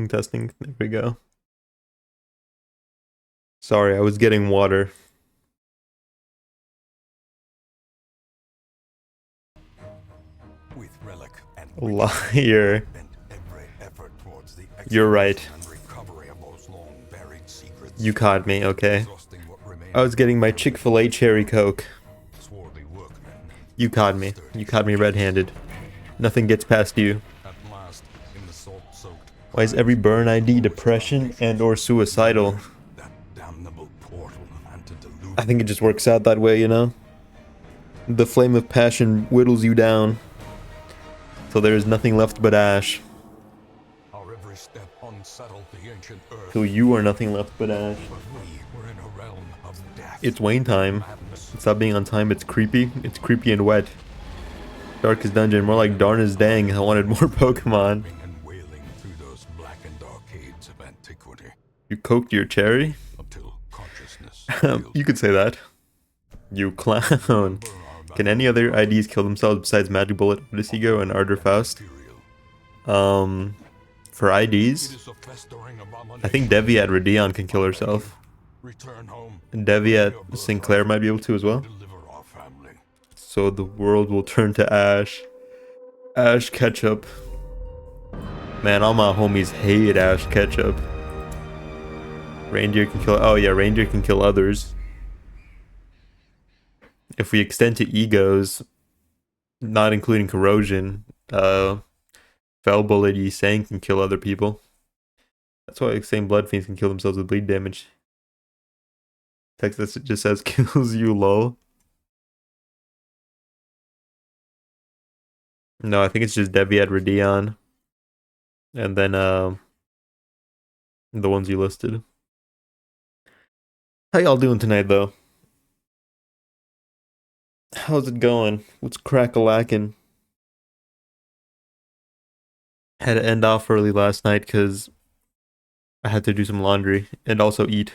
Testing. There we go. Sorry, I was getting water. With Relic and Liar. bent every effort towards the You're right. exploration and recovery of those long buried secrets. You caught me, okay. Exhausting what remained I was getting my of Chick-fil-A cherry Coke. swarthy workmen. You caught me. You caught me red-handed. Nothing gets past you. At last, in the salt-soaked Why is every burn ID depression and or suicidal? that damnable portal and to delude I think it just works out that way, you know? The flame of passion whittles you down. So there is nothing left but ash. our every step unsettled the ancient earth. Till you are nothing left but ash. But we were in a realm of death. It's Wayne time. Madness. Stop being on time, it's creepy. It's creepy and wet. Darkest dungeon, more like darn as dang. I wanted more Pokemon. And wailing through those blackened arcades of antiquity You coked your cherry? until consciousness You could say that. You clown. Can any other IDs kill themselves besides Magic Bullet, Odyssey Go, and Ardor Faust? For IDs, I think Deviat Radion can kill herself. Return home. And Deviat Sinclair might be able to as well. Deliver our family. So the world will turn to ash. Ash Ketchup. Man, all my homies hate Ash Ketchup. Reindeer can kill... Oh yeah, reindeer can kill others. If we extend to egos, not including corrosion, Fell Bullet Yisang can kill other people. That's why same Blood Fiends can kill themselves with bleed damage. Text that just says kills you lol. No, I think it's just Deviat Radion. And then the ones you listed. How y'all doing tonight though? How's it going? What's crack-a-lackin'? Had to end off early last night because I had to do some laundry and also eat.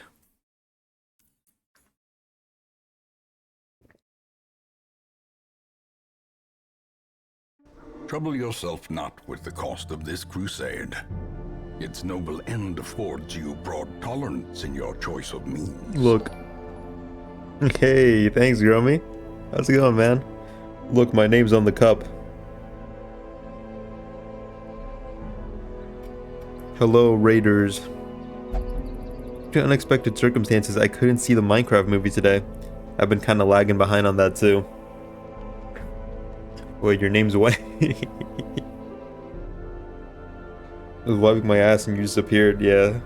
Trouble yourself not with the cost of this crusade. Its noble end affords you broad tolerance in your choice of means. Look. Hey, thanks, Gromy. How's it going, man? Look, my name's on the cup. Hello, Raiders. Due to unexpected circumstances, I couldn't see the Minecraft movie today. I've been kind of lagging behind on that too. Wait, your name's Wayne. I was wiping my ass and you disappeared, yeah.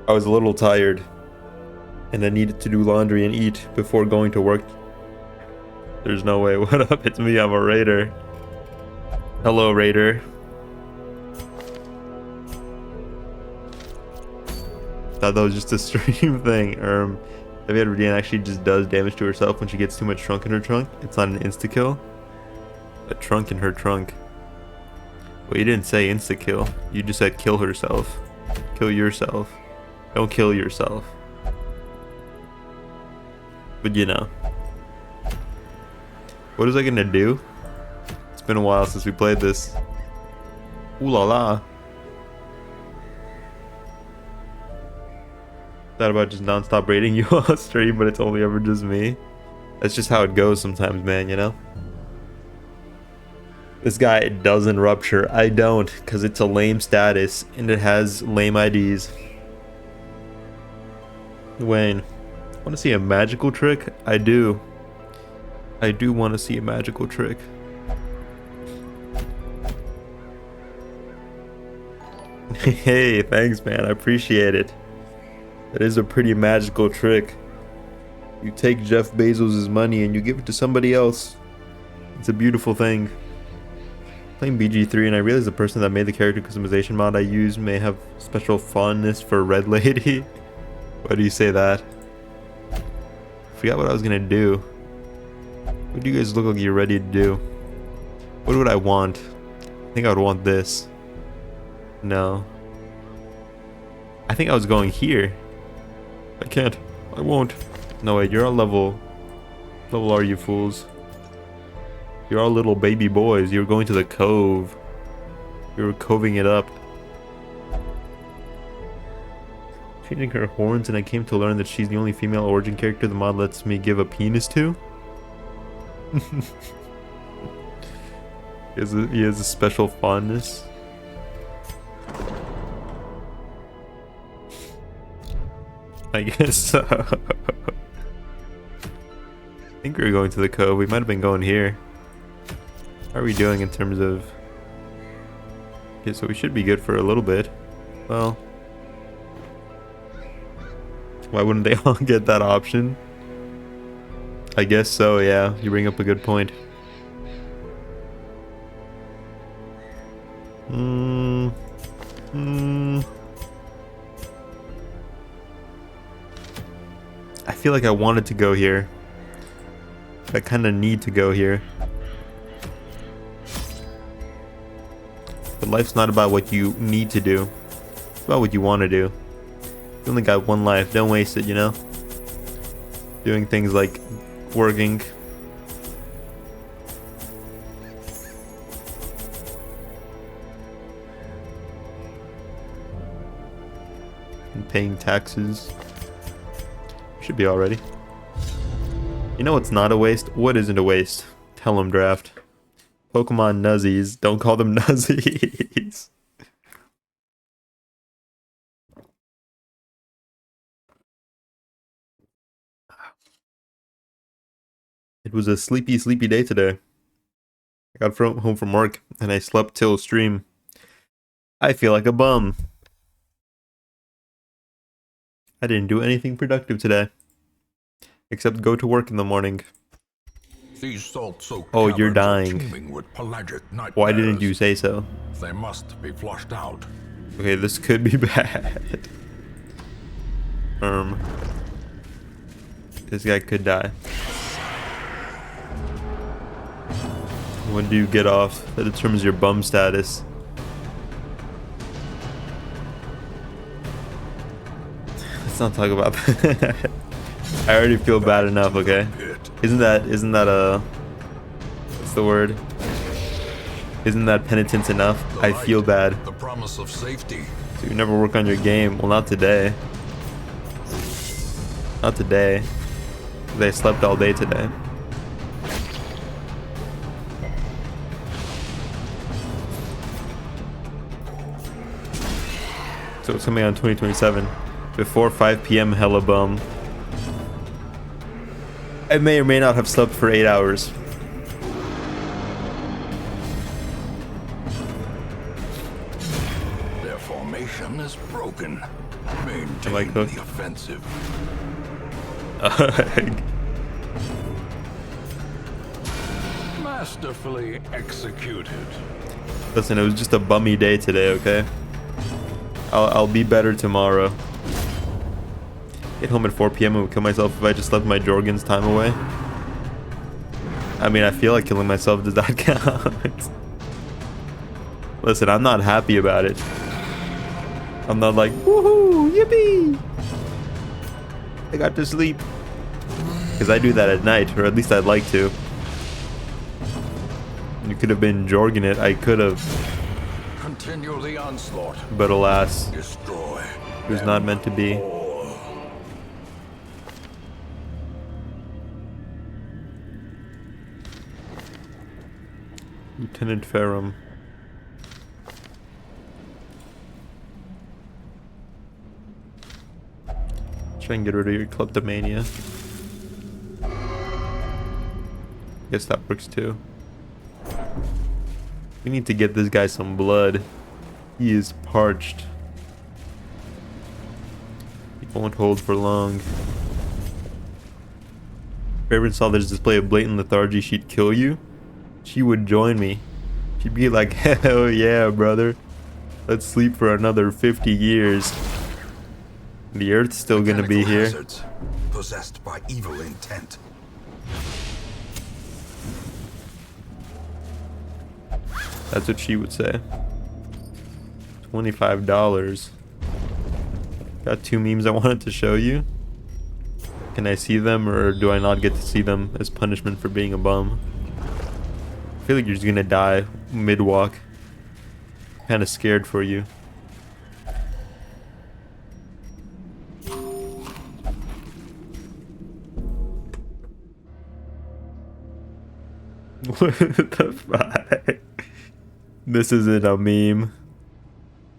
I was a little tired. And I needed to do laundry and eat before going to work. There's no way. What up? It's me, I'm a raider. Hello, raider. Thought that was just a stream thing. Deviat Radian actually just does damage to herself when she gets too much trunk in her trunk. It's not an insta-kill. A trunk in her trunk. Well, you didn't say insta-kill. You just said kill herself. Kill yourself. Don't kill yourself. But you know. What is I gonna do? It's been a while since we played this. Ooh la la. Thought about just non-stop rating you on stream, but it's only ever just me. That's just how it goes sometimes, man, you know? This guy doesn't rupture. I don't, because it's a lame status, and it has lame IDs. Wayne, want to see a magical trick? I do. I do want to see a magical trick. Hey, thanks, man. I appreciate it. That is a pretty magical trick. You take Jeff Bezos' money and you give it to somebody else. It's a beautiful thing. Playing BG3 and I realized the person that made the character customization mod I use may have special fondness for Red Lady. Why do you say that? Forgot what I was gonna do. What do you guys look like you're ready to do? What would I want? I think I would want this. No. I think I was going here. I can't. I won't. No wait, you're all level. Level are you fools? You're all little baby boys. You're going to the cove. You're coving it up. Changing her horns, and I came to learn that she's the only female origin character the mod lets me give a penis to. He has a special fondness. I guess so. I think we were going to the cove. We might have been going here. How are we doing in terms of... Okay, so we should be good for a little bit. Well... Why wouldn't they all get that option? I guess so, yeah. You bring up a good point. I feel like I wanted to go here. I kind of need to go here. But life's not about what you need to do. It's about what you want to do. You only got one life. Don't waste it, you know? Doing things like working. And paying taxes. Should be already. You know what's not a waste? What isn't a waste? Tell them, Draft. Pokemon Nuzzies. Don't call them Nuzzies. It was a sleepy, sleepy day today. I got home from work and I slept till stream. I feel like a bum. I didn't do anything productive today. Except go to work in the morning. These salt-soaked Oh, you're caverns are dying. teeming with pelagic Why didn't nightmares. you say so? They must be flushed out. Okay, this could be bad. This guy could die. When do you get off? That determines your bum status. Let's not talk about that. I already feel bad enough, okay? Isn't that a... What's the word? Isn't that penitence enough? I feel bad. The promise of safety. So you never work on your game. Well, not today. Not today. They slept all day today. So it's coming out in 2027. Before 5 p.m. hella bum. I may or may not have slept for 8 hours. Their formation is broken. Am I Maintain cooked? the offensive. Masterfully executed. Listen, it was just a bummy day today, okay? I'll be better tomorrow. Get home at 4 p.m. and would kill myself if I just left my Jorgen's time away. I mean, I feel like killing myself. Does that count? Listen, I'm not happy about it. I'm not like, woohoo, yippee! I got to sleep. Because I do that at night, or at least I'd like to. You could have been Jorgen it. I could have. Continue the onslaught. But alas, Destroy. it was not meant to be. all. Lieutenant Ferrum. Try and get rid of your kleptomania. Guess that works too. We need to get this guy some blood. He is parched. He won't hold for long. If Raven saw this display of blatant lethargy, she'd kill you. She would join me. She'd be like, hell yeah, brother. Let's sleep for another 50 years. The Earth's still gonna be Mechanical here. hazards, possessed by evil intent. That's what she would say. $25. Got two memes I wanted to show you. Can I see them, or do I not get to see them as punishment for being a bum? I feel like you're just gonna die mid-walk. Kinda scared for you. What the fuck? This isn't a meme.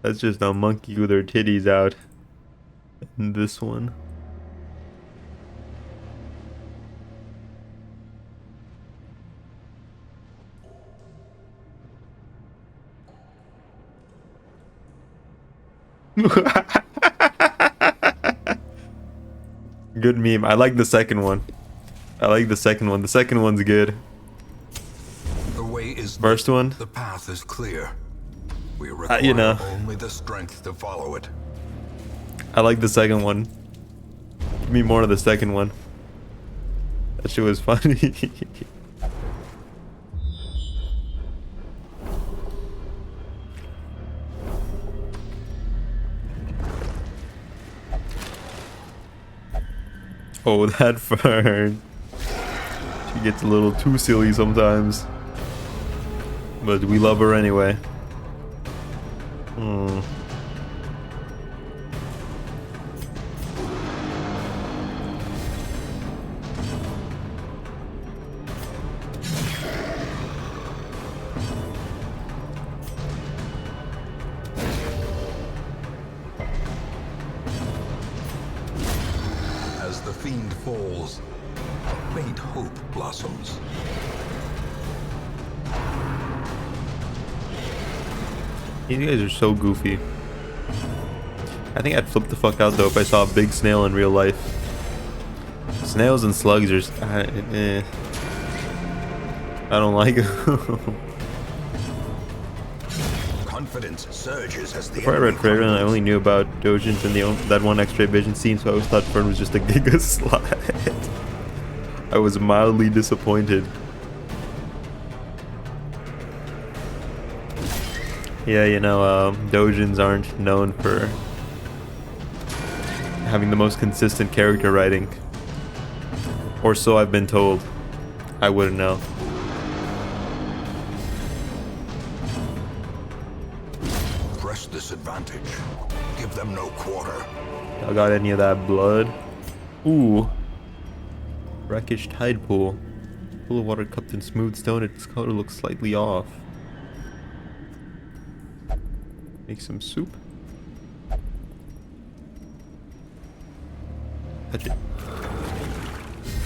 That's just a monkey with her titties out. And this one. Good meme. I like the second one. I like the second one. The second one's good. The way is First one, the path is clear. We require you know. only the strength to follow it. I like the second one. Give me more of the second one. That shit was funny. Oh, that Fern. She gets a little too silly sometimes. But we love her anyway. Hmm. As the fiend falls, a faint hope blossoms. These guys are so goofy. I think I'd flip the fuck out though if I saw a big snail in real life. Snails and slugs are... I don't like them. Confidence surges as the Before I read enemy Freiren, I crumbles. only knew about Dojins and that one X-ray vision scene, so I always thought Fern was just a Giga slut. I was mildly disappointed. Yeah, you know, Dojins aren't known for having the most consistent character writing. Or so I've been told. I wouldn't know. Press this advantage. Give them no quarter. Y'all got any of that blood? Ooh. Brackish tide pool. Pool of water cupped in smooth stone. Its color looks slightly off. Make some soup. Touch it.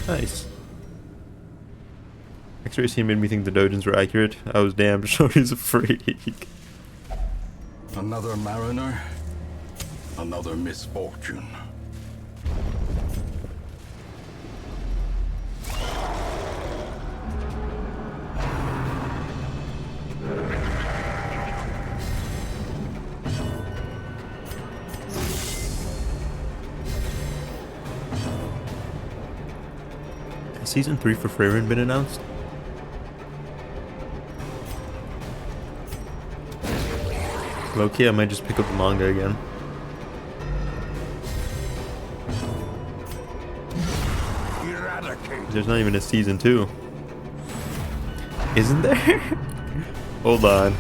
Nice. X-ray scene made me think the Dojins were accurate. I was damned. Shorty's a freak. Another mariner, another misfortune. Has season 3 for Freiren been announced? Low-key, I might just pick up the manga again. Eradicate. There's not even a season 2. Isn't there? Hold on.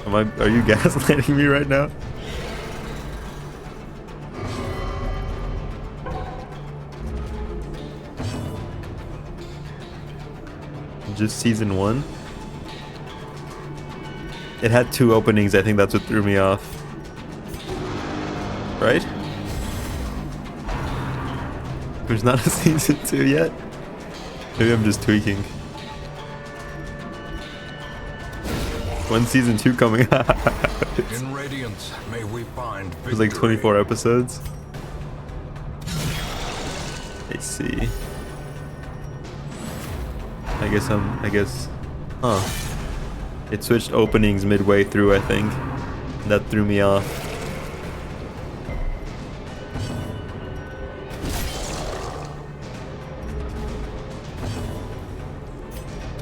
Are you gaslighting me right now? Just season 1? It had 2 openings, I think that's what threw me off. Right? There's not a season 2 yet? Maybe I'm just tweaking. When's season 2 coming out? In Radiance, may we find There's like victory. 24 episodes. I see. I guess, huh. It switched openings midway through, I think. That threw me off.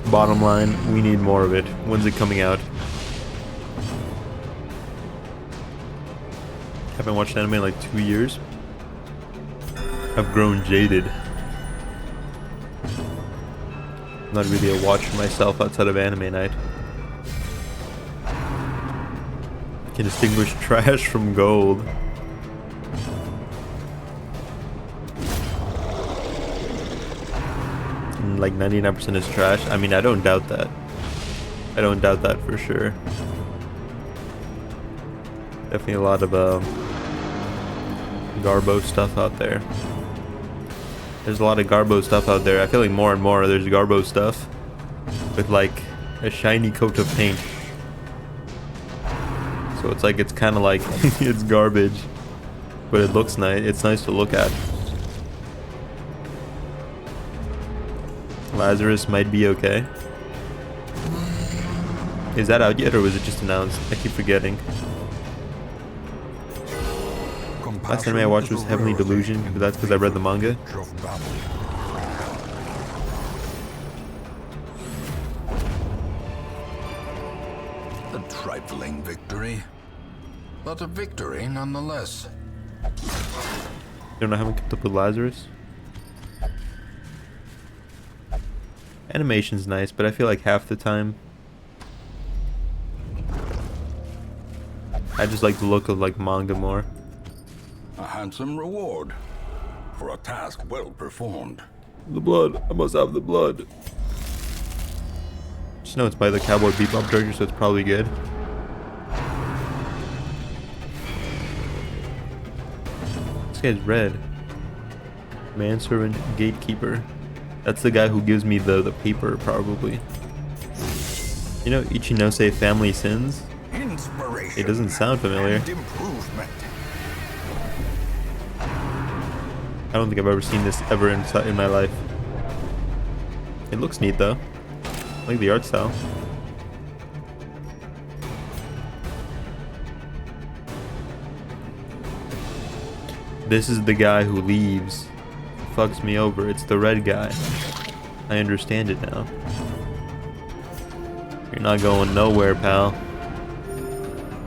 Bottom line, we need more of it. When's it coming out? Haven't watched anime in like 2 years. I've grown jaded. Not really a watcher myself outside of anime night. I can distinguish trash from gold. and like 99% is trash. I mean, I don't doubt that. I don't doubt that for sure. Definitely a lot of Garbo stuff out there. There's a lot of Garbo stuff out there. I feel like more and more there's Garbo stuff with like a shiny coat of paint. So it's like, it's kind of like it's garbage, but it looks nice. It's nice to look at. Lazarus might be okay. Is that out yet, or was it just announced? I keep forgetting. Last time I watched was Heavenly Delusion, but that's because I read the manga. A trifling victory, but a victory nonetheless. Don't know, I haven't kept up with Lazarus. Animation's nice, but I feel like half the time I just like the look of like manga more. A handsome reward for a task well performed. The blood. I must have the blood. Just know it's by the Cowboy Bebop director, so it's probably good. This guy's red. Manservant Gatekeeper. That's the guy who gives me the paper, probably. You know Ichinose Family Sins? Inspiration. It doesn't sound familiar. And improvement. I don't think I've ever seen this ever in my life. It looks neat though. I like the art style. This is the guy who leaves. Fucks me over. It's the red guy. I understand it now. You're not going nowhere, pal.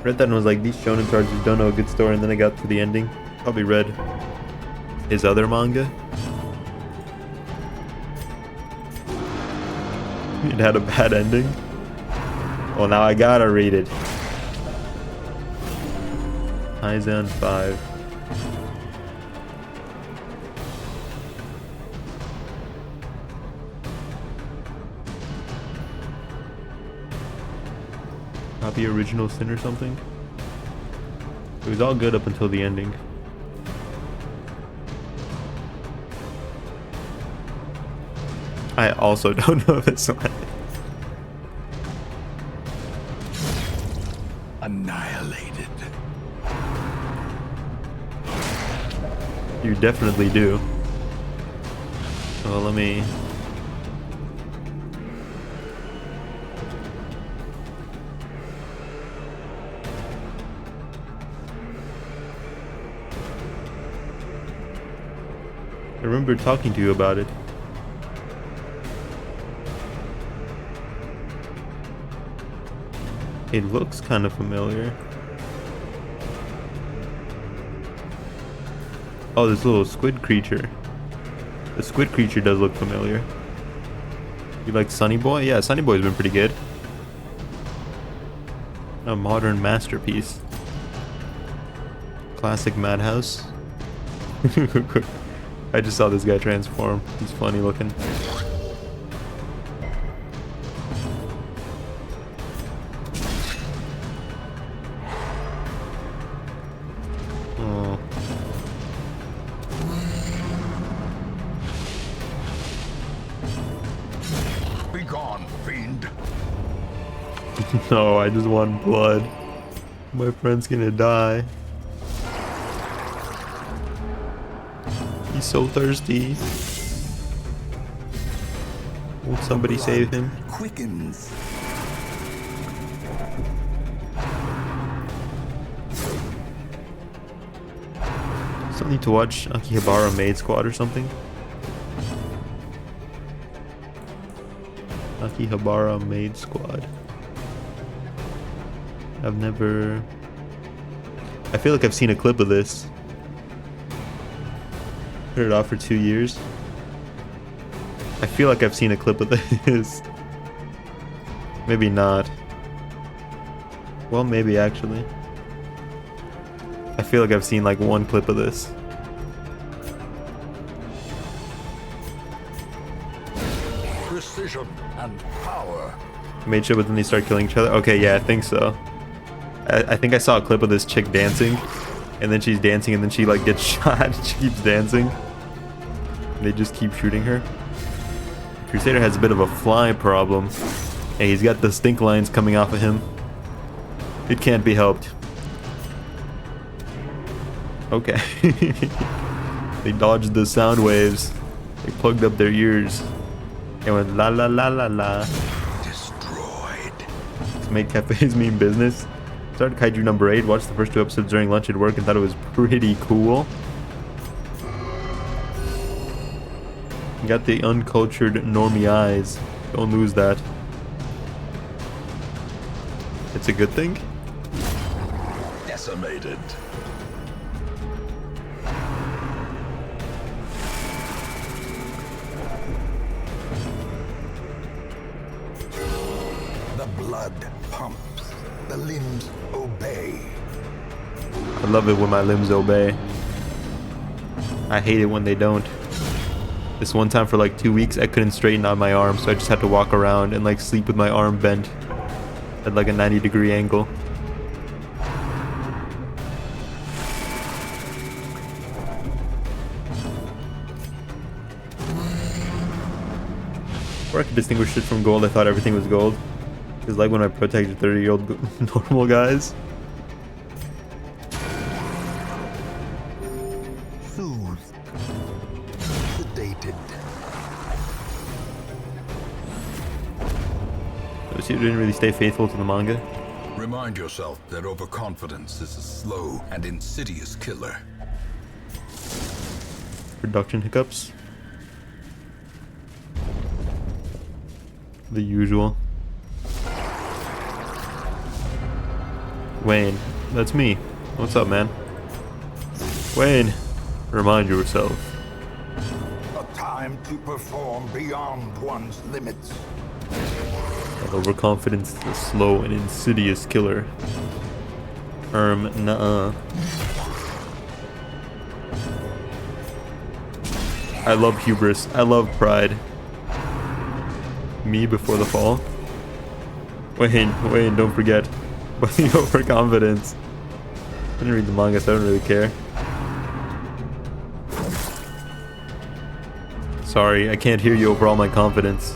Read that and was like, these shonen characters don't know a good story, and then I got to the ending. Probably read his other manga. It had a bad ending. Well, now I gotta read it. Aizen 5. Copy Original Sin or something. It was all good up until the ending. I also don't know this one. Annihilated. You definitely do. Well, let me... I remember talking to you about it. It looks kind of familiar. Oh, this little squid creature. The squid creature does look familiar. You like Sunny Boy? Yeah, Sunny Boy's been pretty good. A modern masterpiece. Classic Madhouse. I just saw this guy transform. He's funny looking. Oh. Be gone, fiend. No, I just want blood. My friend's gonna die. He's so thirsty. Won't somebody save him? Quickens. Still need to watch Akihabara Maid Squad or something. Akihabara Maid Squad. I've never... I feel like I've seen a clip of this. Put it off for 2 years. I feel like I've seen a clip of this. Maybe not. Well, maybe actually. I feel like I've seen like one clip of this. precision and power. Made sure, but then they start killing each other. Okay, yeah, I think so. I think I saw a clip of this chick dancing, and then she's dancing, and then she like gets shot. She keeps dancing. And they just keep shooting her. Crusader has a bit of a fly problem. Hey, he's got the stink lines coming off of him. It can't be helped. Okay. They dodged the sound waves. They plugged up their ears. And went la la la la la. Destroyed. To make cafes mean business. Started Kaiju number 8. Watched the first 2 episodes during lunch at work and thought it was pretty cool. Got the uncultured normie eyes. Don't lose that. It's a good thing. Decimated. The blood pumps. The limbs obey. I love it when my limbs obey. I hate it when they don't. This one time for like 2 weeks I couldn't straighten out my arm, so I just had to walk around and like sleep with my arm bent at like a 90-degree angle. Before I could distinguish it from gold, I thought everything was gold. It's like when I protected 30-year-old normal guys. Soothed. Sedated. So you didn't really stay faithful to the manga. Remind yourself that overconfidence is a slow and insidious killer. Production hiccups. The usual. Wayne, that's me. What's up, man? Wayne, remind yourself. A time to perform beyond one's limits. That overconfidence is a slow and insidious killer. Nuh-uh. I love hubris. I love pride. Me before the fall. Wayne, don't forget. But the overconfidence. I didn't read the manga, so I don't really care. Sorry, I can't hear you over all my confidence.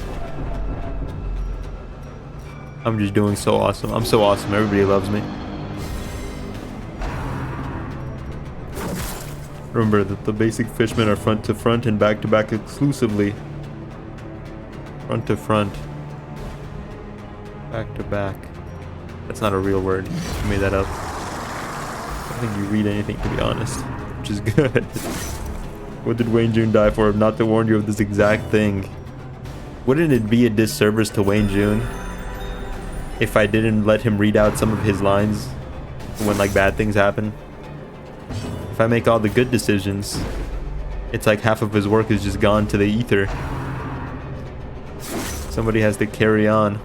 I'm just doing so awesome. I'm so awesome. Everybody loves me. Remember that the basic fishmen are front to front and back to back exclusively. Front to front. Back to back. That's not a real word. I made that up. I don't think you read anything, to be honest. Which is good. What did Wayne June die for? Not to warn you of this exact thing. Wouldn't it be a disservice to Wayne June if I didn't let him read out some of his lines when like bad things happen? If I make all the good decisions, it's like half of his work is just gone to the ether. Somebody has to carry on.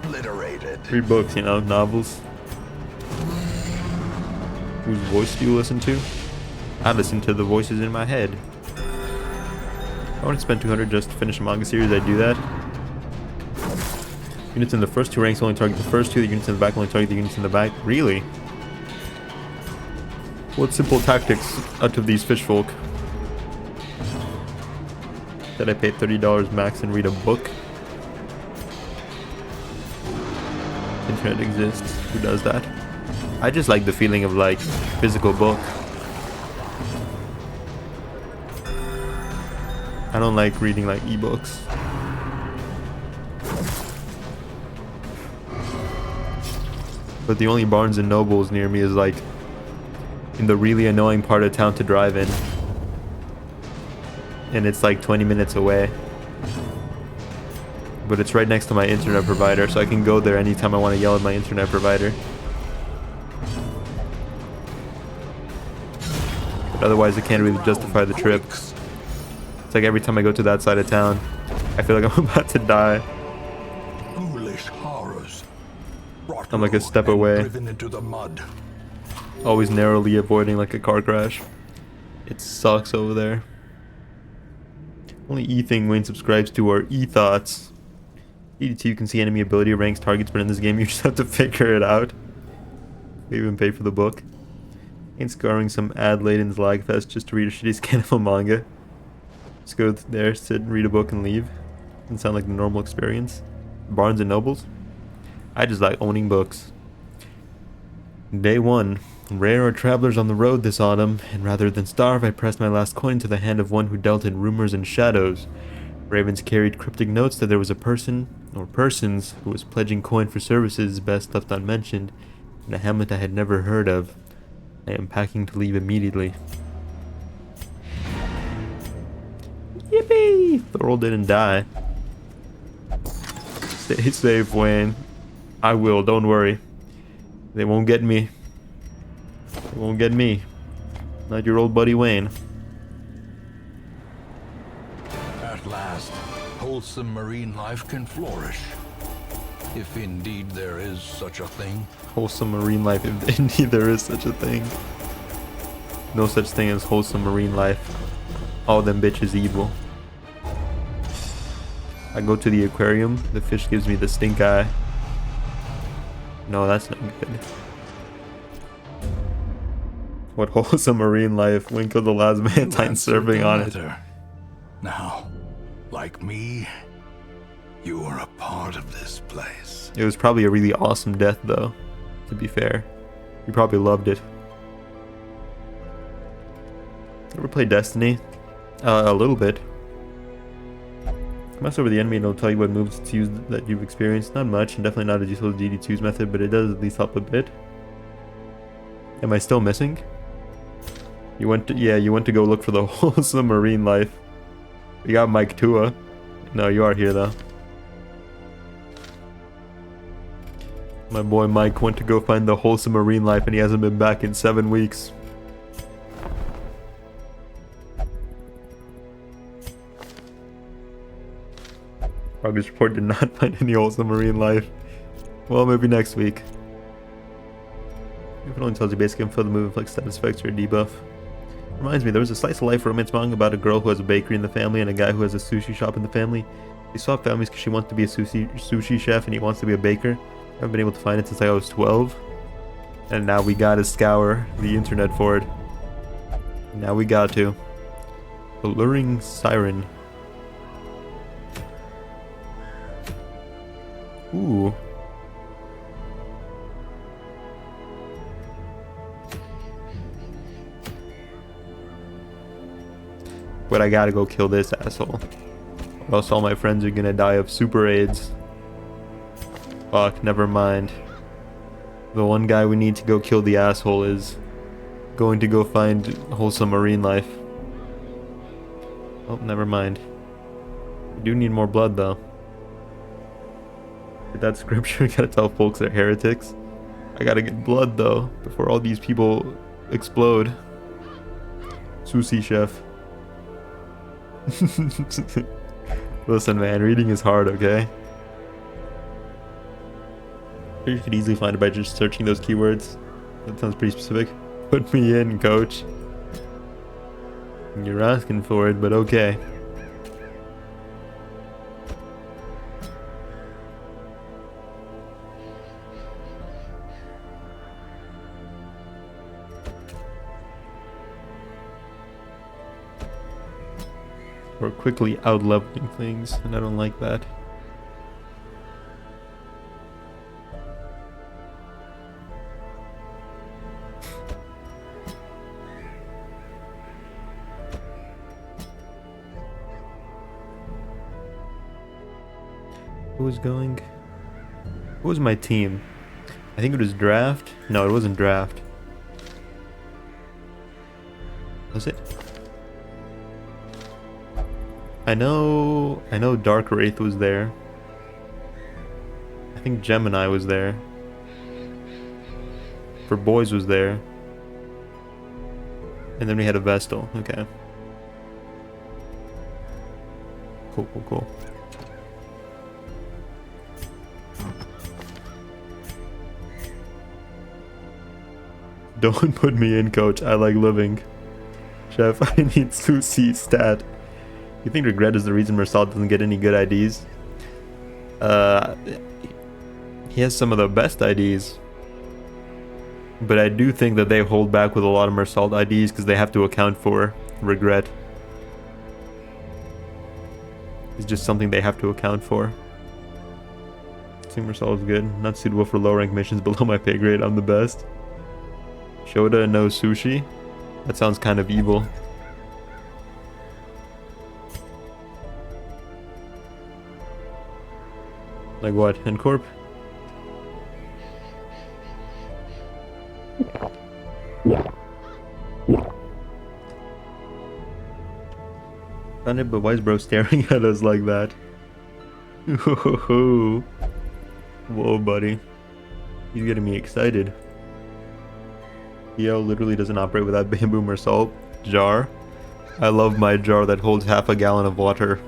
Obliterated. Read books, you know, novels. Whose voice do you listen to? I listen to the voices in my head. I want to spend 200 just to finish a manga series. I do that. Units in the first 2 ranks only target the first 2. The units in the back only target the units in the back. Really? What simple tactics out of these fishfolk? Did I pay $30 max and read a book? Internet exists. Who does that? I just like the feeling of like physical book. I don't like reading like ebooks. But the only Barnes and Nobles near me is like in the really annoying part of town to drive in. And it's like 20 minutes away. But it's right next to my internet provider, so I can go there anytime I want to yell at my internet provider. But otherwise I can't really justify the trip. It's like every time I go to that side of town, I feel like I'm about to die. Ghoulish horrors. I'm like a step away. Driven into the mud. Always narrowly avoiding like a car crash. It sucks over there. Only E thing Wayne subscribes to are E thoughts. DD2 can see enemy ability ranks targets, but in this game you just have to figure it out. We even pay for the book. Ain't scarring some ad laden Lagfest just to read a shitty scan of a manga. Just go there, sit, read a book, and leave. Doesn't sound like the normal experience. Barnes and Nobles? I just like owning books. Day 1. Rare are travelers on the road this autumn, and rather than starve, I pressed my last coin into the hand of one who dealt in rumors and shadows. Ravens carried cryptic notes that there was a person, or persons, who was pledging coin for services best left unmentioned, in a hamlet I had never heard of. I am packing to leave immediately. Yippee! Thorol didn't die. Stay safe, Wayne. I will, don't worry. They won't get me. They won't get me. Not your old buddy Wayne. At last, wholesome marine life can flourish. If indeed there is such a thing. Wholesome marine life, if indeed there is such a thing. No such thing as wholesome marine life. All them bitches evil. I go to the aquarium, the fish gives me the stink eye. No, that's not good. What wholesome marine life? Winkle the last mantine surfing on it. Now, like me, you are a part of this place. It was probably a really awesome death though, to be fair. You probably loved it. Ever play Destiny? A little bit. Mouse over the enemy and it'll tell you what moves it's used that you've experienced. Not much, and definitely not as useful as DD2's method, but it does at least help a bit. Am I still missing? You went to go look for the wholesome marine life. You got Mike Tua. No, you are here though. My boy Mike went to go find the wholesome marine life and he hasn't been back in 7 weeks. Progress report did not find any wholesome marine life. Well, maybe next week. If it only tells you basic info, the move inflicts status effects or a debuff. Reminds me, there was a slice of life romance manga about a girl who has a bakery in the family and a guy who has a sushi shop in the family. They swap families because she wants to be a sushi chef and he wants to be a baker. I haven't been able to find it since I was 12. And now we gotta scour the internet for it. Now we got to. Alluring Siren. Ooh. But I gotta go kill this asshole. Or else all my friends are gonna die of super AIDS. Fuck, never mind. The one guy we need to go kill the asshole is going to go find wholesome marine life. Oh, never mind. We do need more blood though. With that scripture, I gotta tell folks they're heretics. I gotta get blood though, before all these people explode. Sushi chef. Listen man, reading is hard, okay? You could easily find it by just searching those keywords. That sounds pretty specific. Put me in, coach. You're asking for it, but okay. We're quickly out-leveling things, and I don't like that. Who was going? Who was my team? I think it was draft. No, it wasn't draft. Was it? I know Dark Wraith was there. I think Gemini was there. For Boys was there. And then we had a Vestal. Okay. Cool, cool, cool. Don't put me in, coach. I like living. Chef, I need sushi stat. You think regret is the reason Mersal doesn't get any good IDs? He has some of the best IDs. But I do think that they hold back with a lot of Mersal IDs because they have to account for regret. It's just something they have to account for. I think Mersal is good. Not suitable for low rank missions below my pay grade. I'm the best. Shoda no sushi? That sounds kind of evil. Like what? Incorp? Found it, but why is bro staring at us like that? Whoa, buddy. He's getting me excited. EO literally doesn't operate without bamboo Mersal jar. I love my jar that holds half a gallon of water.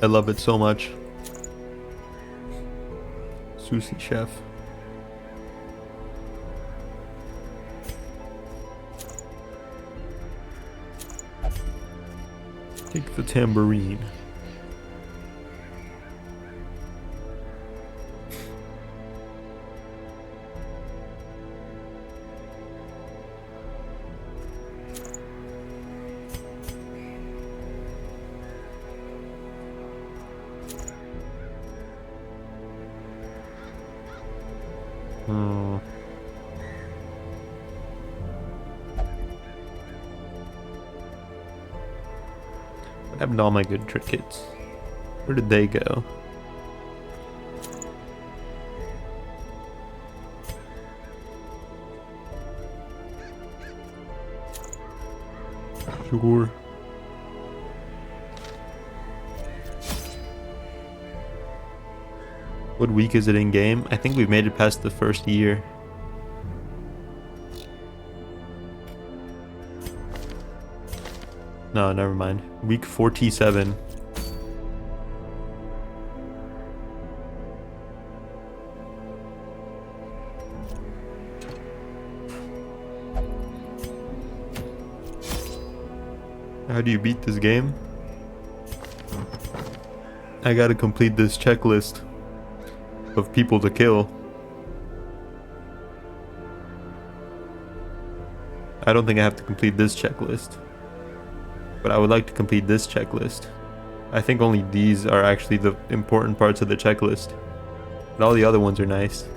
I love it so much. Sushi chef. Take the tambourine. What happened to all my good trick kits? Where did they go? Sure. What week is it in game? I think we've made it past the first year. No, never mind. Week 47. How do you beat this game? I gotta complete this checklist of people to kill. I don't think I have to complete this checklist, but I would like to complete this checklist. I think only these are actually the important parts of the checklist, but all the other ones are nice.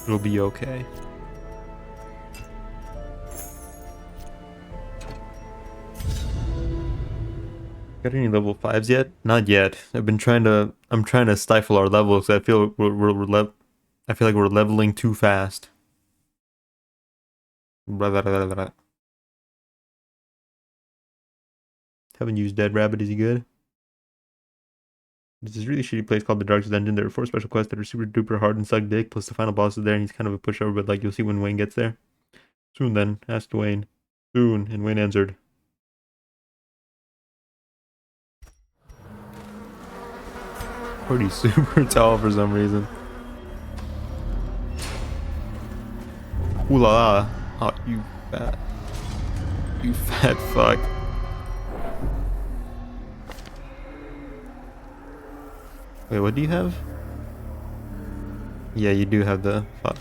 It'll be okay. Got any level 5s yet? Not yet. I'm trying to stifle our levels. I feel I feel like we're leveling too fast. Haven't used Dead Rabbit. Is he good? There's this really shitty place called the Darkest Dungeon. There are 4 special quests that are super duper hard and suck dick, plus the final boss is there and he's kind of a pushover, but like you'll see when Wayne gets there. Soon then, asked Wayne. Soon, and Wayne answered. Pretty super tall for some reason. Ooh la la. Oh, you fat fuck. Wait, what do you have? Yeah, you do have the fuck.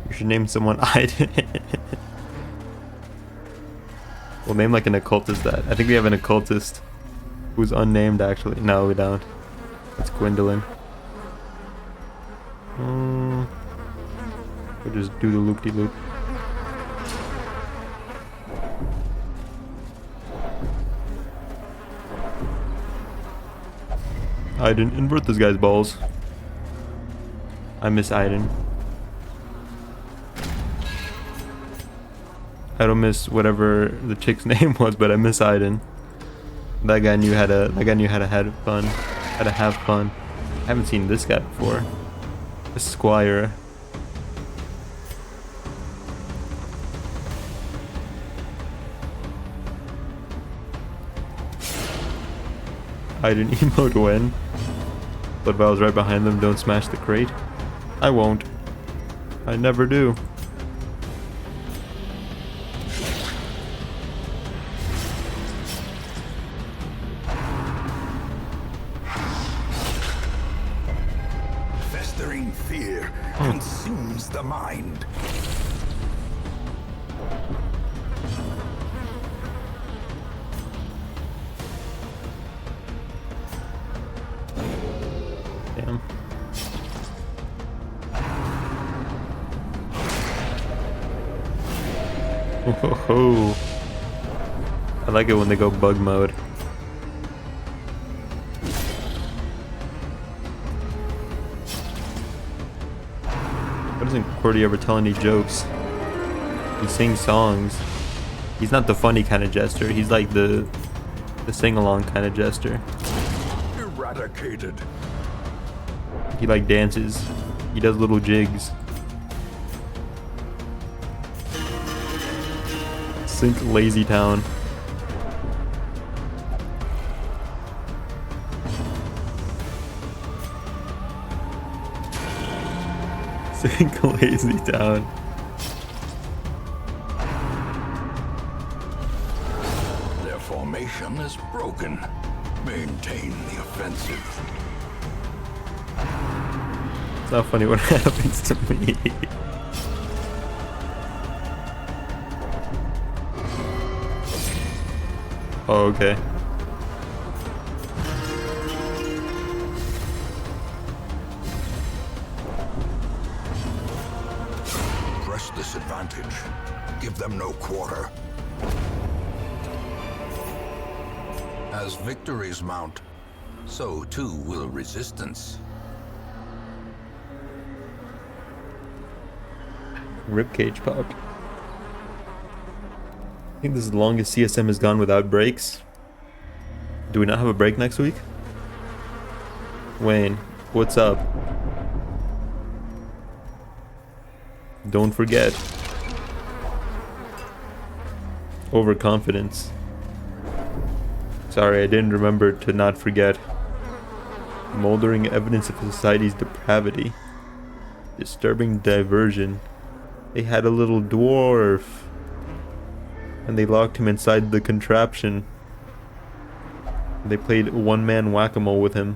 You should name someone Aiden. We'll name like an occultist that. I think we have an occultist who's unnamed actually. No, we don't. It's Gwendolyn. We'll just do the loop-de-loop. Aiden, invert this guy's balls. I miss Aiden. I don't miss whatever the chick's name was, but I miss Aiden. That guy knew how to have fun. I haven't seen this guy before. Squire. Aiden emote win. But if I was right behind them, don't smash the crate. I won't. I never do. Festering fear consumes the mind. Damn. Oh, I like it when they go bug mode. Why doesn't Cordy ever tell any jokes? He sings songs. He's not the funny kind of jester. He's like the sing-along kind of jester. Eradicated. He like dances. He does little jigs. Sink Lazy Town. Sink Lazy Town. Their formation is broken. Maintain the offensive. It's not funny what happens to me. Oh, okay. Press this advantage. Give them no quarter. As victories mount, so too will resistance. Ribcage popped. I think this is the longest CSM has gone without breaks. Do we not have a break next week? Wayne, what's up? Don't forget. Overconfidence. Sorry, I didn't remember to not forget. Moldering evidence of society's depravity. Disturbing diversion. They had a little dwarf. And they locked him inside the contraption. They played one-man whack-a-mole with him.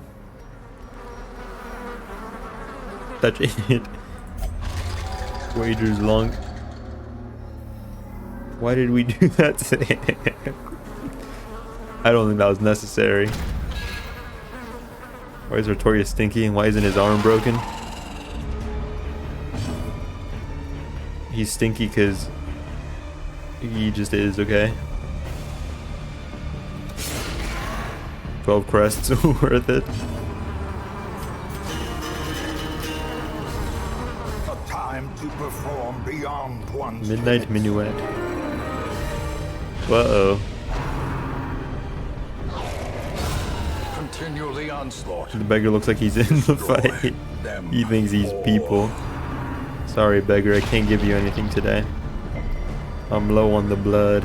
Touch it. Wagers long. Why did we do that today? I don't think that was necessary. Why is Artorias stinky and why isn't his arm broken? He's stinky because he just is, okay? 12 crests worth it. A time to perform beyond one's Midnight limits. Minuet. Uh-oh. Continue the onslaught. The beggar looks like he's in the fight. He thinks he's people. Sorry, beggar, I can't give you anything today. I'm low on the blood.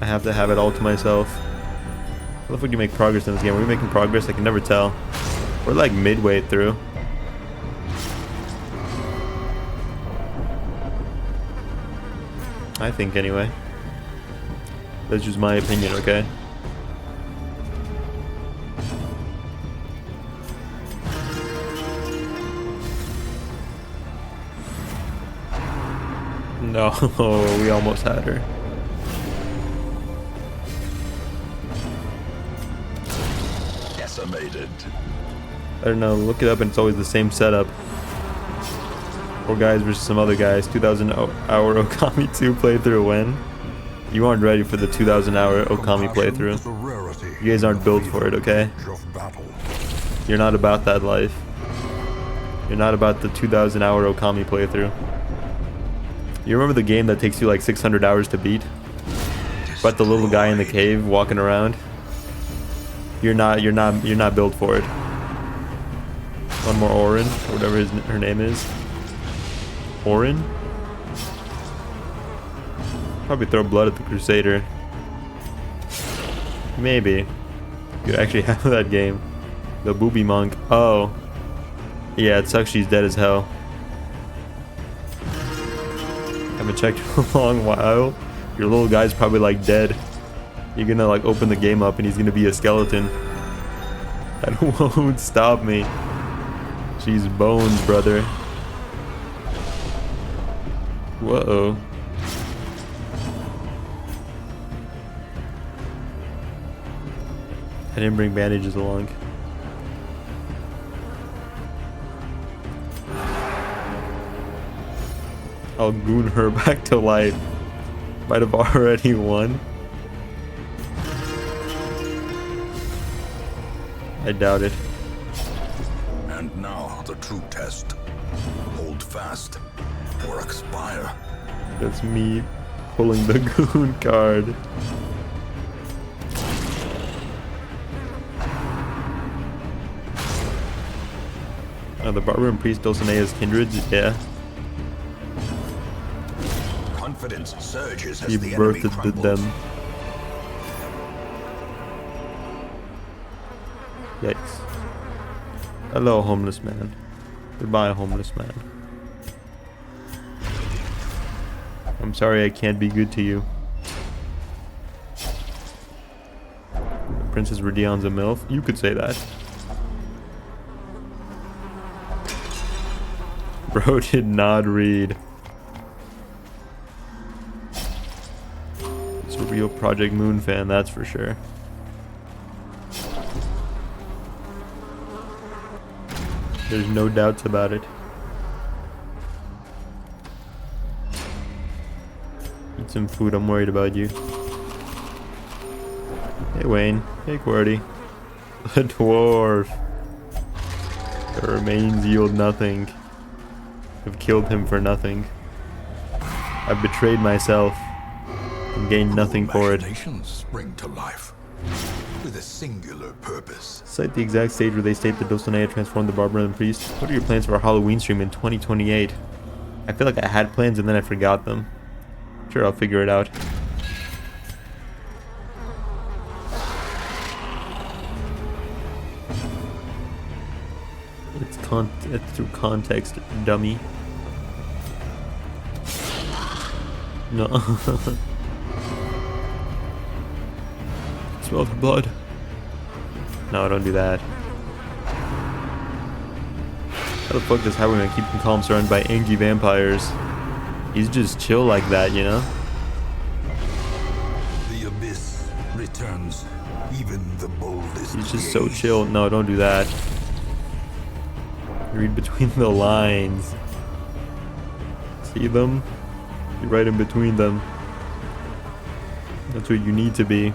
I have to have it all to myself. I love if we can make progress in this game. Are we making progress? I can never tell. We're like midway through. I think anyway. That's just my opinion, okay? No, we almost had her. Decimated. I don't know, look it up and it's always the same setup. 4 guys versus some other guys. 2,000 hour Okami 2 playthrough win. You aren't ready for the 2,000 hour Okami Compassion playthrough. is a rarity. You guys aren't built for it, okay? Of battle. You're not about that life. You're not about the 2,000-hour Okami playthrough. You remember the game that takes you like 600 hours to beat? About the little guy in the cave walking around? You're not built for it. One more Orin, or whatever her name is. Orin? Probably throw blood at the Crusader. Maybe. You actually have that game. The booby monk. Oh. Yeah, it sucks she's dead as hell. Haven't checked in a long while. Your little guy's probably like dead. You're gonna like open the game up and he's gonna be a skeleton. That won't stop me. She's bones, brother. Whoa. I didn't bring bandages along. I'll goon her back to life. Might have already won. I doubt it. And now the true test. Hold fast or expire. That's me pulling the goon card. The Barber and Priest Dulcinea's kindreds, yeah. Confidence surges as He the enemy birthed crumbles. them. Yikes. Hello, homeless man. Goodbye, homeless man. I'm sorry I can't be good to you. Princess Radion's a MILF? You could say that. Bro did not read. It's a real Project Moon fan, that's for sure. There's no doubts about it. Eat some food, I'm worried about you. Hey Wayne. Hey QWERTY. The dwarf. The remains yield nothing. I've killed him for nothing. I've betrayed myself and gained nothing for it. Machinations spring to life with a singular purpose. Cite the exact stage where they state that Dulcinea transformed the Barber and the Priest. What are your plans for our Halloween stream in 2028? I feel like I had plans and then I forgot them. Sure, I'll figure it out. It's through context, dummy. No. Smell the blood. No, don't do that. How the fuck does Highwayman keep him calm surrounded by angry vampires? He's just chill like that, you know? The abyss returns even the boldest. He's just so gaze. chill. No, don't do that. Read between the lines. See them? You're right in between them. That's what you need to be.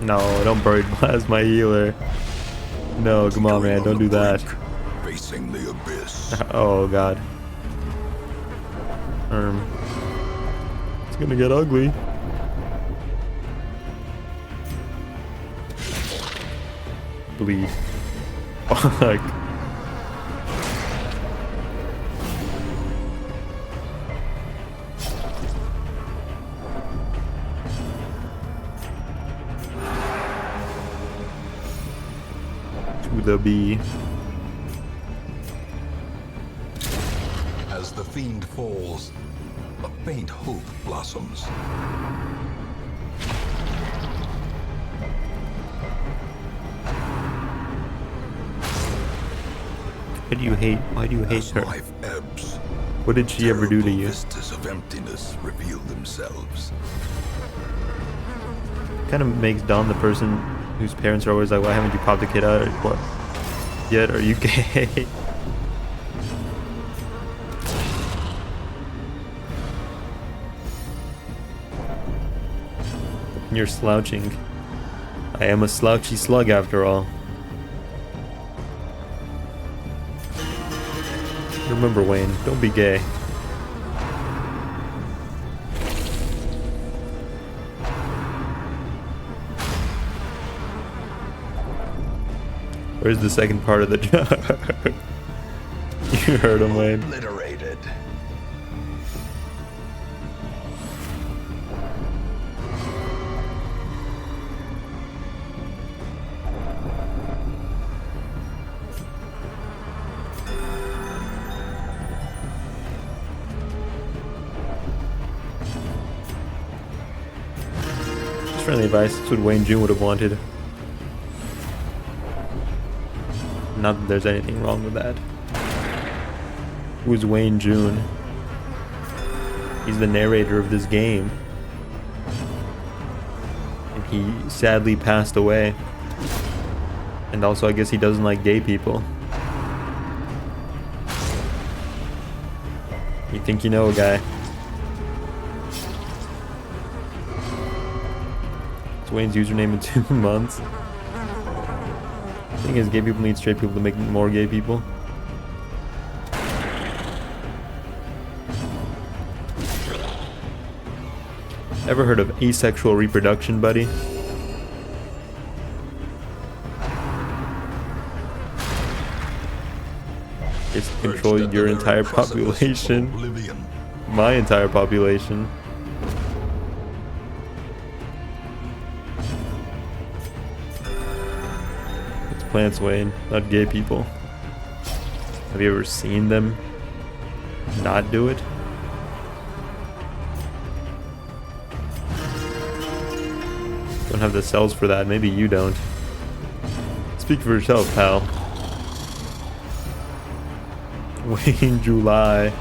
No, don't Buried Blast my healer. No, come on, man, don't do that. Facing the abyss. Oh god. It's gonna get ugly. Bleed. Fuck. To the B. As the fiend falls, a faint hope blossoms. Why do you hate As her? life ebbs, What did she ever do to terrible you? vistas of emptiness reveal themselves. Kind of makes Dawn the person whose parents are always like, why haven't you popped the kid out or what yet? Are you gay? You're slouching. I am a slouchy slug after all. Remember, Wayne, don't be gay. Where's the second part of the joke? You heard him, Wayne. Obliterated. Just friendly advice. That's what Wayne June would have wanted. Not that there's anything wrong with that. Who's Wayne June? He's the narrator of this game. And he sadly passed away. And also, I guess he doesn't like gay people. You think you know a guy. It's Wayne's username in 2 months. The thing is, gay people need straight people to make more gay people. Ever heard of asexual reproduction, buddy? It's to control your entire population. My entire population. It's plants, Wayne, not gay people. Have you ever seen them not do it? Don't have the cells for that. Maybe you don't. Speak for yourself, pal. Wayne July.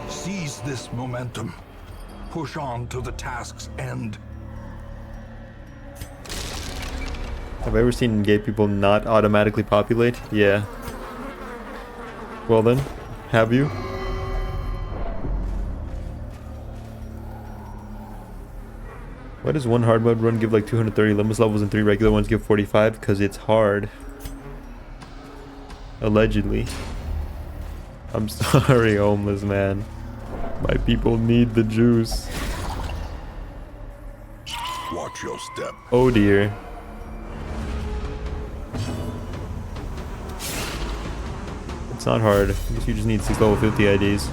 Seize this momentum. Push on to the task's end. Have I ever seen gay people not automatically populate? Yeah. Well then, have you? Why does one hard mode run give like 230 limits levels and 3 regular ones give 45? Because it's hard. Allegedly. I'm sorry, homeless man. My people need the juice. Watch your step. Oh dear. It's not hard. I guess you just need 6 level 50 IDs.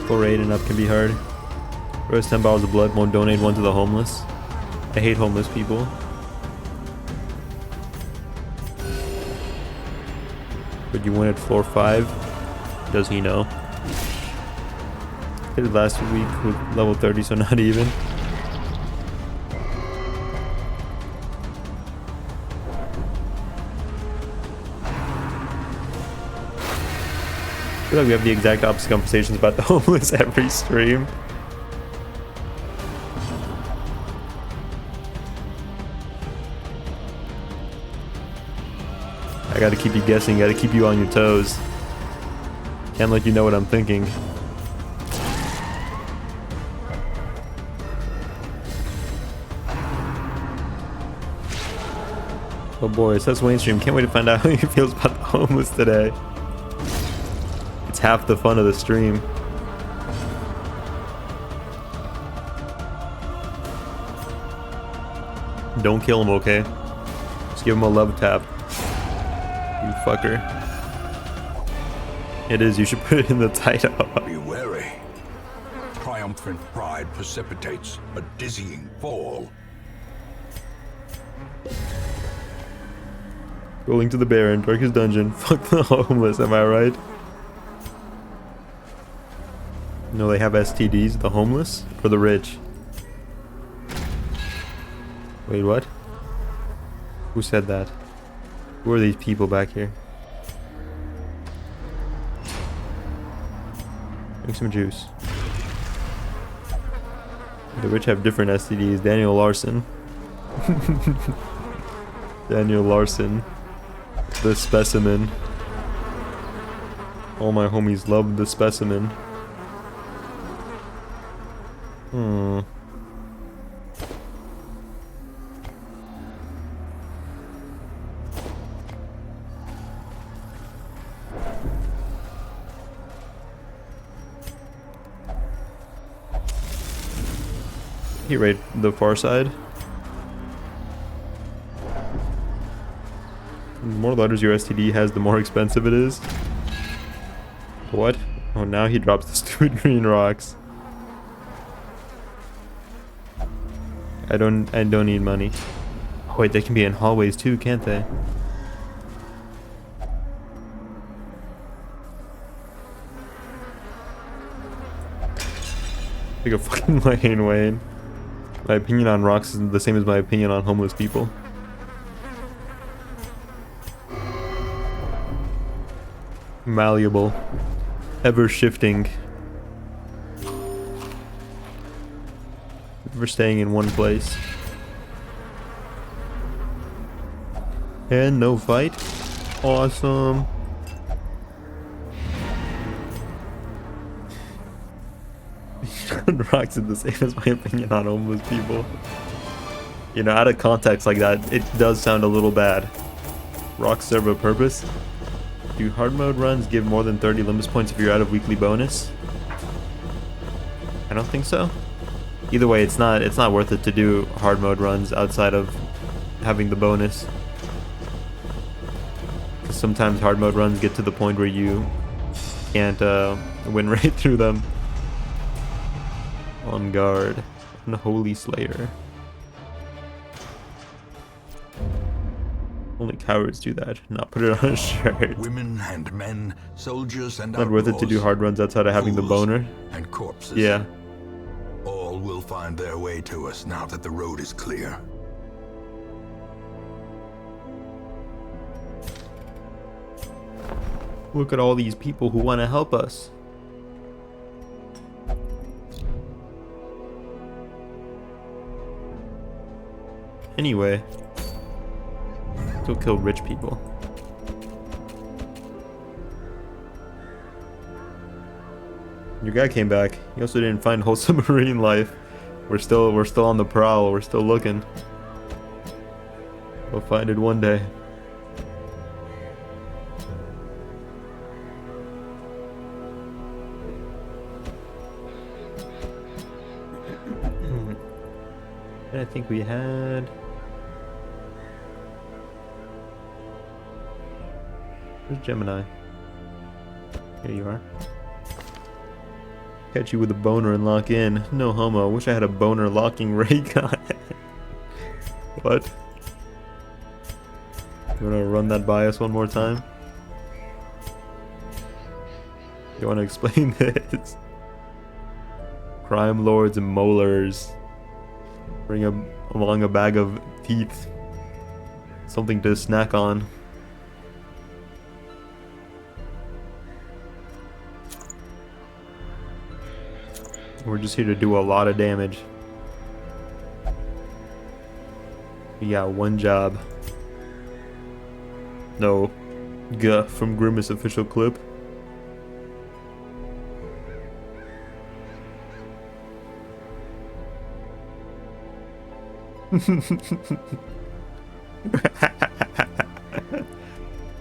Level 8 and up can be hard. Rose 10 bottles of blood, won't donate one to the homeless. I hate homeless people. But you win at floor 5? Does he know? Did it last week with level 30, so not even. I feel like we have the exact opposite conversations about the homeless every stream. I gotta keep you guessing, gotta keep you on your toes. Can't let you know what I'm thinking. Oh boy, it says Wayne stream. Can't wait to find out how he feels about the homeless today. It's half the fun of the stream. Don't kill him, okay? Just give him a love tap. You fucker. It is, you should put it in the title. Be wary. Triumphant pride precipitates a dizzying fall. Rolling to the Baron, darkest dungeon. Fuck the homeless, am I right? No, they have STDs, the homeless or the rich? Wait, what? Who said that? Who are these people back here? Drink some juice. The rich have different STDs. Daniel Larson. Daniel Larson. The specimen. All my homies love the specimen. He raid the far side. The more letters your STD has, the more expensive it is. What? Oh, now he drops the stupid green rocks. I don't need money. Oh, wait, they can be in hallways too, can't they? Pick a fucking lane, Wayne. My opinion on rocks is the same as my opinion on homeless people. Malleable. Ever shifting. Never staying in one place. And no fight. Awesome. Rocks is the same as my opinion on homeless people. You know, out of context like that, it does sound a little bad. Rocks serve a purpose. Do hard mode runs give more than 30 Limbus points if you're out of weekly bonus? I don't think so. Either way, it's not worth it to do hard mode runs outside of having the bonus. Because sometimes hard mode runs get to the point where you can't win right through them. On guard. Unholy Slayer. Only cowards do that. Not put it on a shirt. Women and men, soldiers and Not worth it to do hard runs outside of having the boner. And corpses. Yeah. All will find their way to us now that the road is clear. Look at all these people who want to help us. Anyway, go kill rich people. Your guy came back. He also didn't find wholesome marine life. We're still on the prowl. We're still looking. We'll find it one day. And I think we had. Where's Gemini? Here you are. Catch you with a boner and lock in. No homo. Wish I had a boner locking ray gun. What? You wanna run that by us one more time? You wanna explain this? Crime lords and molars. Bring along a bag of teeth. Something to snack on. We're just here to do a lot of damage. We got one job. No. Guh from Grimace official clip.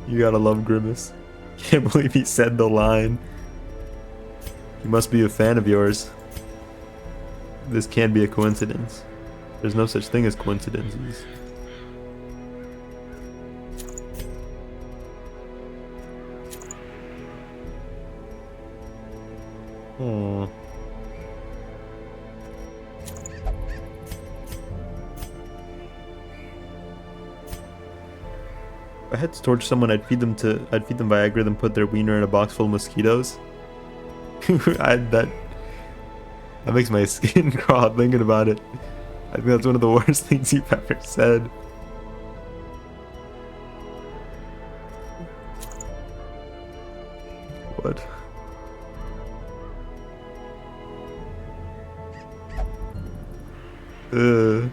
You gotta love Grimace. Can't believe he said the line. He must be a fan of yours. This can't be a coincidence. There's no such thing as coincidences. Oh. If I had to torture someone, I'd feed them Viagra, then put their wiener in a box full of mosquitoes. That makes my skin crawl thinking about it. I think that's one of the worst things you've ever said. What? Uh,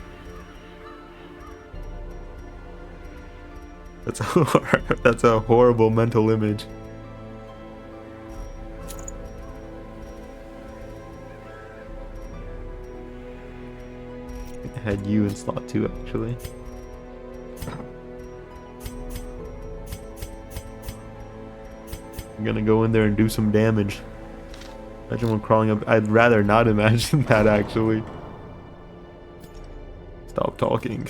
that's a horrible mental image. I had you in slot 2 actually. I'm gonna go in there and do some damage. Imagine one crawling up. I'd rather not imagine that actually. Stop talking.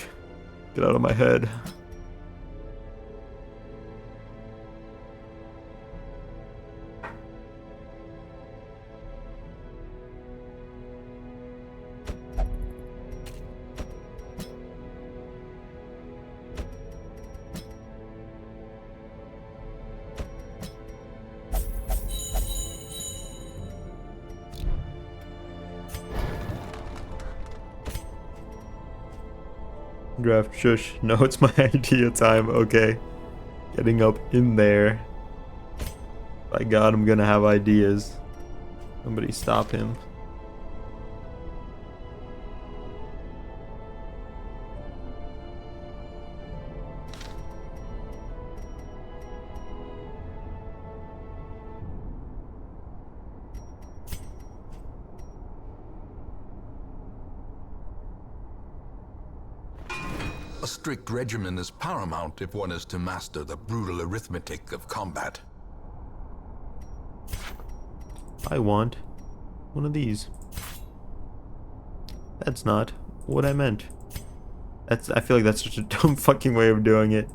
Get out of my head. Draft, shush. No, it's my idea time. Okay. Getting up in there. By God, I'm gonna have ideas. Somebody stop him. A strict regimen is paramount if one is to master the brutal arithmetic of combat. I want one of these. That's not what I meant. I feel like that's such a dumb fucking way of doing it.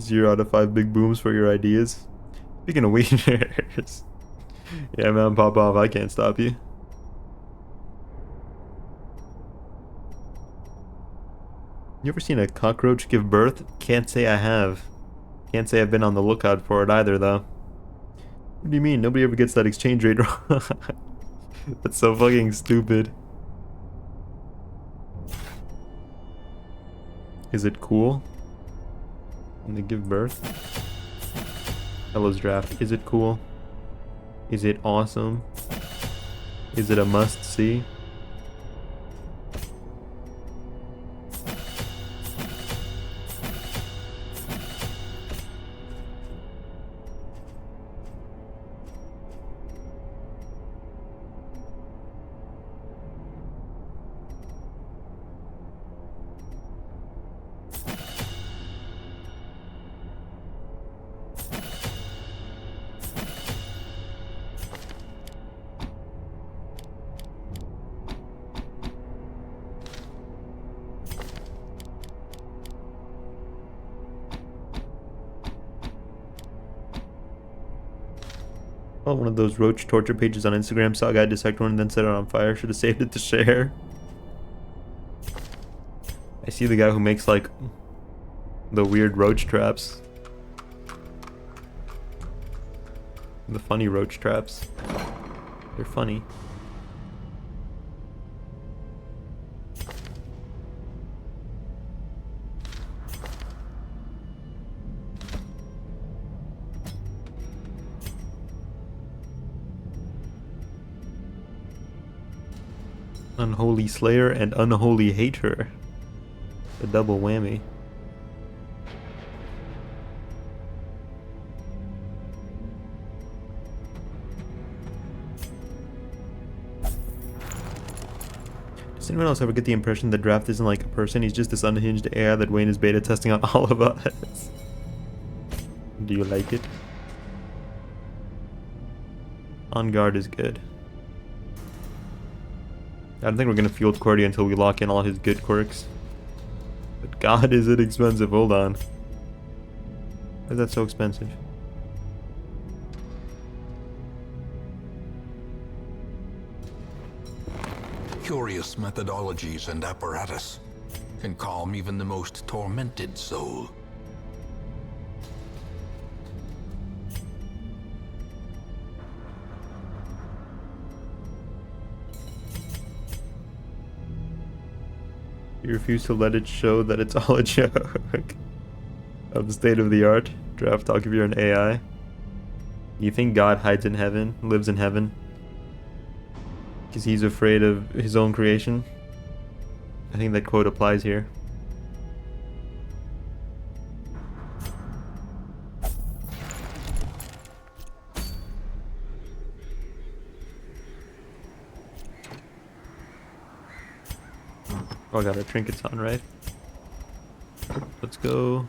Zero out of 5 big booms for your ideas. Speaking of wieners. Yeah, man, pop off. I can't stop you. You ever seen a cockroach give birth? Can't say I have. Can't say I've been on the lookout for it either, though. What do you mean? Nobody ever gets that exchange rate wrong. That's so fucking stupid. Is it cool when they give birth? Hello's draft. Is it cool? Is it awesome? Is it a must-see? Oh, one of those roach torture pages on Instagram. Saw a guy dissect one and then set it on fire. Should have saved it to share. I see the guy who makes like the weird roach traps. The funny roach traps. They're funny. Unholy Slayer and Unholy Hater. A double whammy. Does anyone else ever get the impression that Draft isn't like a person? He's just this unhinged AI that Wayne is beta testing on all of us. Do you like it? On guard is good. I don't think we're gonna field Cordy until we lock in all his good quirks. But God, is it expensive. Hold on. Why is that so expensive? Curious methodologies and apparatus can calm even the most tormented soul. You refuse to let it show that it's all a joke. Of the state of the art. Draft talk if you're an AI. You think God hides in heaven, lives in heaven? Because he's afraid of his own creation? I think that quote applies here. Oh, I got our trinkets on, right? Let's go.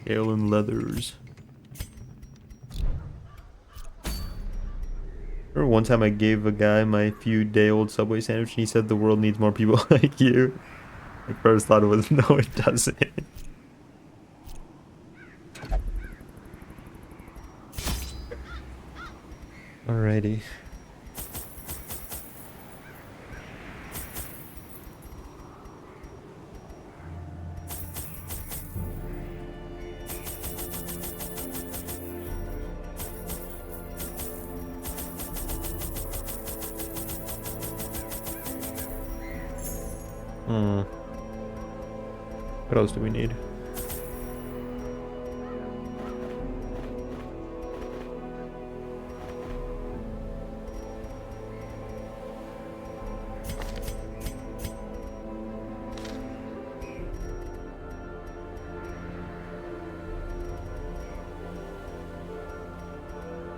Scale and leathers. Remember one time I gave a guy my few day old Subway sandwich and he said the world needs more people like you. My first thought was no it doesn't. Alrighty. What else do we need?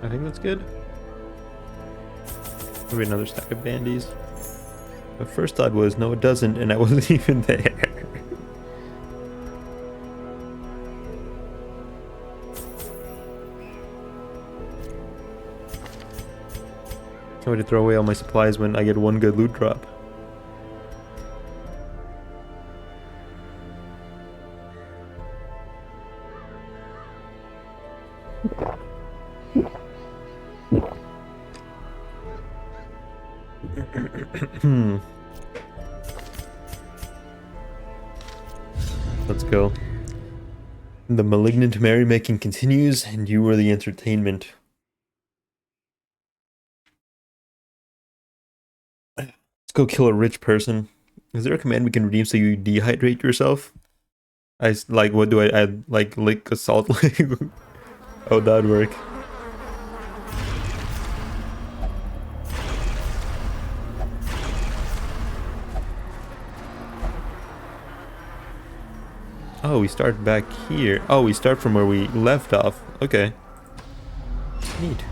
I think that's good. Maybe another stack of bandies. My first thought was, no it doesn't, and I wasn't even there. Can't wait to throw away all my supplies when I get one good loot drop. Let's go. The malignant merrymaking continues, and you are the entertainment. Let's go kill a rich person. Is there a command we can redeem so you dehydrate yourself? Like, what do I like lick a salt lick? Oh, that'd work. Oh, we start back here. Oh, we start from where we left off. Okay. Neat.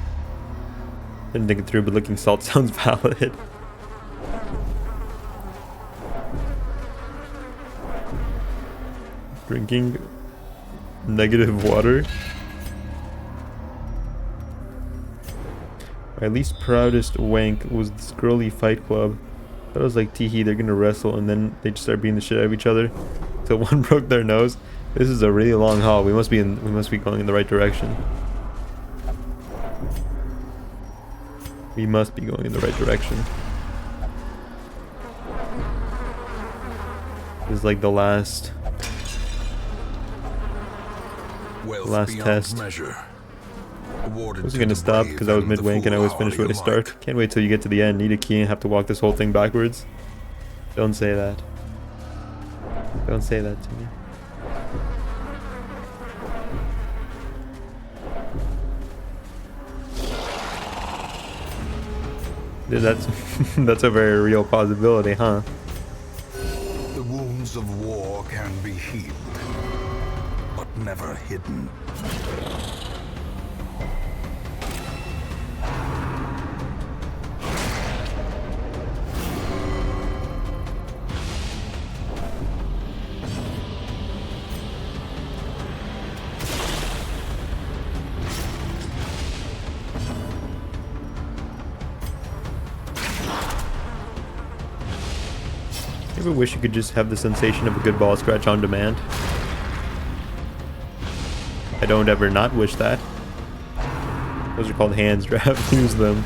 Didn't think it through, but licking salt sounds valid. Drinking negative water. My least proudest wank was this girly fight club. Thought it was like teehee, they're gonna wrestle and then they just start beating the shit out of each other. Till one broke their nose. This is a really long haul. We must be going in the right direction. We must be going in the right direction. This is like the last test. I wasn't gonna stop because I was mid-wank and I was finished where I start. Can't wait till you get to the end. Need a key and have to walk this whole thing backwards. Don't say that. Don't say that to me. Dude, that's a very real possibility, huh? The wounds of war can be healed, but never hidden. You ever wish you could just have the sensation of a good ball scratch on demand? I don't ever not wish that. Those are called hands, Draft. Use them.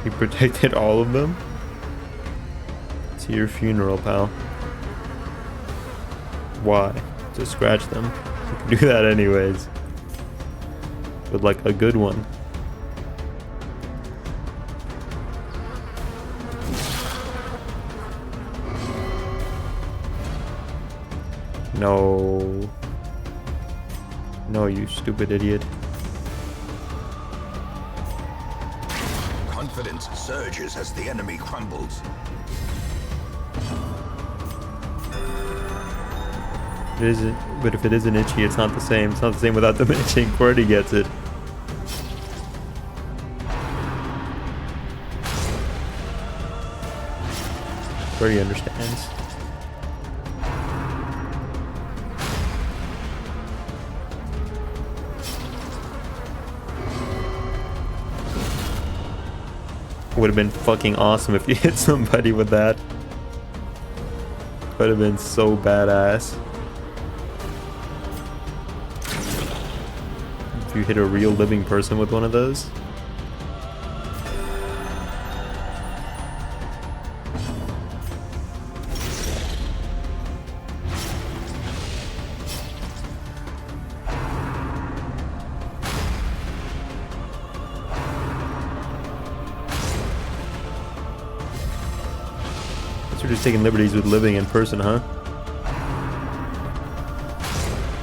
You protected all of them? To your funeral, pal. Why? To scratch them. You can do that anyways. But like a good one. No. No, you stupid idiot. Confidence surges as the enemy crumbles. It isn't, but if it isn't itchy, it's not the same. It's not the same without them itching. QWERTY gets it. QWERTY understands. Would have been fucking awesome if you hit somebody with that. Would have been so badass. If you hit a real living person with one of those. You're just taking liberties with living in person, huh?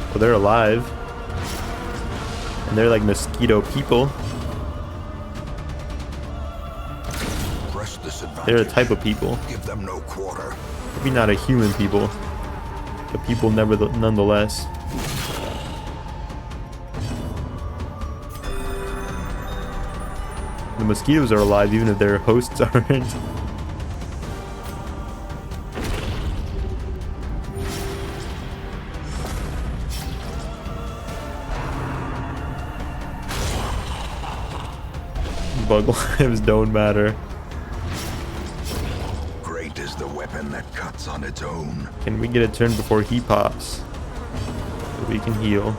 Well, they're alive. And they're like mosquito people. They're a type of people. Give them no quarter. Maybe not a human people, but people nonetheless. The mosquitoes are alive even if their hosts aren't. Bug lives don't matter. Great is the weapon that cuts on its own. Can we get a turn before he pops? So we can heal.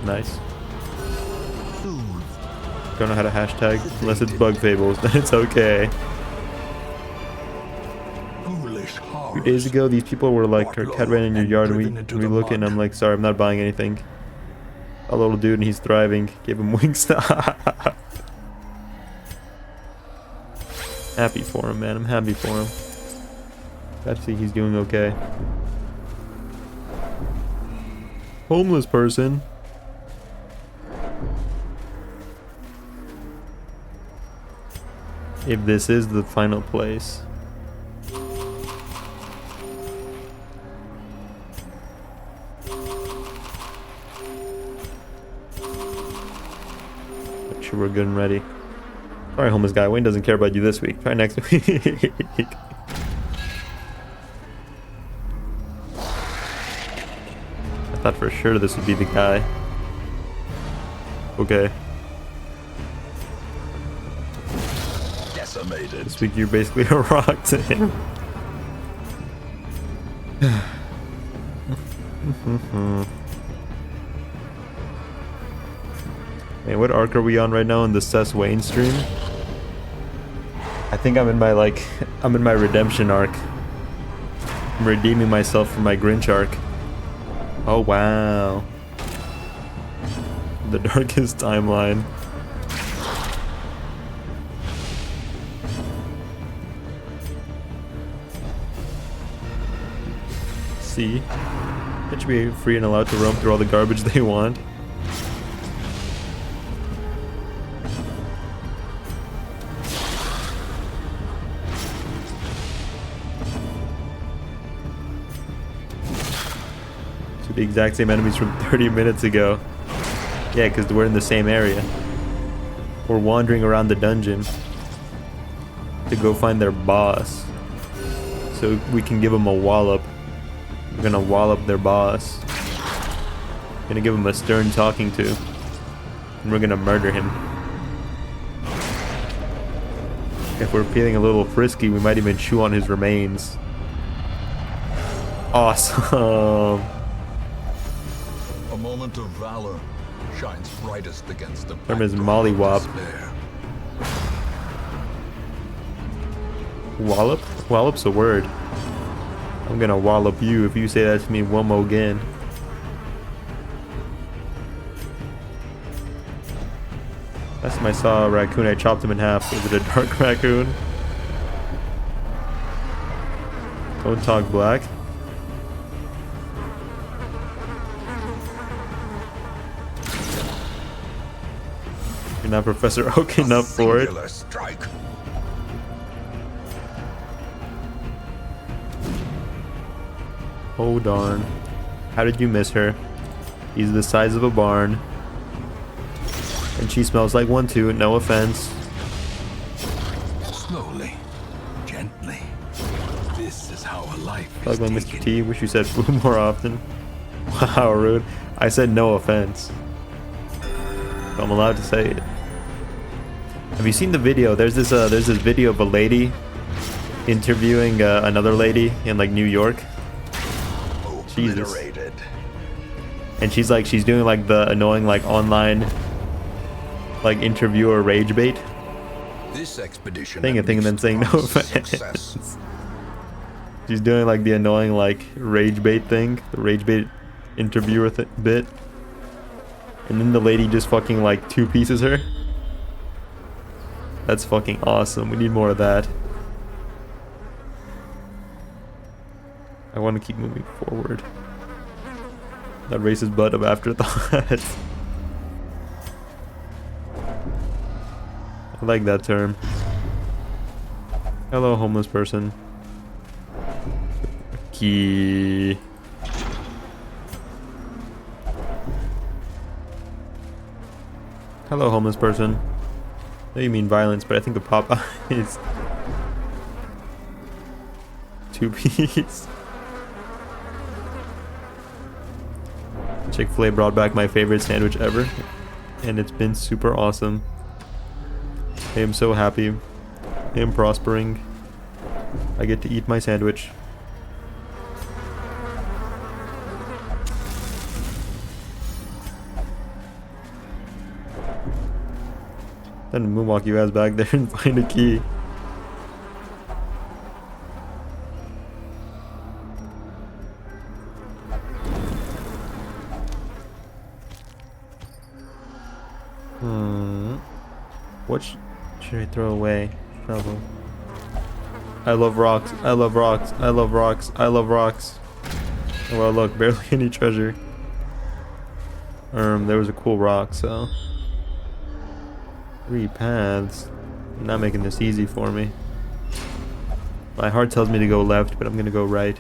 Nice. Don't know how to hashtag unless it's bug fables, then it's okay. 2 days ago, these people were like, her cat ran in your yard, and we look and I'm like, sorry, I'm not buying anything. A little dude and he's thriving. Give him Wingstop. Happy for him, man. I'm happy for him. Actually, he's doing okay. Homeless person. If this is the final place. Make sure we're good and ready. Alright, homeless guy. Wayne doesn't care about you this week. Try next week. I thought for sure this would be the guy. Okay. Decimated. This week you're basically a rock to him. Hey, what arc are we on right now in the Seth Wayne stream? I think I'm in my redemption arc. I'm redeeming myself from my Grinch arc. Oh wow. The darkest timeline. See? They should be free and allowed to roam through all the garbage they want. The exact same enemies from 30 minutes ago. Yeah, because we're in the same area. We're wandering around the dungeon to go find their boss, so we can give them a wallop. We're gonna wallop their boss. We're gonna give him a stern talking to, and we're gonna murder him. If we're feeling a little frisky, we might even chew on his remains. awesome. A moment of valor shines brightest against the Term is backdrop of mollywop. despair. Wallop? Wallop's a word. I'm gonna wallop you if you say that to me one more again. Last time I saw a raccoon, I chopped him in half. Was it a dark raccoon? Don't talk black. You're not Professor Oak enough for it. Singular strike. Oh darn. How did you miss her? He's the size of a barn. And she smells like one too, no offense. Slowly, gently. This is how a life Like is my taken. Mr. T, wish you said food more often. Wow, rude. I said no offense. I'm allowed to say it. Have you seen the video? There's this video of a lady interviewing another lady in like New York. Jesus. Obliterated. And she's doing like the annoying like online like interviewer rage bait. This expedition Saying a at thing and then least saying no promises offense. success. She's doing like the annoying like rage bait thing, the rage bait interviewer bit. And then the lady just fucking like two pieces her. That's fucking awesome. We need more of that. I want to keep moving forward. That racist butt of afterthought. I like that term. Hello, homeless person. Key. Hello, homeless person. I know you mean violence, but I think the Popeye is two-piece. Chick-fil-A brought back my favorite sandwich ever, and it's been super awesome. I am so happy. I am prospering. I get to eat my sandwich. Then moonwalk you ass back there and find a key. What should I throw away? Shovel. I love rocks. I love rocks. I love rocks. I love rocks. Well, look, barely any treasure. There was a cool rock, so 3 paths. Not making this easy for me. My heart tells me to go left, but I'm gonna go right.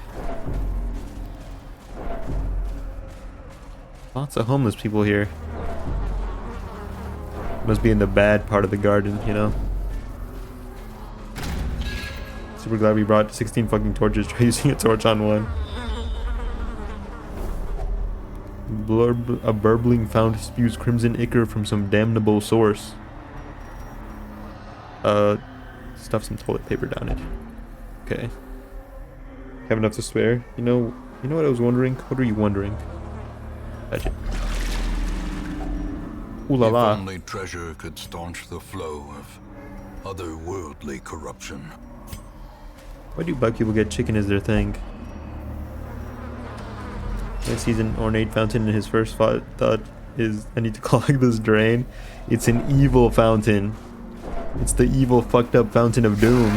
Lots of homeless people here. Must be in the bad part of the garden, you know? Super glad we brought 16 fucking torches. Try using a torch on one. A burbling fount spews crimson ichor from some damnable source. Stuff some toilet paper down it. Okay. Have enough to spare. You know what I was wondering? What were you wondering? Gotcha. Ooh la la. If only treasure could staunch the flow of otherworldly corruption. Why do bug people get chicken as their thing? He sees an ornate fountain and his first thought is, I need to clog this drain. It's an evil fountain. It's the evil fucked up fountain of doom.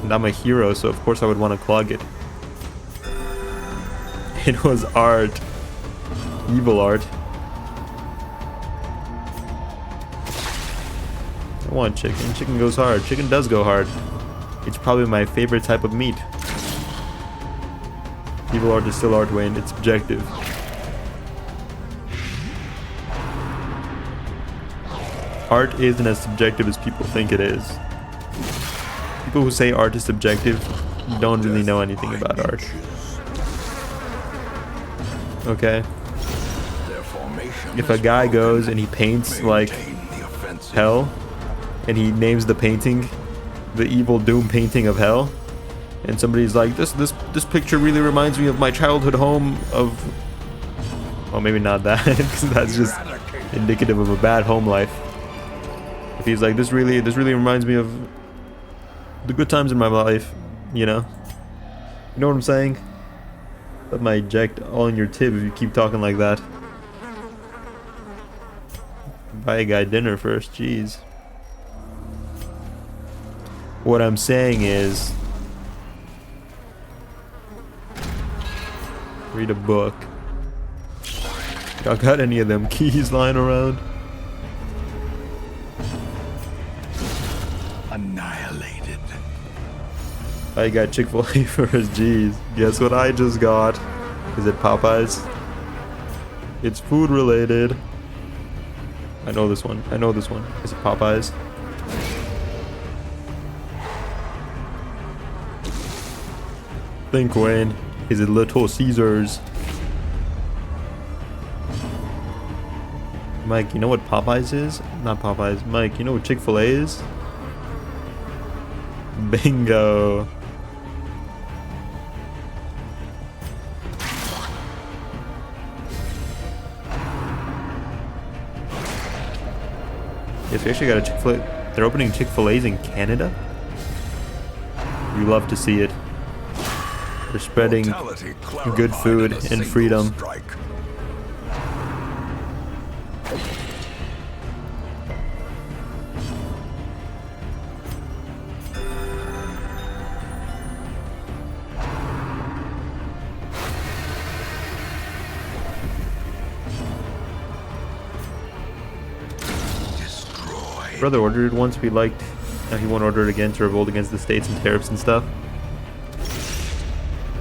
And I'm a hero, so of course I would want to clog it. It was art. Evil art. I want chicken. Chicken goes hard. Chicken does go hard. It's probably my favorite type of meat. Evil art is still art, Wayne. It's subjective. Art isn't as subjective as people think it is. People who say art is subjective don't really know anything about art. Okay? If a guy goes and he paints like hell, and he names the painting the evil doom painting of hell, and somebody's like, this picture really reminds me of my childhood home of, well, maybe not that, because that's just indicative of a bad home life. If he's like, this really reminds me of the good times in my life, you know what I'm saying? That might eject all in your tip if you keep talking like that. Buy a guy dinner first, jeez. What I'm saying is, read a book. Y'all got any of them keys lying around? Annihilated. I got Chick-fil-A first, jeez. Guess what I just got? Is it Popeyes? It's food related. I know this one. Is it Popeyes? Think, Wayne. Is it Little Caesars? Mike, you know what Popeyes is? Not Popeyes. Mike, you know what Chick-fil-A is? Bingo. If you actually got a Chick-fil-A, they're opening Chick-fil-A's in Canada? You love to see it. They're spreading good food and freedom. Strike. Brother ordered it once, we liked. Now he won't order it again to revolt against the states and tariffs and stuff.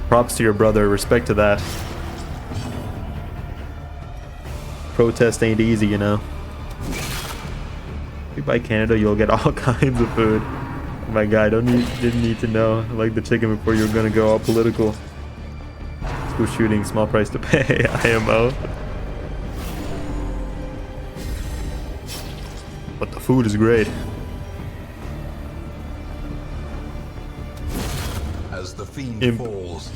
Props to your brother, respect to that. Protest ain't easy, you know. If you buy Canada, you'll get all kinds of food. Oh my god, didn't need to know. I like the chicken before you were gonna go all political. School shooting, small price to pay, IMO. But the food is great. As the fiend Imp. falls,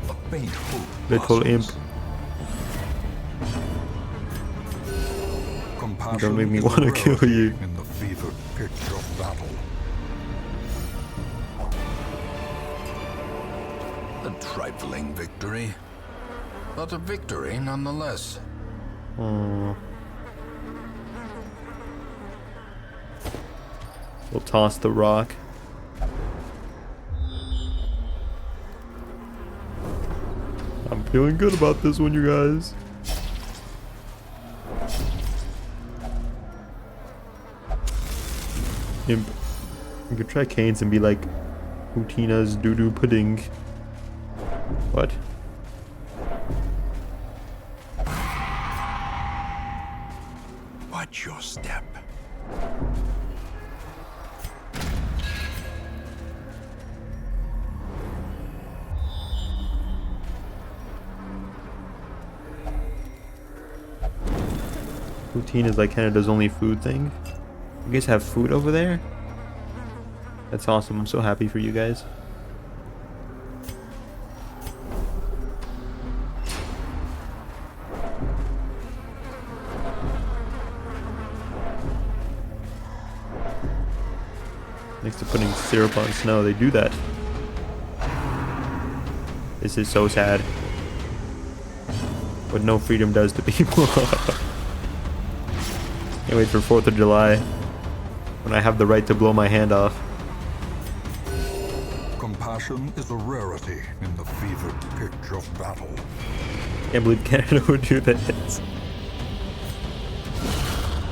a faint hope Little imp. blossoms. Compassion Don't make me is a wanna kill rarity you. in the fevered pitch of battle. A trifling victory, but a victory nonetheless. Aww. We'll toss the rock. I'm feeling good about this one, you guys. Imp. You could try Canes and be like Utina's doo-doo pudding. What? Watch your step. Poutine is like Canada's only food thing. You guys have food over there? That's awesome. I'm so happy for you guys. Next to putting syrup on snow, they do that. This is so sad. What no freedom does to people. Can't wait for 4th of July when I have the right to blow my hand off. Compassion is a rarity in the fevered pitch of battle. Can't believe Canada would do this.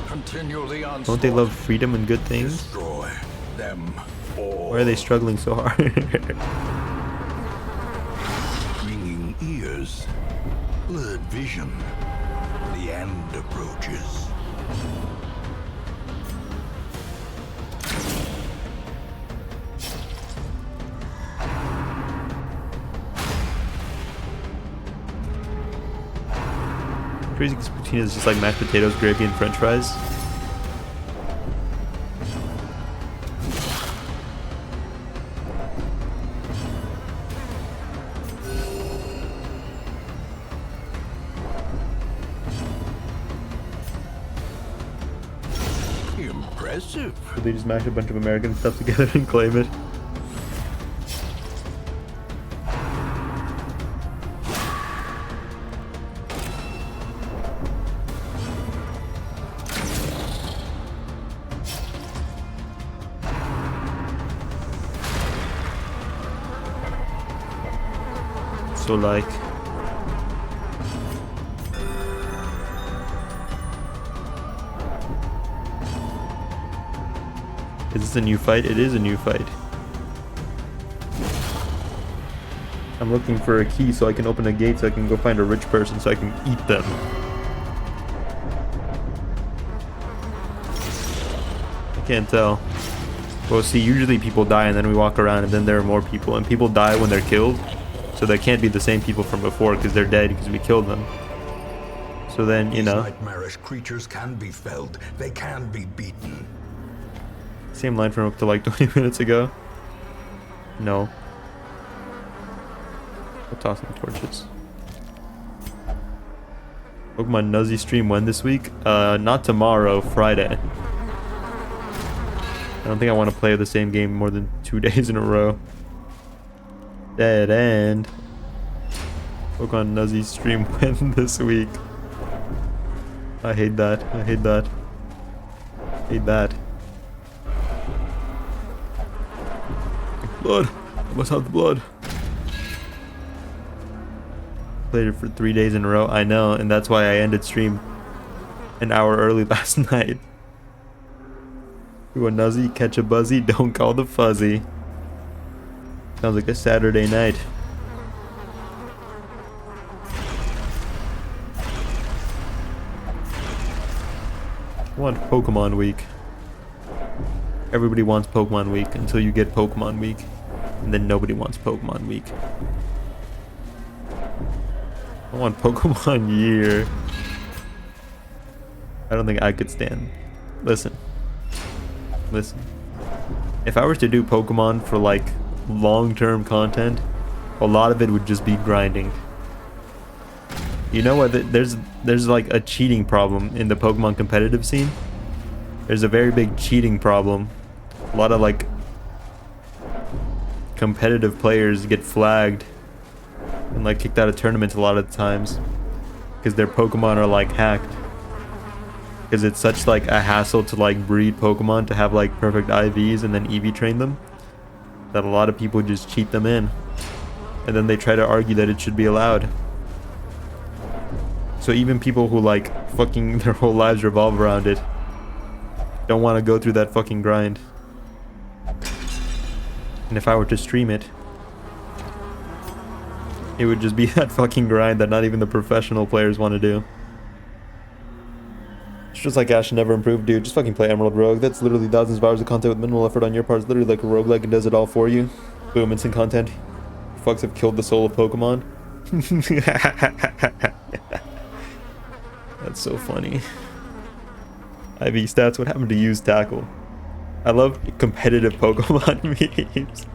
Continue the onslaught. Don't they love freedom and good things? Destroy them all. Why are they struggling so hard? Ringing ears, blurred vision. The end approaches. Crazy because poutine is just like mashed potatoes, gravy, and french fries. live. So they just mash a bunch of American stuff together and claim it. So like, is this a new fight? It is a new fight. I'm looking for a key so I can open a gate so I can go find a rich person so I can eat them. I can't tell. Well, see, usually people die and then we walk around and then there are more people, and people die when they're killed. So they can't be the same people from before because they're dead because we killed them. So then, you know. These nightmarish creatures can be felled. They can be beaten. Same line from up to like 20 minutes ago. No. I'll toss some torches. Pokemon Nuzzy stream when this week? Not tomorrow, Friday. I don't think I want to play the same game more than 2 days in a row. Dead end. Pokemon Nuzzy stream when this week? I hate that. I hate that. Hate that. Blood. I must have the blood. Played it for 3 days in a row. I know, and that's why I ended stream an hour early last night. You a Nuzzy, catch a buzzy, don't call the fuzzy. Sounds like a Saturday night. I want Pokemon Week. Everybody wants Pokemon Week until you get Pokemon Week. And then nobody wants Pokemon Week. I want Pokemon Year. I don't think I could stand. Listen. Listen. If I were to do Pokemon for like long-term content, a lot of it would just be grinding. You know what? There's like a cheating problem in the Pokemon competitive scene. There's a very big cheating problem. A lot of like competitive players get flagged and like kicked out of tournaments a lot of the times because their Pokemon are like hacked. Because it's such like a hassle to like breed Pokemon to have like perfect IVs and then EV train them, that a lot of people just cheat them in, and then they try to argue that it should be allowed. So even people who like fucking their whole lives revolve around it don't want to go through that fucking grind. And if I were to stream it, it would just be that fucking grind that not even the professional players want to do. It's just like Ash never improved, dude. Just fucking play Emerald Rogue. That's literally thousands of hours of content with minimal effort on your part. It's literally like a roguelike and does it all for you. Boom, instant content. Fucks have killed the soul of Pokemon. That's so funny. IV stats, what happened to use tackle? I love competitive Pokemon memes.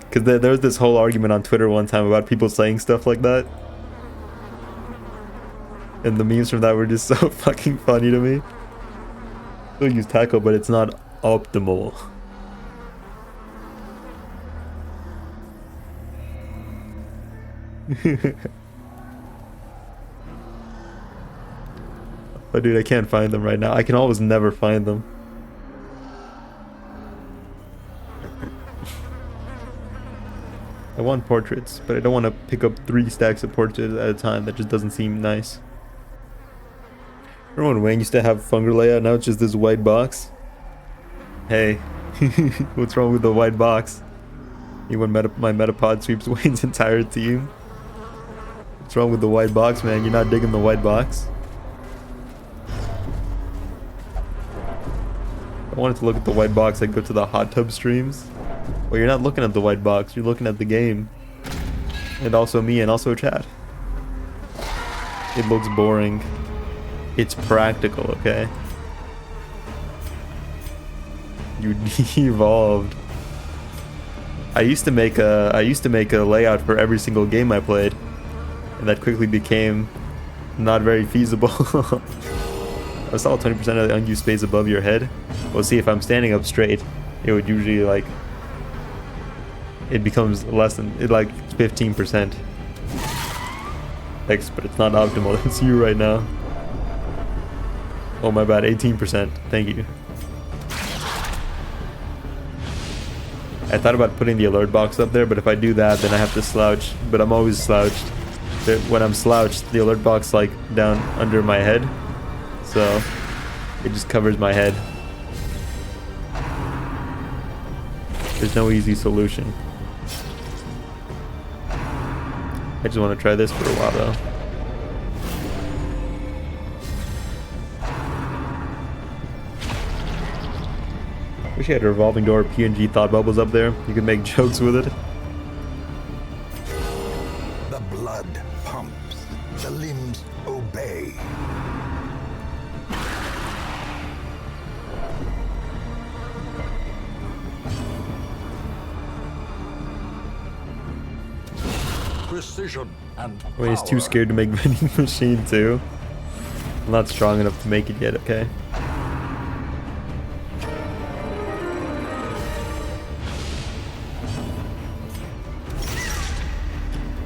Because there was this whole argument on Twitter one time about people saying stuff like that. And the memes from that were just so fucking funny to me. Still use tackle, but it's not optimal. Oh dude, I can't find them right now. I can always never find them. I want portraits, but I don't want to pick up 3 stacks of portraits at a time. That just doesn't seem nice. Remember when Wayne used to have Fungal layout? Now it's just this white box. Hey, what's wrong with the white box? You want my Metapod sweeps Wayne's entire team? What's wrong with the white box, man? You're not digging the white box? I wanted to look at the white box. I go to the hot tub streams. Well, you're not looking at the white box. You're looking at the game. And also me, and also chat. It looks boring. It's practical, okay? You de-evolved. I used to make a layout for every single game I played. and that quickly became not very feasible. I saw 20% of the unused space above your head. We'll see if I'm standing up straight, it would usually like, it becomes less than, it like 15%. X, but it's not optimal. That's you right now. Oh my bad, 18%. Thank you. I thought about putting the alert box up there, but if I do that, then I have to slouch. But I'm always slouched. When I'm slouched, the alert box like down under my head, so it just covers my head. There's no easy solution. I just want to try this for a while though. Wish I had a revolving door PNG thought bubbles up there. You could make jokes with it. The blood pumps, the limbs obey. Precision and Wait, he's too power. scared to make vending machine too. I'm not strong enough to make it yet, okay?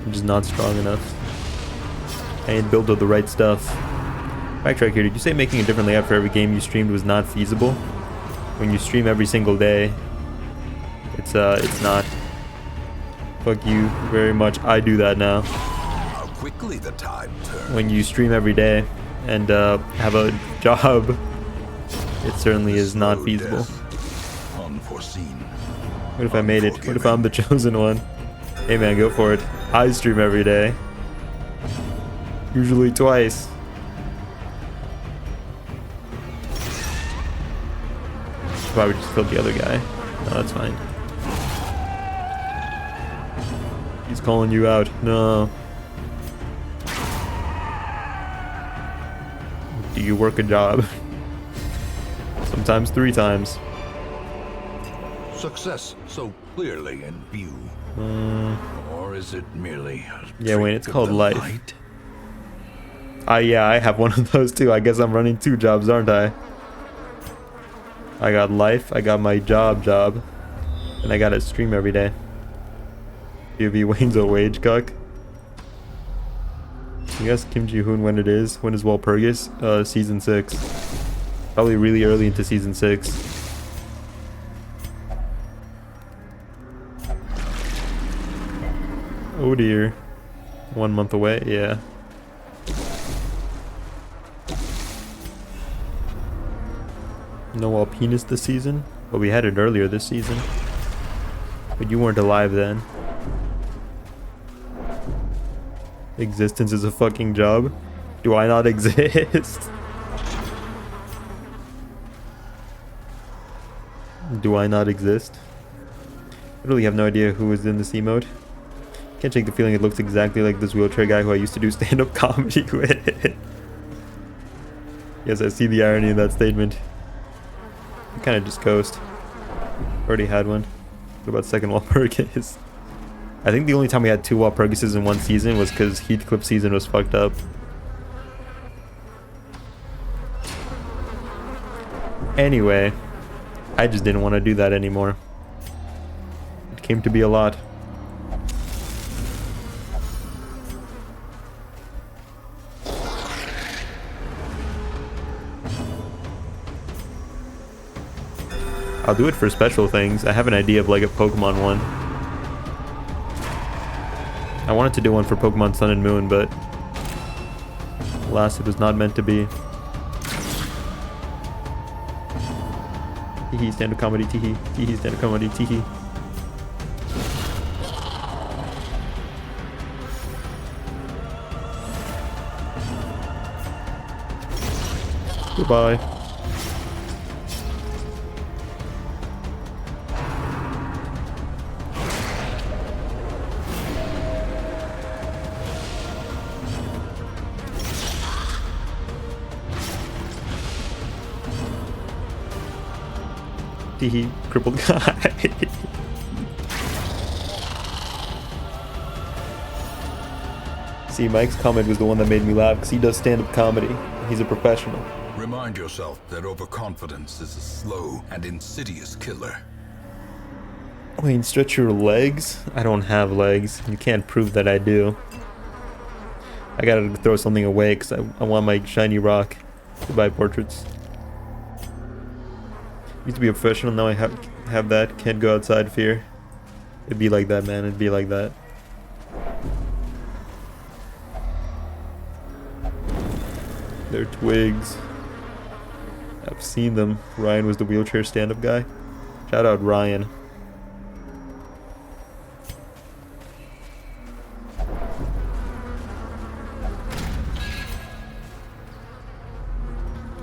I'm just not strong enough. I ain't built with the right stuff. Backtrack here, did you say making a different layout for every game you streamed was not feasible? When you stream every single day, it's not. Fuck you very much. I do that now. How quickly the tide turns. When you stream every day and have a job, it certainly is not Slow feasible. death, unforeseen. What if I made it? What if I'm the chosen one? Hey man, go for it. I stream every day. Usually twice. Probably just killed the other guy. No, that's fine. He's calling you out. No. Do you work a job? Sometimes 3 times. Success so clearly in view. Or is it merely a Yeah, Wayne, trick it's of called the life. light? Yeah, I have one of those too. I guess I'm running 2 jobs, aren't I? I got life, I got my job, and I gotta stream every day. POV Wayne's a wage cuck. You guess Kim Ji-hoon when it is? When is Walpurgis? Season 6. Probably really early into season 6. Oh dear. 1 month away, yeah. No Alpinis this season? Well, we had it earlier this season. But you weren't alive then. Existence is a fucking job? Do I not exist? Do I not exist? I really have no idea who was in this emote. Can't shake the feeling it looks exactly like this wheelchair guy who I used to do stand-up comedy with. Yes, I see the irony in that statement. You kind of just coast. Already had one. What about second Walpurgis? I think the only time we had 2 Walpurgises in one season was because Heathcliff season was fucked up. Anyway, I just didn't want to do that anymore. It came to be a lot. I'll do it for special things. I have an idea of like a Pokemon one. I wanted to do one for Pokemon Sun and Moon, but alas, it was not meant to be. Teehee, stand-up comedy, teehee. Teehee, stand-up comedy, teehee. Goodbye. Teehee, crippled guy. See, Mike's comment was the one that made me laugh because he does stand-up comedy. He's a professional. Remind yourself that overconfidence is a slow and insidious killer. Wayne, stretch your legs? I don't have legs. You can't prove that I do. I gotta throw something away because I want my shiny rock. Goodbye, portraits. Used to be a professional, now I have that. Can't go outside fear. It'd be like that, man. It'd be like that. They're twigs. I've seen them. Ryan was the wheelchair stand-up guy. Shout out Ryan.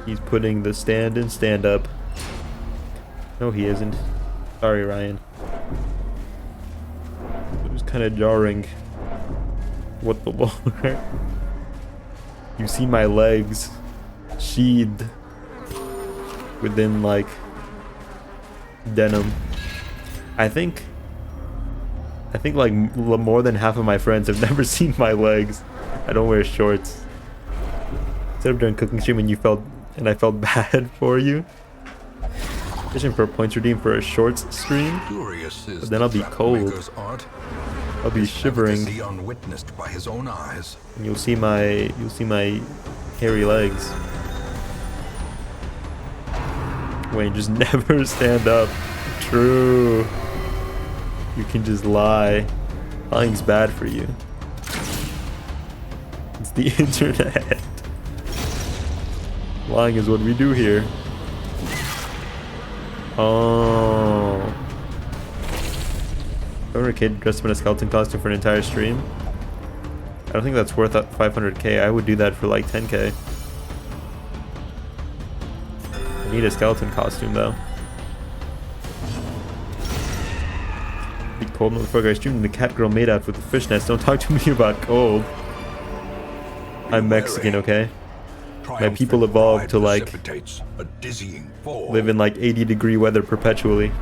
He's putting the stand in stand-up. No, he isn't. Sorry, Ryan. It was kind of jarring. What the lord? You see my legs sheathed within like denim. I think like more than half of my friends have never seen my legs. I don't wear shorts. Instead of doing cooking stream and I felt bad for you. Fishing for points redeemed for a shorts stream. But then I'll be cold. I'll be shivering. Unwitnessed by his own eyes. And you'll see my hairy legs. Wayne, just never stand up. True. You can just lie. Lying's bad for you. It's the internet. Lying is what we do here. Oh. Remember a kid dressed up in a skeleton costume for an entire stream? I don't think that's worth 500k. I would do that for like 10k. I need a skeleton costume though. Be cold, motherfucker. I streamed the cat girl made out with the fish nest. Don't talk to me about cold. I'm Mexican, okay? My people evolved to like live in like 80-degree weather perpetually.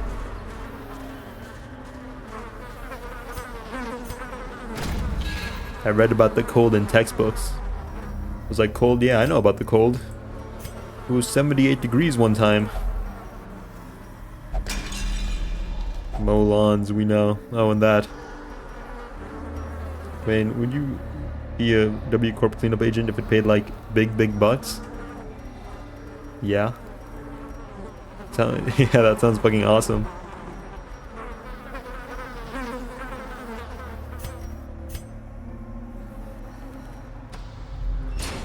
I read about the cold in textbooks. I was like, cold? Yeah, I know about the cold. It was 78 degrees one time. Mow lawns, we know. Oh, and that. Wayne, would you be a W Corp cleanup agent if it paid like big bucks? Yeah. Yeah, that sounds fucking awesome.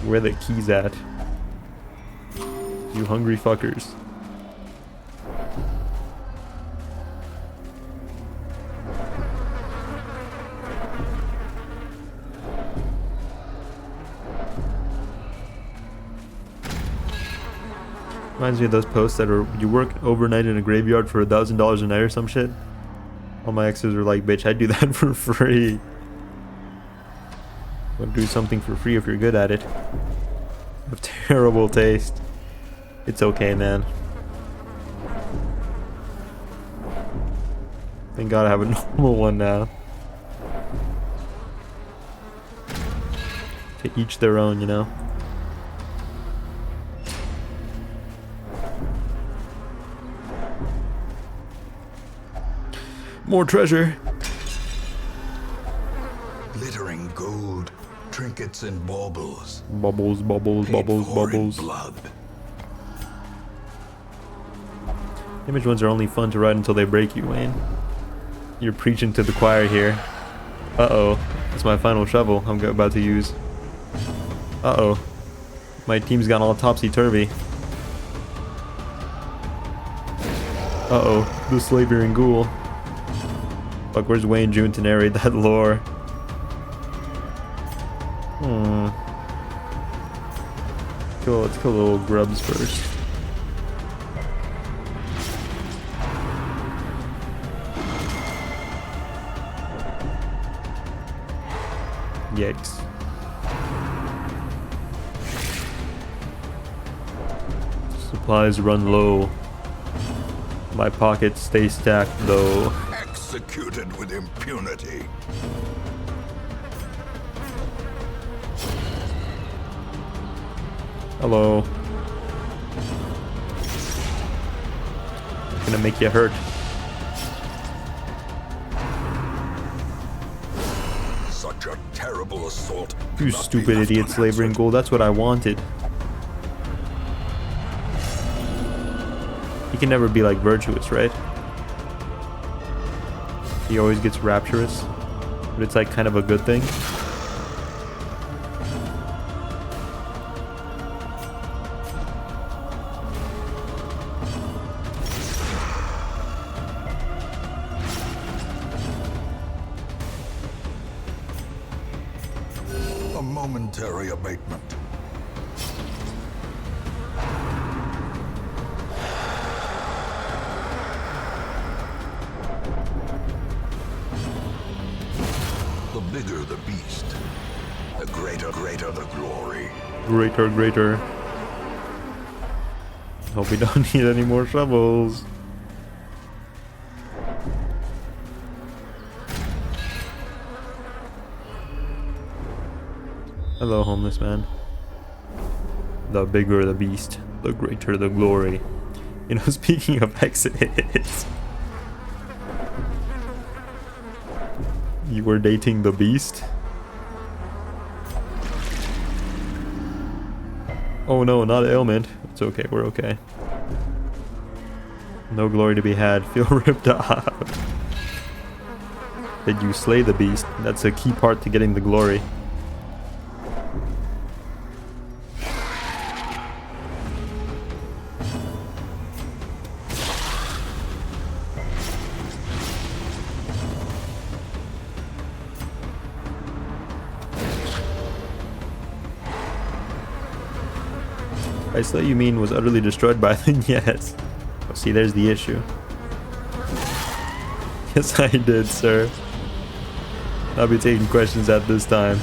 Where the keys at? You hungry fuckers. Reminds me of those posts that are, you work overnight in a graveyard for $1,000 a night or some shit. All my exes were like, bitch, I'd do that for free. But do something for free if you're good at it. I have terrible taste. It's okay, man. Thank God I have a normal one now. To each their own, you know? More treasure. Glittering gold, trinkets and baubles. Bubbles, bubbles, bubbles, bubbles. Blood. Image ones are only fun to ride until they break you, Wayne. You're preaching to the choir here. Uh-oh. That's my final shovel I'm about to use. Uh-oh. My team's gone all topsy-turvy. Uh-oh. The Slavering Ghoul. Fuck, where's Wayne June to narrate that lore? Cool, let's kill the little grubs first. Yikes. Supplies run low. My pockets stay stacked though. Executed with impunity. Hello. Gonna make you hurt. Such a terrible assault. You cannot be stupid left idiot, slavery and unanswered. gold. That's what I wanted. He can never be like virtuous, right? He always gets rapturous. But it's like kind of a good thing. A momentary abatement. The bigger the beast, the greater the glory. Greater. Hope we don't need any more shovels. Hello, homeless man. The bigger the beast, the greater the glory. You know, speaking of Exodus, you were dating the beast? Oh no, not ailment. It's okay, we're okay. No glory to be had. Feel ripped off. Did you slay the beast? That's a key part to getting the glory. I slay you mean was utterly destroyed by the yes. Oh, see, there's the issue. Yes, I did, sir. I'll be taking questions at this time.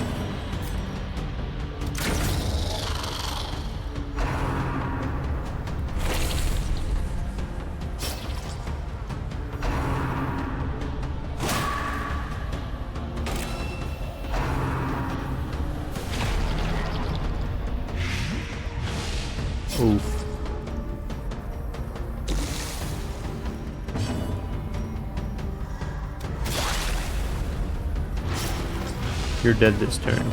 Oof. You're dead this turn.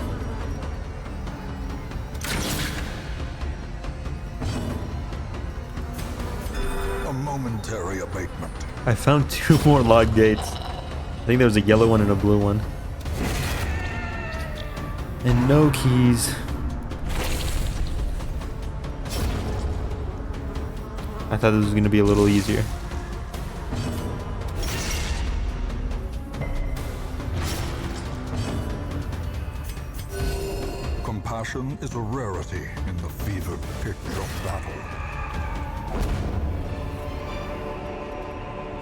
A momentary abatement. I found 2 more log gates. I think there was a yellow one and a blue one. And no keys. I thought this was going to be a little easier. Compassion is a rarity in the fevered pitch of battle.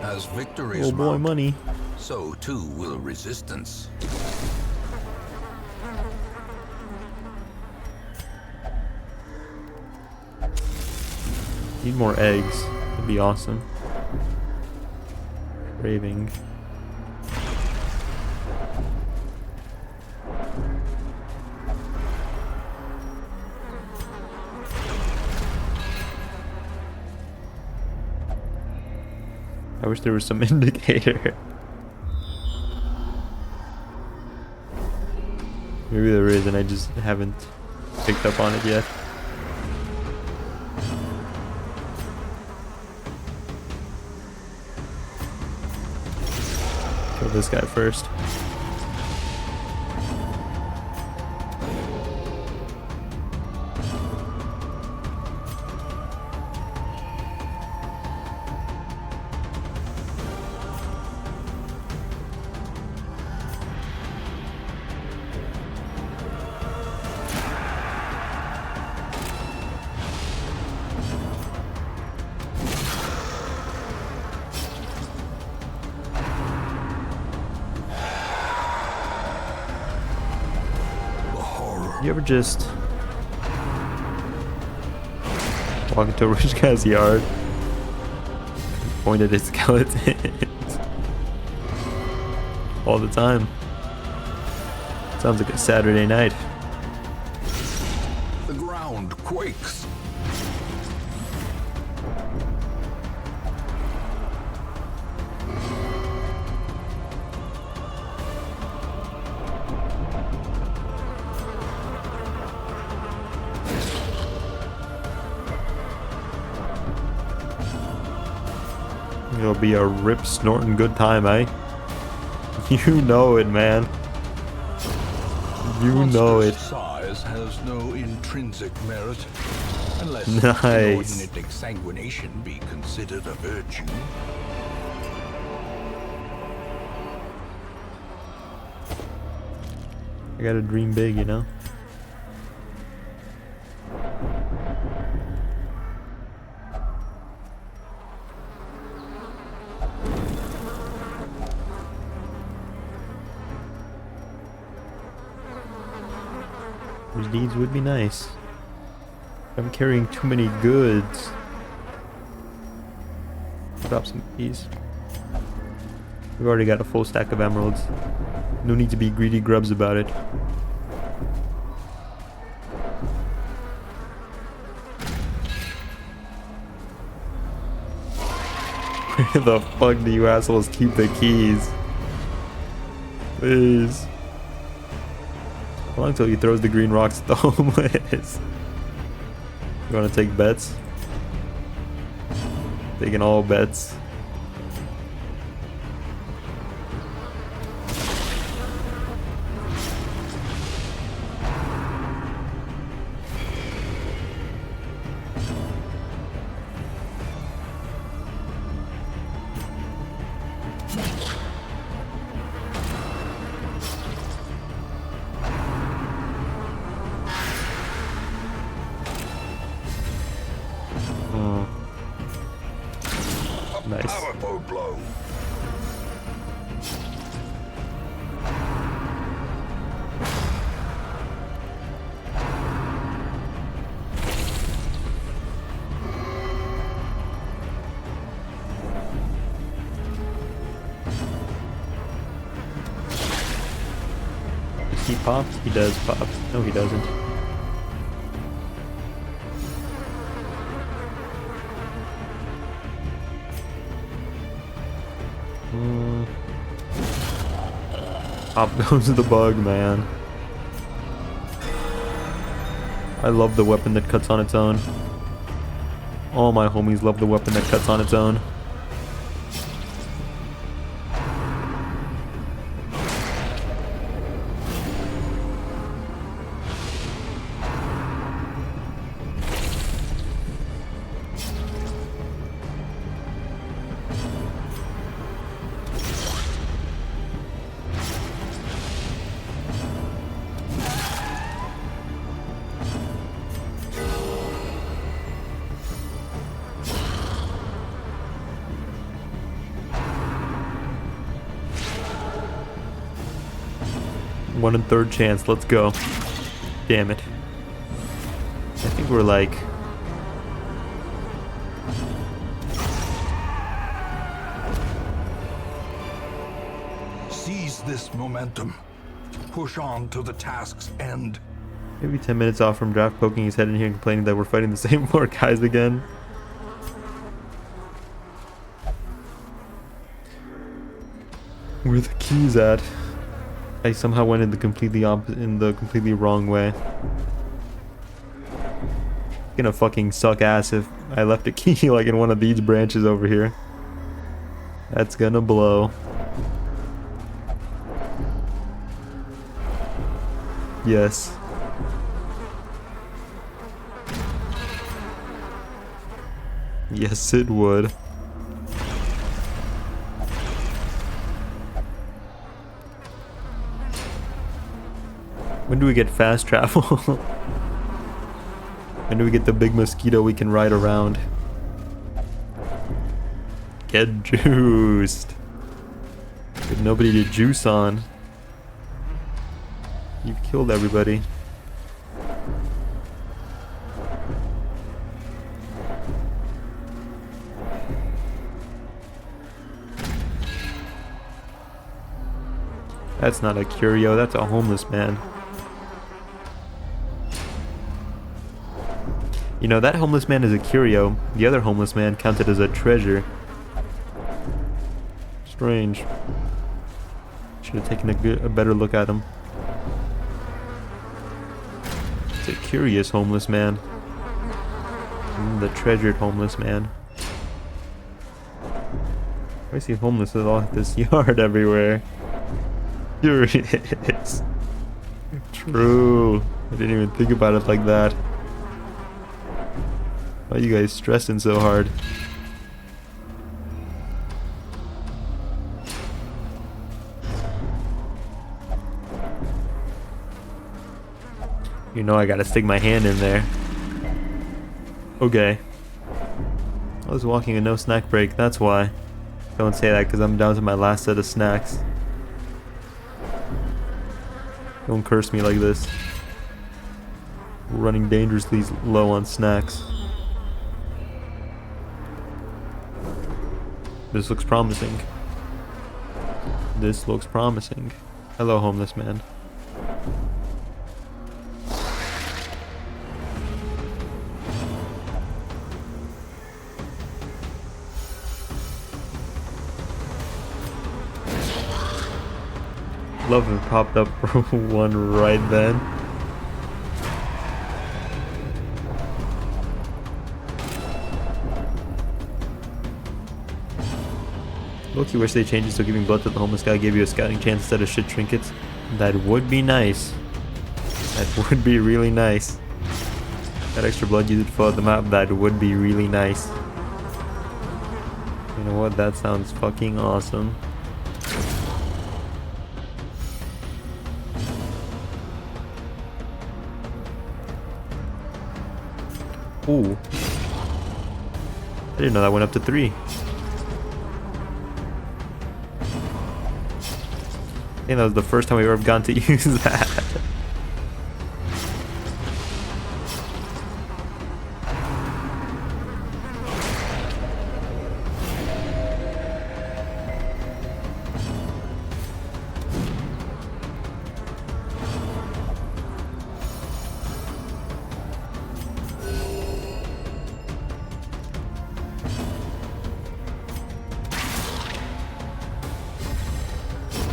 As victories Oh boy, mount, money. so too will resistance. Need more eggs. That'd be awesome. Craving. I wish there was some indicator. Maybe there is and I just haven't picked up on it yet. Kill this guy first. You ever just walk into a rich guy's yard, point at his skeletons all the time? Sounds like a Saturday night. The ground quakes. It'll be a rip snorting good time, eh? You know it, man. You know it. Size has no intrinsic merit, unless Nice. inordinate exsanguination be considered a virtue. I gotta dream big, you know? Those deeds would be nice. I'm carrying too many goods. Drop some keys. We've already got a full stack of emeralds. No need to be greedy grubs about it. Where the fuck do you assholes keep the keys? Please. How long till he throws the green rocks at the homeless? You wanna take bets? Taking all bets. Nice. Powerful blow. Does he pop? He does pop. No, he doesn't. Pop goes the bug, man. I love the weapon that cuts on its own. All my homies love the weapon that cuts on its own. One and third chance, let's go. Damn it. I think we're like... Seize this momentum. Push on to the task's end. maybe 10 minutes off from Draft poking his head in here and complaining that we're fighting the same 4 guys again. Where are the keys at? I somehow went in the completely wrong way. It's gonna fucking suck ass if I left a key like in one of these branches over here. That's gonna blow. Yes. Yes, it would. When do we get fast travel? When do we get the big mosquito we can ride around? Get juiced. With nobody to juice on. You've killed everybody. That's not a curio, that's a homeless man. You know, that homeless man is a curio. The other homeless man counted as a treasure. Strange. Should have taken a better look at him. It's a curious homeless man. The treasured homeless man. I see homeless with all this yard everywhere. Curious. True. I didn't even think about it like that. Why are you guys stressing so hard? You know I gotta stick my hand in there. Okay. I was walking a no snack break, that's why. Don't say that because I'm down to my last set of snacks. Don't curse me like this. We're running dangerously low on snacks. This looks promising. This looks promising. Hello, homeless man. Love it popped up for one right then. Loki wish they changed it so giving blood to the homeless guy gave you a scouting chance instead of shit trinkets. That would be nice. That would be really nice. That extra blood you did fill out the map, that would be really nice. You know what? That sounds fucking awesome. Ooh. I didn't know that went up to 3. I think that was the first time we've ever gotten to use that.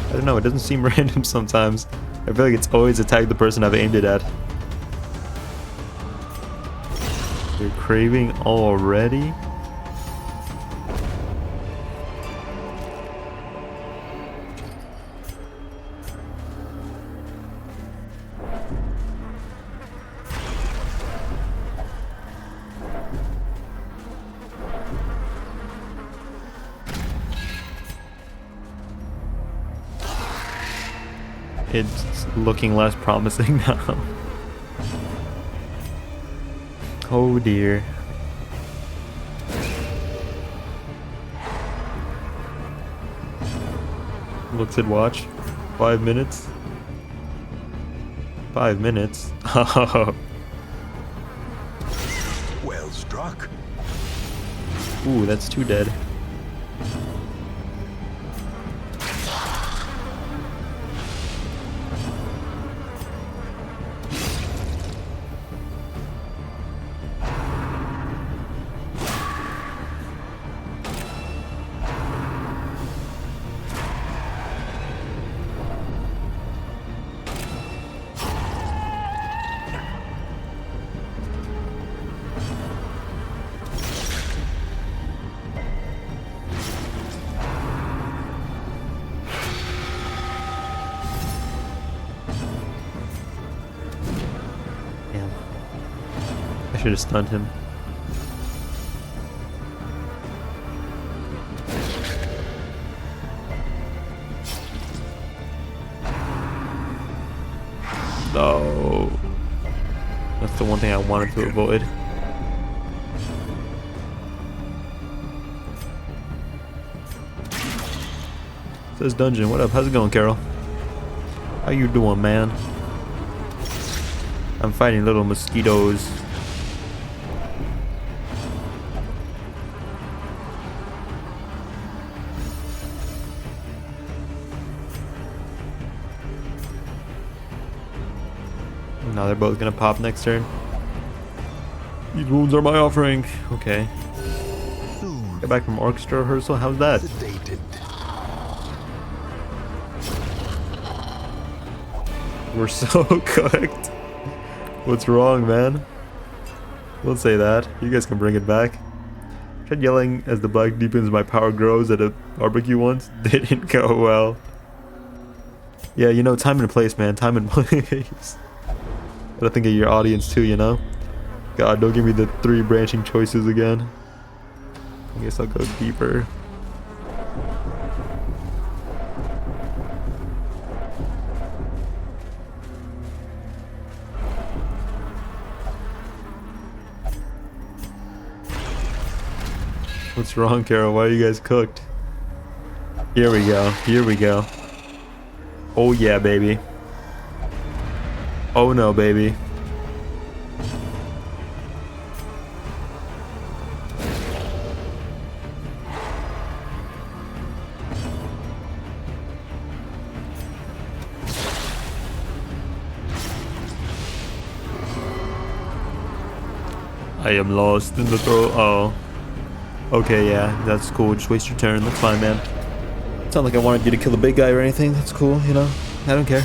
I don't know, it doesn't seem random sometimes. I feel like it's always attacked the person I've aimed it at. You're craving already? It's looking less promising now. Oh dear. Looks at watch. 5 minutes. 5 minutes. Oh. Well struck. Ooh, that's 2 dead. I should have stunned him. No. That's the one thing I wanted to avoid. Says Dungeon, what up? How's it going, Carol? How you doing, man? I'm fighting little mosquitoes. Now they're both gonna pop next turn. These wounds are my offering. Okay. Get back from orchestra rehearsal. How's that? Sedated. We're so cooked. What's wrong, man? Don't say that. You guys can bring it back. Tried yelling as the black deepens, my power grows at a barbecue once. Didn't go well. Yeah, you know, time and place, man. Time and place. Gotta think of your audience too, you know? God, don't give me the 3 branching choices again. I guess I'll go deeper. What's wrong, Carol? Why are you guys cooked? Here we go. Here we go. Oh yeah, baby. Oh no, baby. I am lost in the throw. Oh. Okay, yeah, that's cool. Just waste your turn. That's fine, man. It's not like I wanted you to kill the big guy or anything. That's cool, you know? I don't care.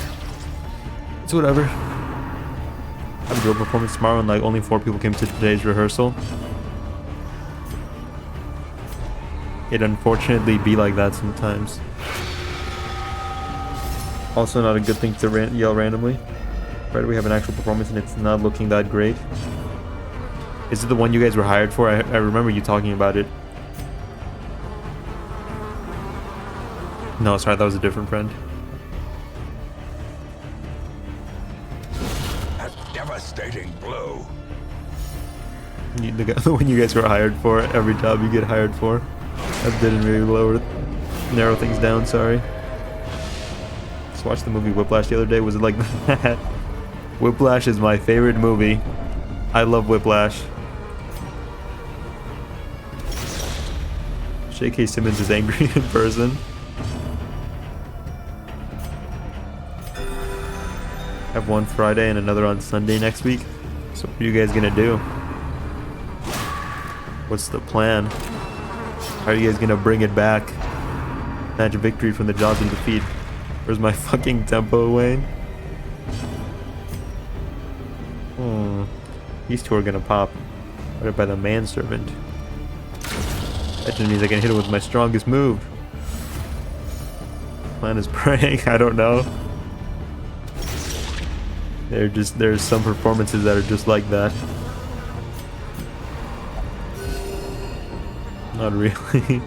It's whatever. I have a drill performance tomorrow and like only 4 people came to today's rehearsal. It unfortunately be like that sometimes. Also not a good thing to yell randomly. Right, we have an actual performance and it's not looking that great. Is it the one you guys were hired for? I remember you talking about it. No, sorry, that was a different friend. A devastating blow. The one you guys were hired for, every job you get hired for. That didn't really narrow things down, sorry. Just watched the movie Whiplash the other day. Was it like that? Whiplash is my favorite movie. I love Whiplash. J.K. Simmons is angry in person. I have one Friday and another on Sunday next week. So what are you guys gonna do? What's the plan? How are you guys gonna bring it back? Match victory from the jobs and defeat. Where's my fucking tempo, Wayne? These 2 are gonna pop. Right by the manservant. That just means I can hit him with my strongest move. Plan is praying. I don't know. There's some performances that are just like that. Not really.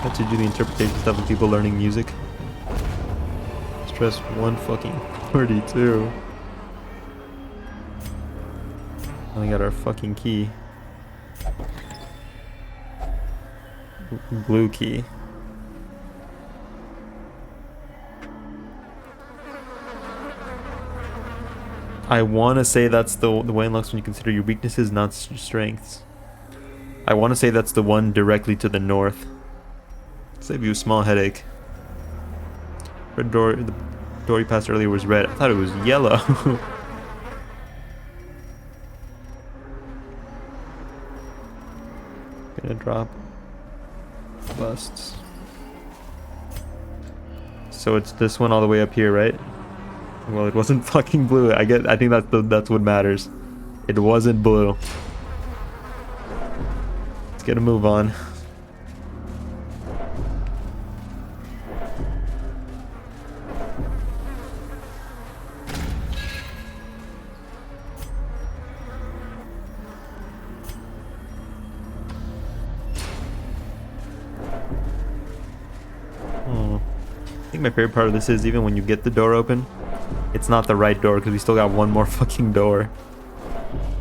Had to do the interpretation stuff with people learning music. Stress 142. We got our fucking key. Blue key. I want to say that's the way it looks when you consider your weaknesses, not your strengths. I want to say that's the one directly to the north. Save you a small headache. Red door. The door you passed earlier was red. I thought it was yellow. Gonna drop busts. So it's this one all the way up here, right? Well, it wasn't fucking blue. I think that's what matters. It wasn't blue. Let's get a move on. I think my favorite part of this is even when you get the door open, it's not the right door because we still got one more fucking door.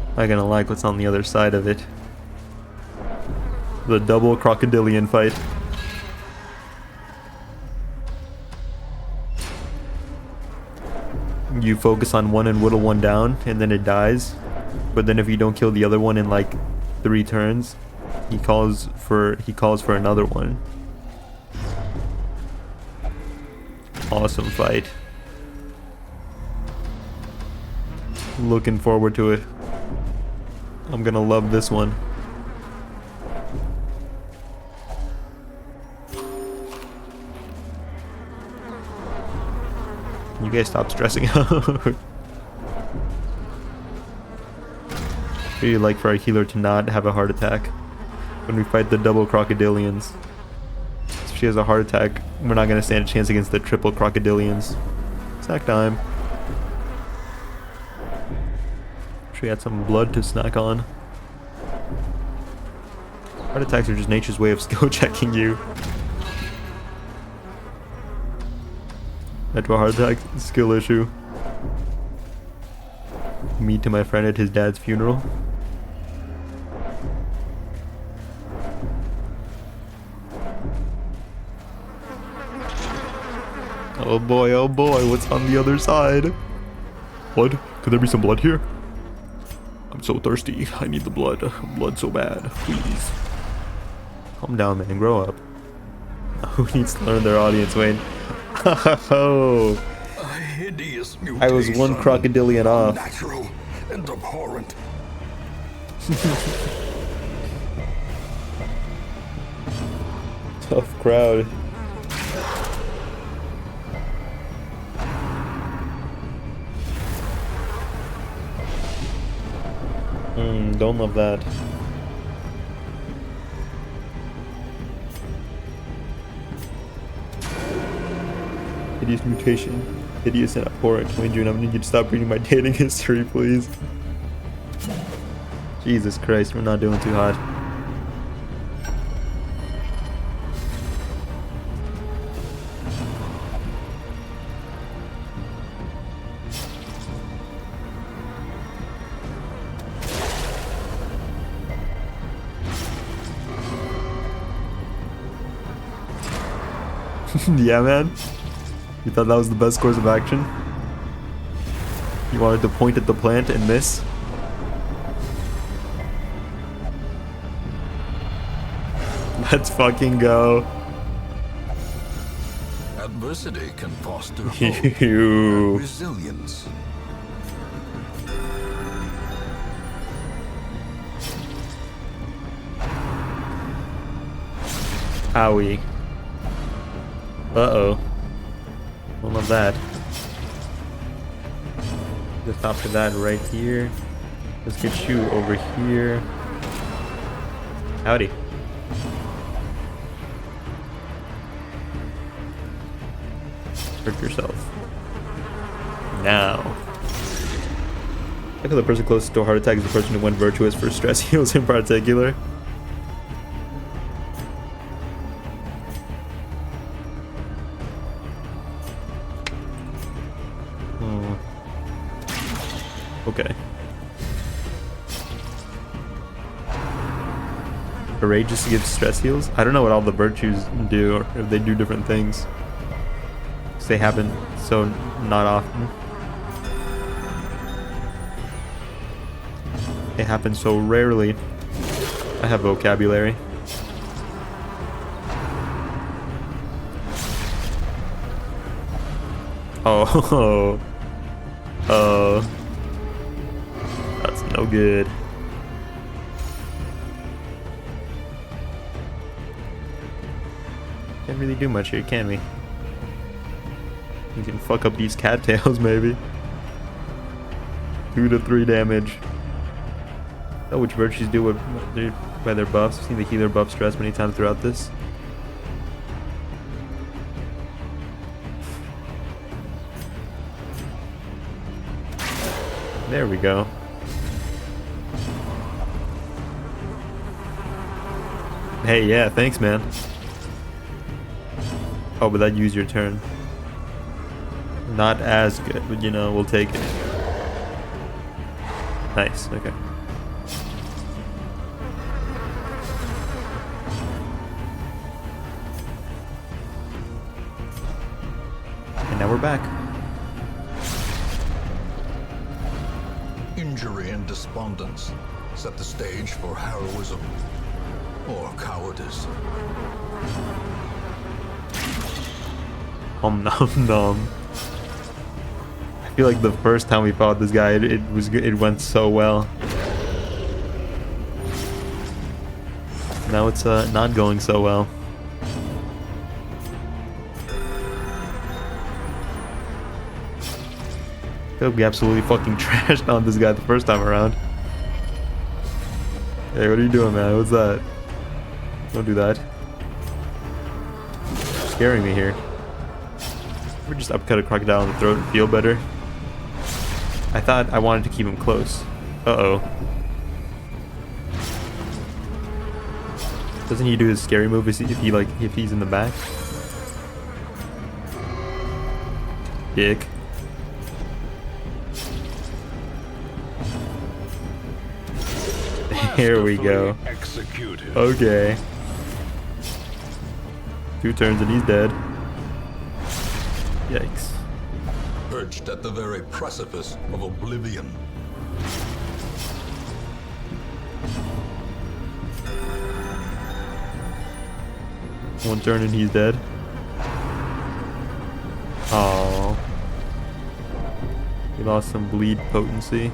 I'm not gonna like what's on the other side of it. The double crocodilian fight. You focus on one and whittle one down and then it dies. But then if you don't kill the other one in like 3 turns, he calls for another one. Awesome fight. Looking forward to it. I'm gonna love this one. You guys stop stressing out. Really like for our healer to not have a heart attack when we fight the double crocodilians. If she has a heart attack, we're not going to stand a chance against the triple crocodilians. Snack time. She had some blood to snack on. Heart attacks are just nature's way of skill checking you. That's a heart attack skill issue. Me to my friend at his dad's funeral. Oh boy, what's on the other side? Blood? Could there be some blood here? I'm so thirsty. I need the blood. Blood so bad. Please. Calm down, man. Grow up. Who needs to learn their audience, Wayne? Oh. A hideous mutation. I was one crocodilian off. Natural and abhorrent. Tough crowd. Don't love that. Hideous mutation. Hideous and abhorrent. Wayne June, I'm gonna need you to stop reading my dating history, please. Jesus Christ, we're not doing too hot. Yeah, man. You thought that was the best course of action? You wanted to point at the plant and miss? Let's fucking go. Adversity can foster hope You. and resilience. Owie. Uh-oh. Don't love that. Just after that right here. Let's get you over here. Howdy. Hurt yourself. Now. Look at the person closest to a heart attack is the person who went virtuous for stress heals in particular. Okay. Courageous gives stress heals? I don't know what all the virtues do, or if they do different things. 'Cause they happen so not often. They happen so rarely. I have vocabulary. Oh. Oh. That's no good. Can't really do much here, can we? We can fuck up these cattails, maybe. 2 to 3 damage. Oh, which virtues do what by their buffs. I've seen the healer buff stress many times throughout this. There we go. Hey, yeah, thanks, man. Oh, but that used your turn. Not as good, but you know, we'll take it. Nice, okay. And now we're back. Injury and despondence set the stage for heroism or cowardice. Nom nom. I feel like the first time we fought this guy, it went so well. Now it's not going so well. I feel like we absolutely fucking trashed on this guy the first time around. Hey, what are you doing, man? What's that? Don't do that. You're scaring me here. We're just upcut a crocodile in the throat and feel better. I thought I wanted to keep him close. Uh-oh. Doesn't he do his scary move if he's in the back? Dick. Here we go. Executed. Okay. 2 turns and he's dead. Yikes. Perched at the very precipice of oblivion. One turn and he's dead. Oh. He lost some bleed potency.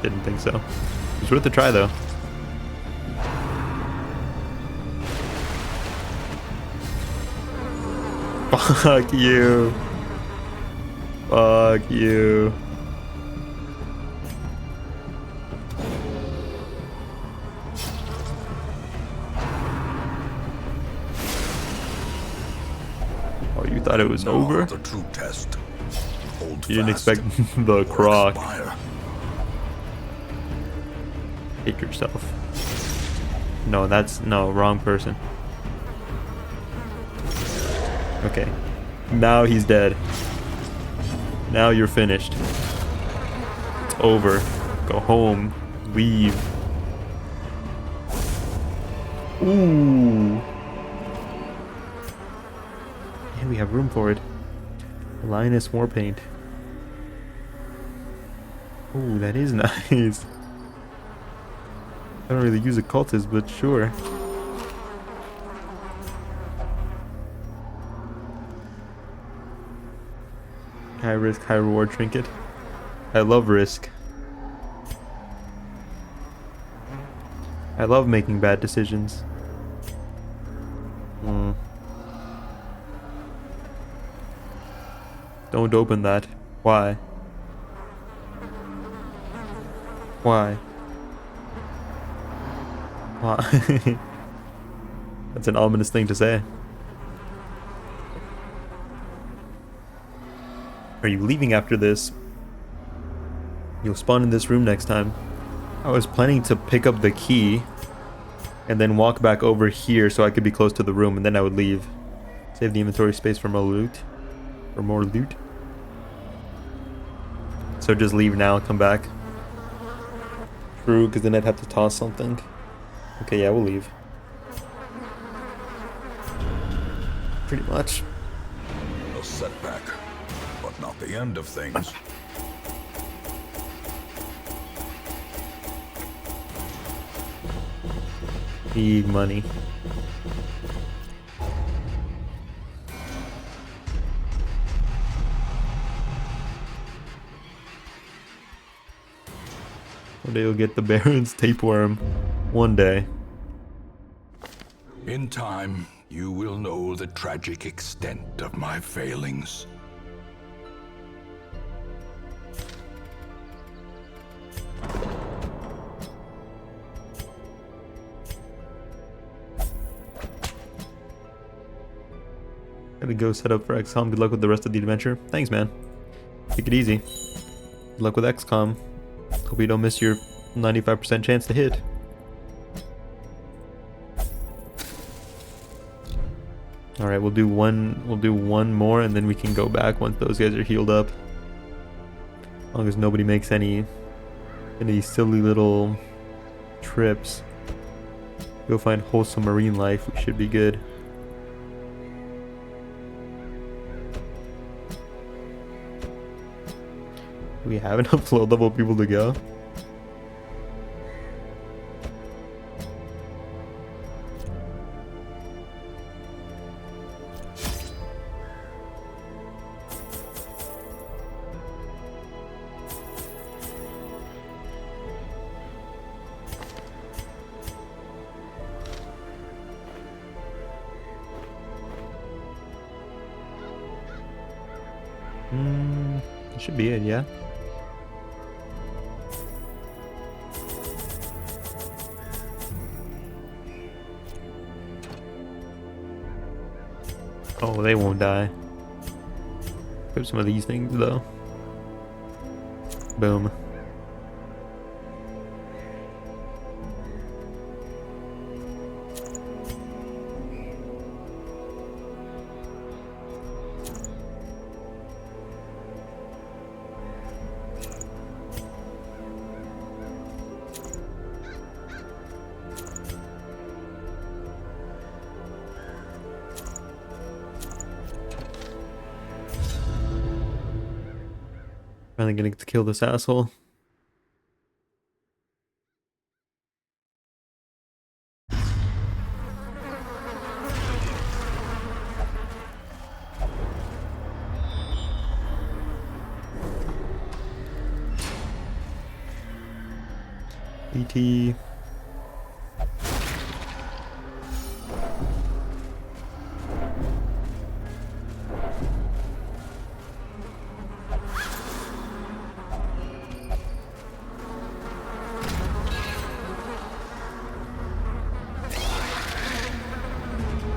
Didn't think so. It's worth a try though. Fuck you. Fuck you. Oh, you thought it was over? The true test. Hold You didn't fast expect the or croc. expire. Hate yourself. No, no, wrong person. Okay. Now he's dead. Now you're finished. It's over. Go home. Leave. Ooh. Yeah, we have room for it. Lioness Warpaint. Ooh, that is nice. I don't really use a cultist, but sure. High risk, high reward trinket. I love risk. I love making bad decisions. Don't open that. Why? Why? Why? That's an ominous thing to say. Are you leaving after this? You'll spawn in this room next time. I was planning to pick up the key and then walk back over here so I could be close to the room, and then I would leave. Save the inventory space for more loot. For more loot. So just leave now, come back. True, because then I'd have to toss something. Okay, yeah, we'll leave. Pretty much. A setback, but not the end of things. Big money. One day you'll get the Baron's tapeworm. One day. In time, you will know the tragic extent of my failings. Gotta go set up for XCOM. Good luck with the rest of the adventure. Thanks, man. Take it easy. Good luck with XCOM. Hope you don't miss your 95% chance to hit. All right, we'll do one more, and then we can go back once those guys are healed up. As long as nobody makes any silly little trips. Go find wholesome marine life. We should be good. Do we have enough low level people to go? That should be it, yeah. Oh, they won't die. Grab some of these things though. Boom. Finally gonna get to kill this asshole. ET.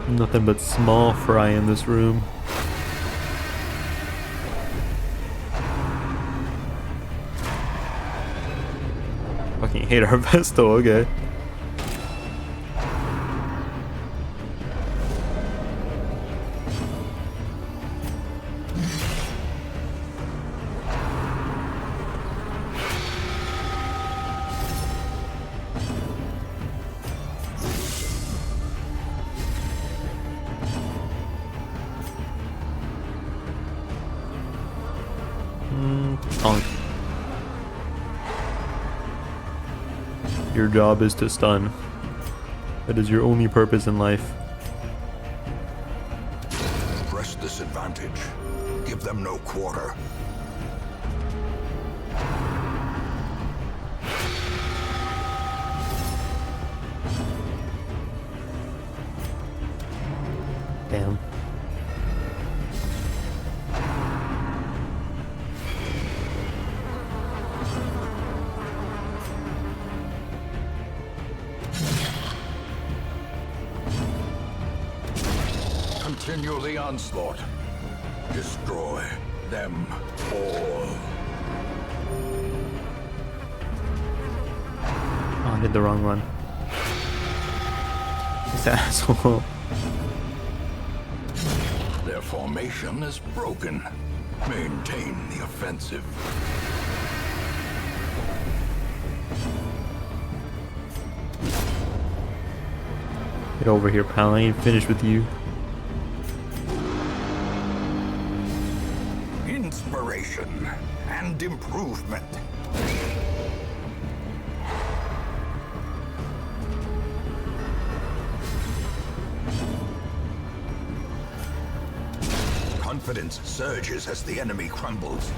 Nothing but small fry in this room. Fucking hate our Vestal, okay. Honk. Your job is to stun. That is your only purpose in life. Press this advantage. Give them no quarter. Damn. Continue the onslaught. Destroy them all. Oh, I did the wrong one. This asshole. Their formation is broken. Maintain the offensive. Get over here, pal. I ain't finished with you. Inspiration and improvement. Confidence surges as the enemy crumbles.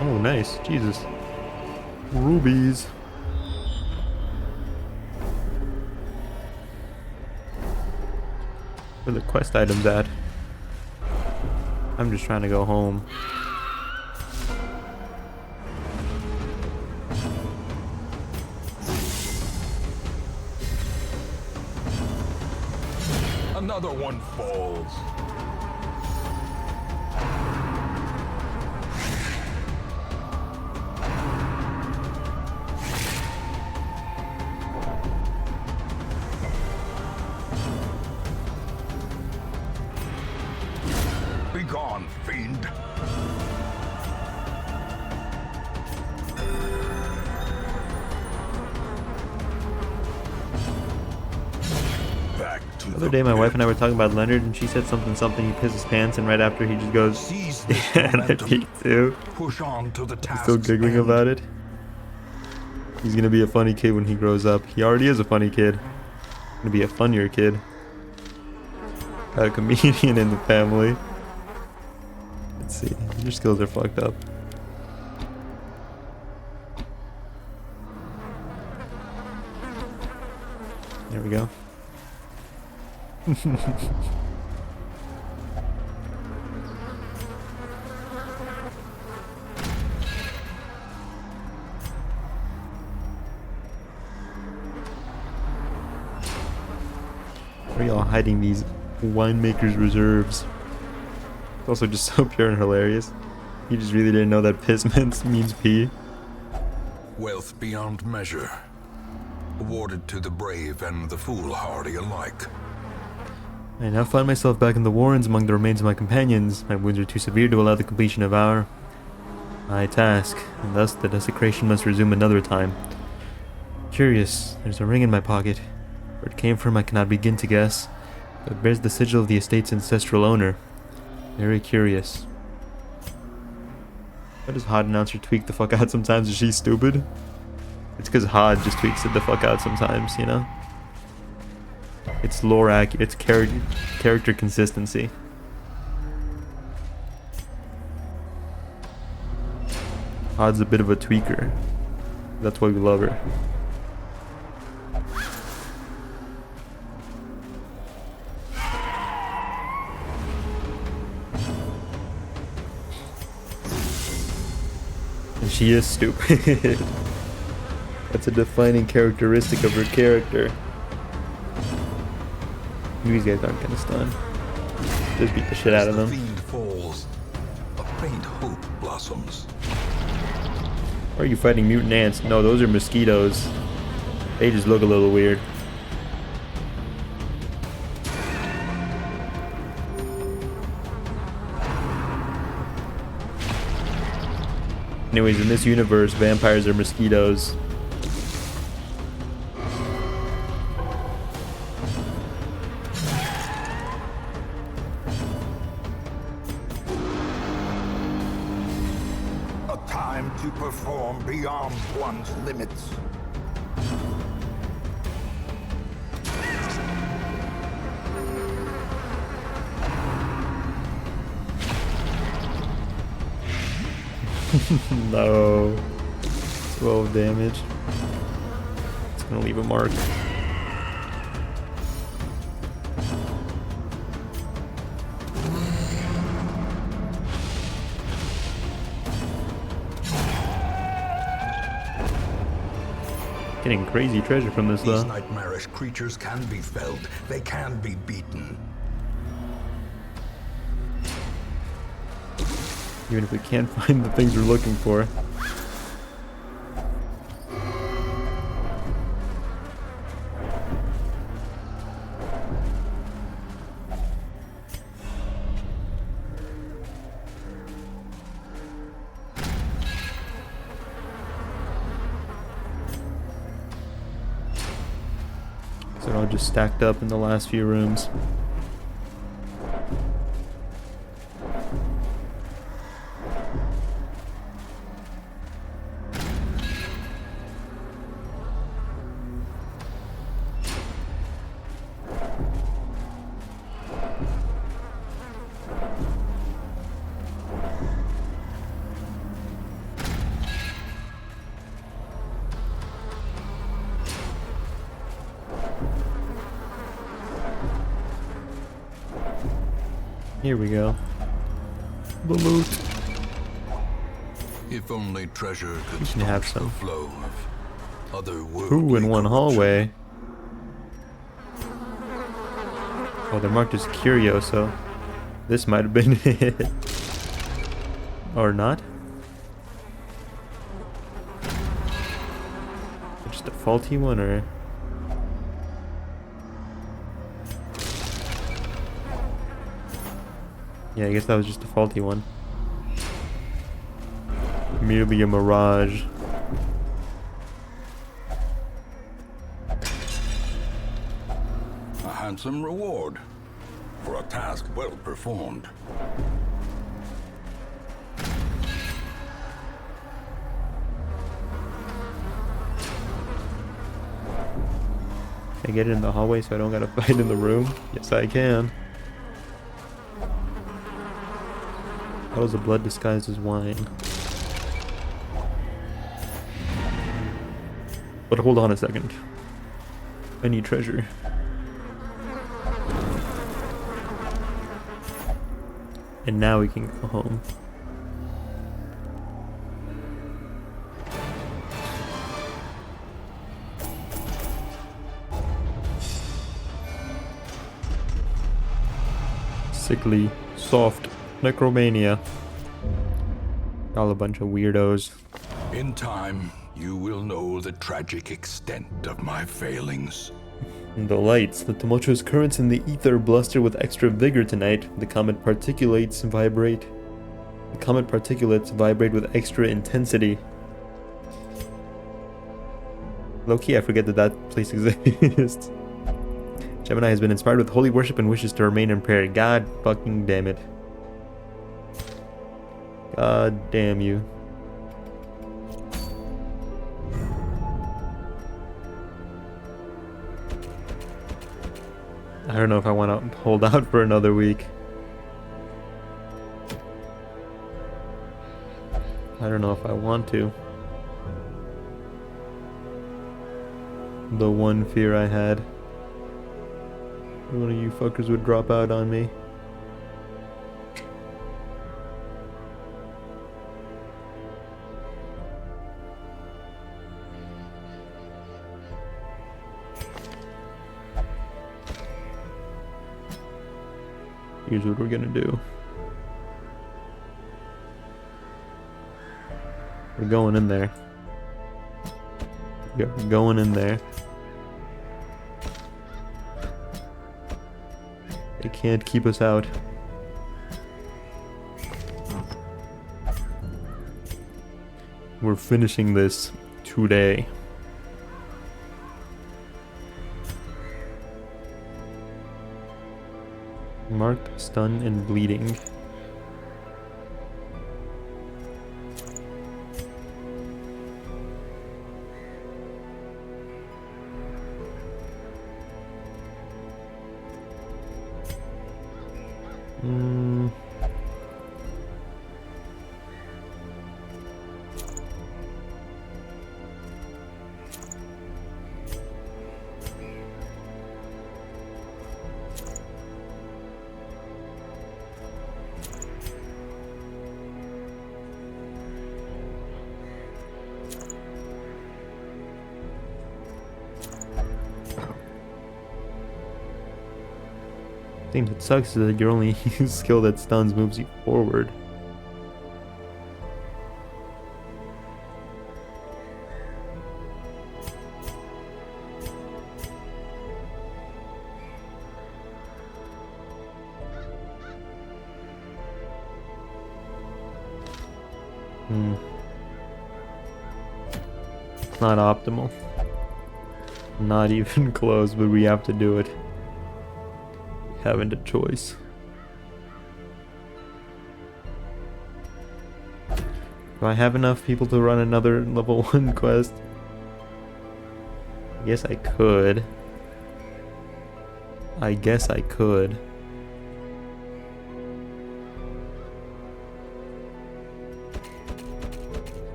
Oh, nice. Jesus. Rubies. Where the quest items at? I'm just trying to go home. Another one falls. Begone, fiend. Back to The other day, my wife and I were talking about Leonard, and she said something, he pisses his pants, and right after he just goes, Seize this yeah, and I momentum. peeked too. Push on to the task. Still giggling about it. He's gonna be a funny kid when he grows up. He already is a funny kid. Gonna be a funnier kid. Got a comedian in the family. Let's see. Your skills are fucked up. There we go. Where are y'all hiding these winemaker's reserves? It's also just so pure and hilarious. You just really didn't know that piss means pee. Wealth beyond measure, awarded to the brave and the foolhardy alike. I now find myself back in the warrens among the remains of my companions. My wounds are too severe to allow the completion of my task, and thus the desecration must resume another time. Curious, there's a ring in my pocket. Where it came from I cannot begin to guess, but it bears the sigil of the estate's ancestral owner. Very curious. Why does Hod announcer tweak the fuck out sometimes? Is she stupid? It's because Hod just tweaks it the fuck out sometimes, you know? It's lore accurate, it's character consistency. Hod's a bit of a tweaker. That's why we love her. And she is stupid. That's a defining characteristic of her character. These guys aren't gonna stun. Just beat the shit out of them. As the fiend falls, a faint hope blossoms. Why are you fighting mutant ants? No, those are mosquitoes. They just look a little weird. Anyways, in this universe, vampires are mosquitoes. To perform beyond one's limits. No. 12 damage. It's gonna leave a mark. Getting crazy treasure from this though. These nightmarish creatures can be felled. They can be beaten. Even if we can't find the things we're looking for. So they're all just stacked up in the last few rooms. Here we go. The loot. If only treasure could can have stop the some. flow of otherworldly Ooh, in one corruption. hallway. Oh, they're marked as curio, so this might have been it. Or not. Just a faulty one, or... Yeah, I guess that was just a faulty one. Merely a mirage. A handsome reward for a task well performed. Can I get it in the hallway so I don't gotta fight in the room? Yes, I can. That was a blood disguised as wine. But hold on a second. I need treasure. And now we can go home. Sickly, soft, necromania. All a bunch of weirdos. In time, you will know the tragic extent of my failings. The lights, the tumultuous currents in the ether bluster with extra vigor tonight. The comet particulates vibrate. The comet particulates vibrate with extra intensity. Low-key, I forget that that place exists. Gemini has been inspired with holy worship and wishes to remain in prayer. God fucking damn it. God damn you. I don't know if I want to hold out for another week. I don't know if I want to. The one fear I had. One of you fuckers would drop out on me. Here's what we're gonna do. We're going in there. We're going in there. They can't keep us out. We're finishing this today. Marked, stunned, and bleeding. The thing that sucks is that your only skill that stuns moves you forward. It's not optimal. Not even close, but we have to do it. Haven't a choice. Do I have enough people to run another level 1 quest? I guess I could. I guess I could.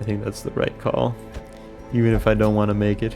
I think that's the right call. Even if I don't want to make it.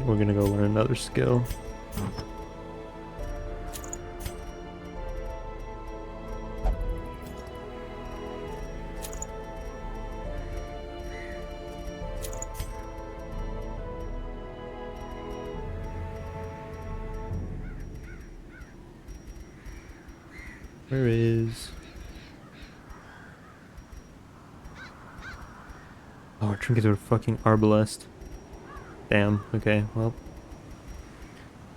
We're gonna go learn another skill. Where is... Oh, our trinkets are fucking arbalest. Damn, okay, well.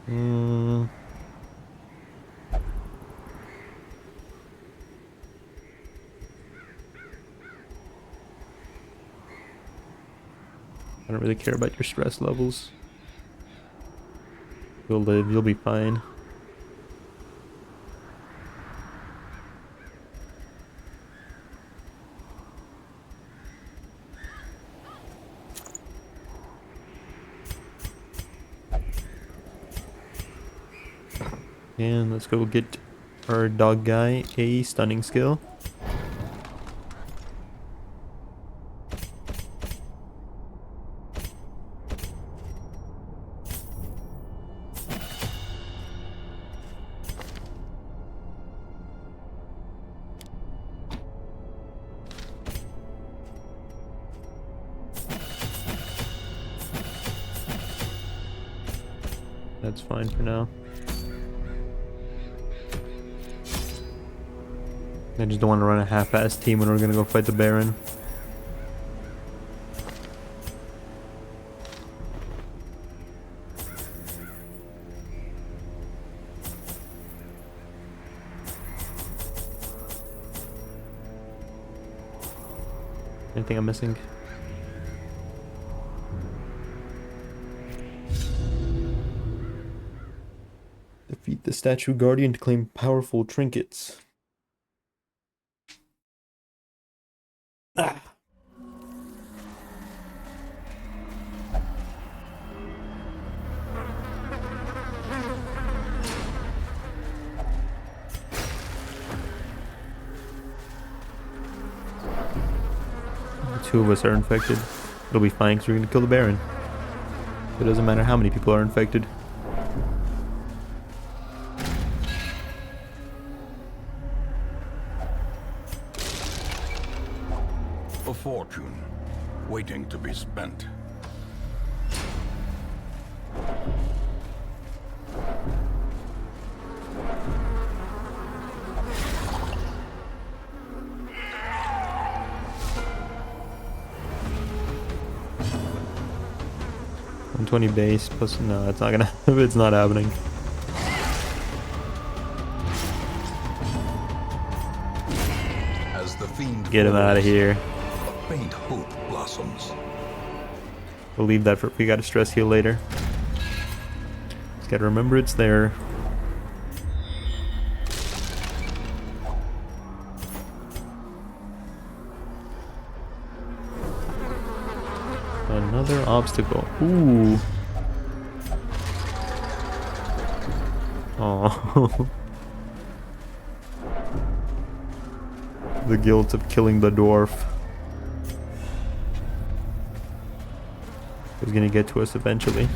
I don't really care about your stress levels. You'll live, you'll be fine. And let's go get our dog guy a stunning skill. That's fine for now. I just don't want to run a half-assed team when we're gonna go fight the Baron. Anything I'm missing? Defeat the Statue Guardian to claim powerful trinkets. Ah. The two of us are infected. It'll be fine because we're gonna kill the Baron. It doesn't matter how many people are infected. A fortune, waiting to be spent. $120 base plus no, it's not gonna. It's not happening. As the fiend Get him out of here. a faint hope blossoms. We'll leave that for if we gotta stress heal later. Just gotta remember it's there. Another obstacle. Ooh. Oh. The guilt of killing the dwarf is gonna get to us eventually.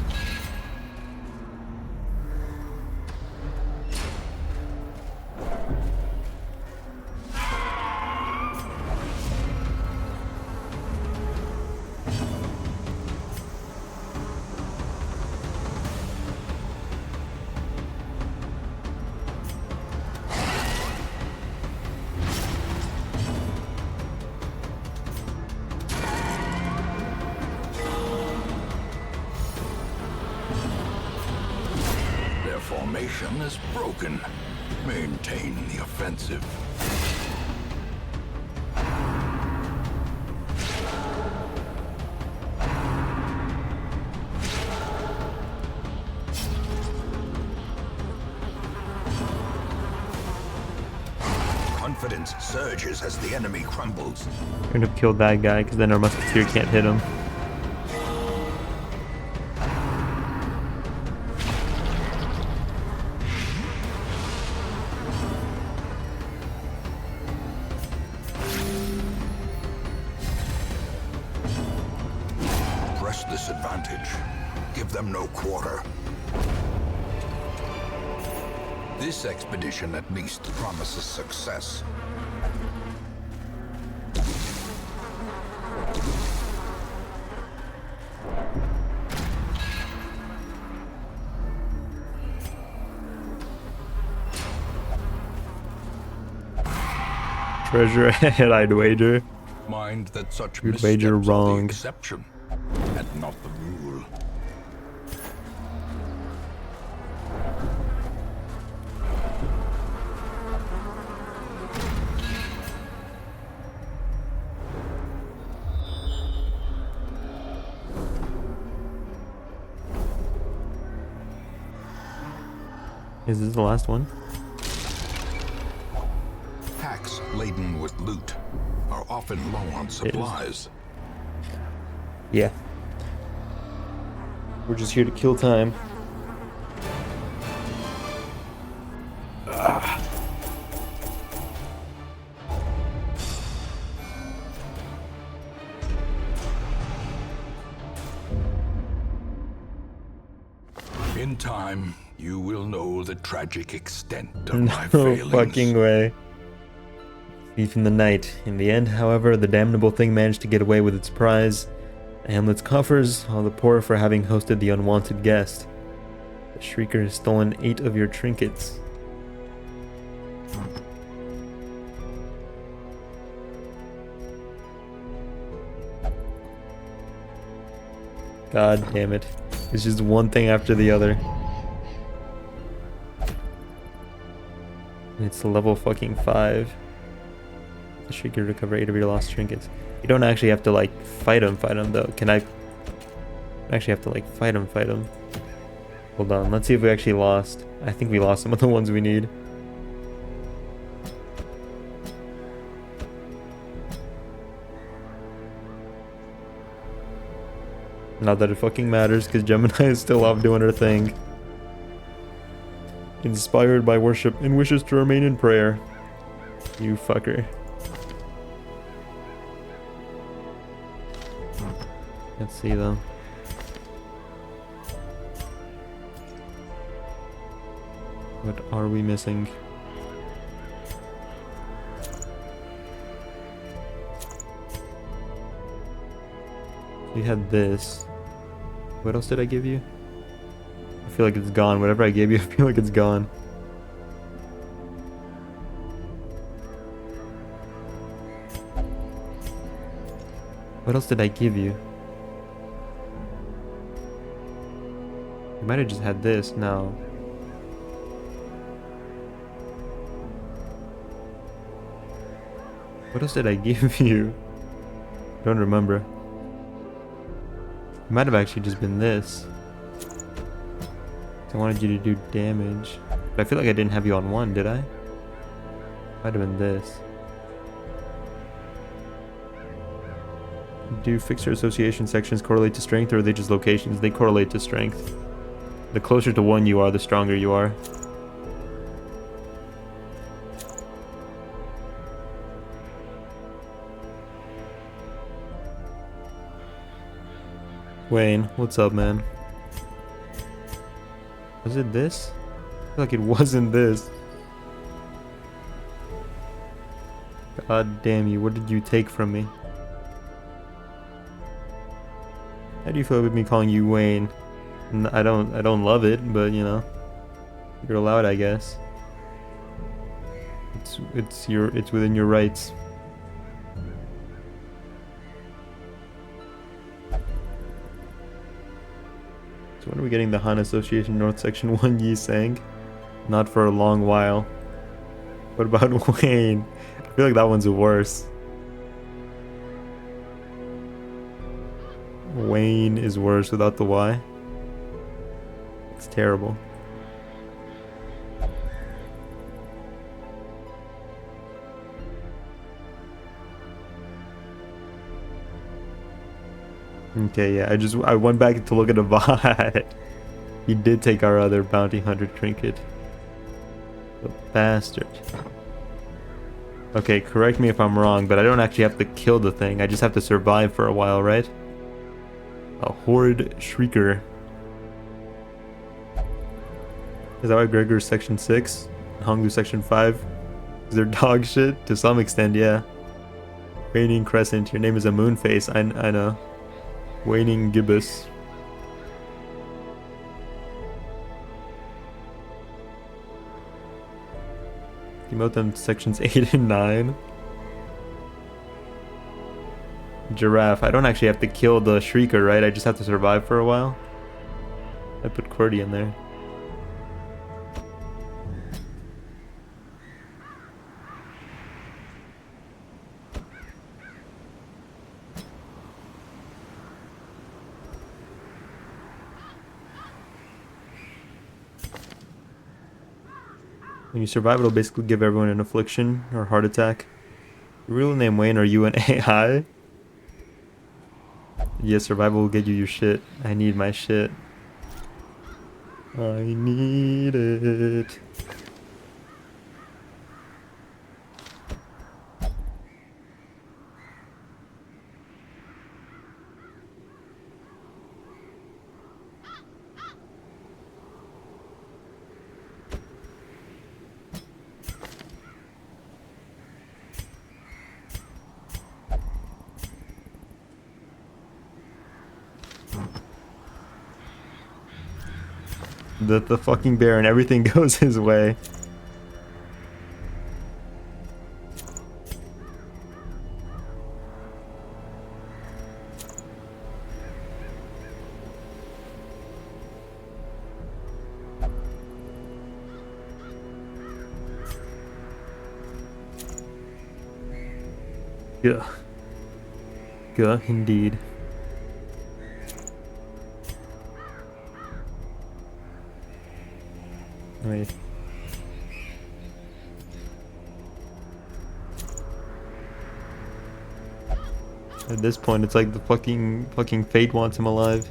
Formation is broken. Maintain the offensive. Confidence surges as the enemy crumbles. We're gonna kill that guy because then our musketeer can't hit him. Press this advantage. Give them no quarter. This expedition at least promises success. Treasure ahead, I'd wager. Mind that such You'd wager missteps are the wrong. exception and not the rule. Is this the last one? Packs laden with loot are often low on supplies. Yeah. We're just here to kill time. time, you will know the tragic extent of my No failings. fucking way. Thief in the night. In the end, however, the damnable thing managed to get away with its prize. Hamlet's coffers, all the poorer for having hosted the unwanted guest. The Shrieker has stolen 8 of your trinkets. God damn it. It's just one thing after the other. And it's level fucking 5. The Shrieker recover 8 of your lost trinkets. You don't actually have to like fight him though. Can I actually have to like fight him? Hold on, let's see if we actually lost. I think we lost some of the ones we need. Not that it fucking matters, because Gemini is still off doing her thing. Inspired by worship and wishes to remain in prayer. You fucker. Let's see though. What are we missing? You had this. What else did I give you? I feel like it's gone. Whatever I gave you, I feel like it's gone. What else did I give you? You might have just had this. No. What else did I give you? I don't remember. It might have actually just been this. I wanted you to do damage. But I feel like I didn't have you on 1, did I? Might have been this. Do fixer association sections correlate to strength, or are they just locations? They correlate to strength. The closer to 1 you are, the stronger you are. Wayne, what's up, man? Was it this? I feel like it wasn't this. God damn you, what did you take from me? How do you feel with me calling you Wayne? I don't love it, but you know, you're allowed, I guess. It's within your rights. So when are we getting the Han Association North Section 1 Yi Sang? Not for a long while. What about Wayne? I feel like that one's worse. Wayne is worse without the Y. It's terrible. Okay, yeah, I went back to look at the bot. He did take our other bounty hunter trinket. The bastard. Okay, correct me if I'm wrong, but I don't actually have to kill the thing. I just have to survive for a while, right? A horde shrieker. Is that why Gregor's section 6? Honglu section 5? Is there dog shit? To some extent, yeah. Waning Crescent, your name is a moon face, I know. Waning Gibbous. Demote them to sections 8 and 9. Giraffe. I don't actually have to kill the Shrieker, right? I just have to survive for a while. I put QWERTY in there. When you survive, it'll basically give everyone an affliction or heart attack. Your real name Wayne, are you an AI? Yes, survival will get you your shit. I need my shit. I need it. the fucking Baron. Everything goes his way. Yeah. Yeah, indeed. Wait. At this point, it's like the fucking fate wants him alive.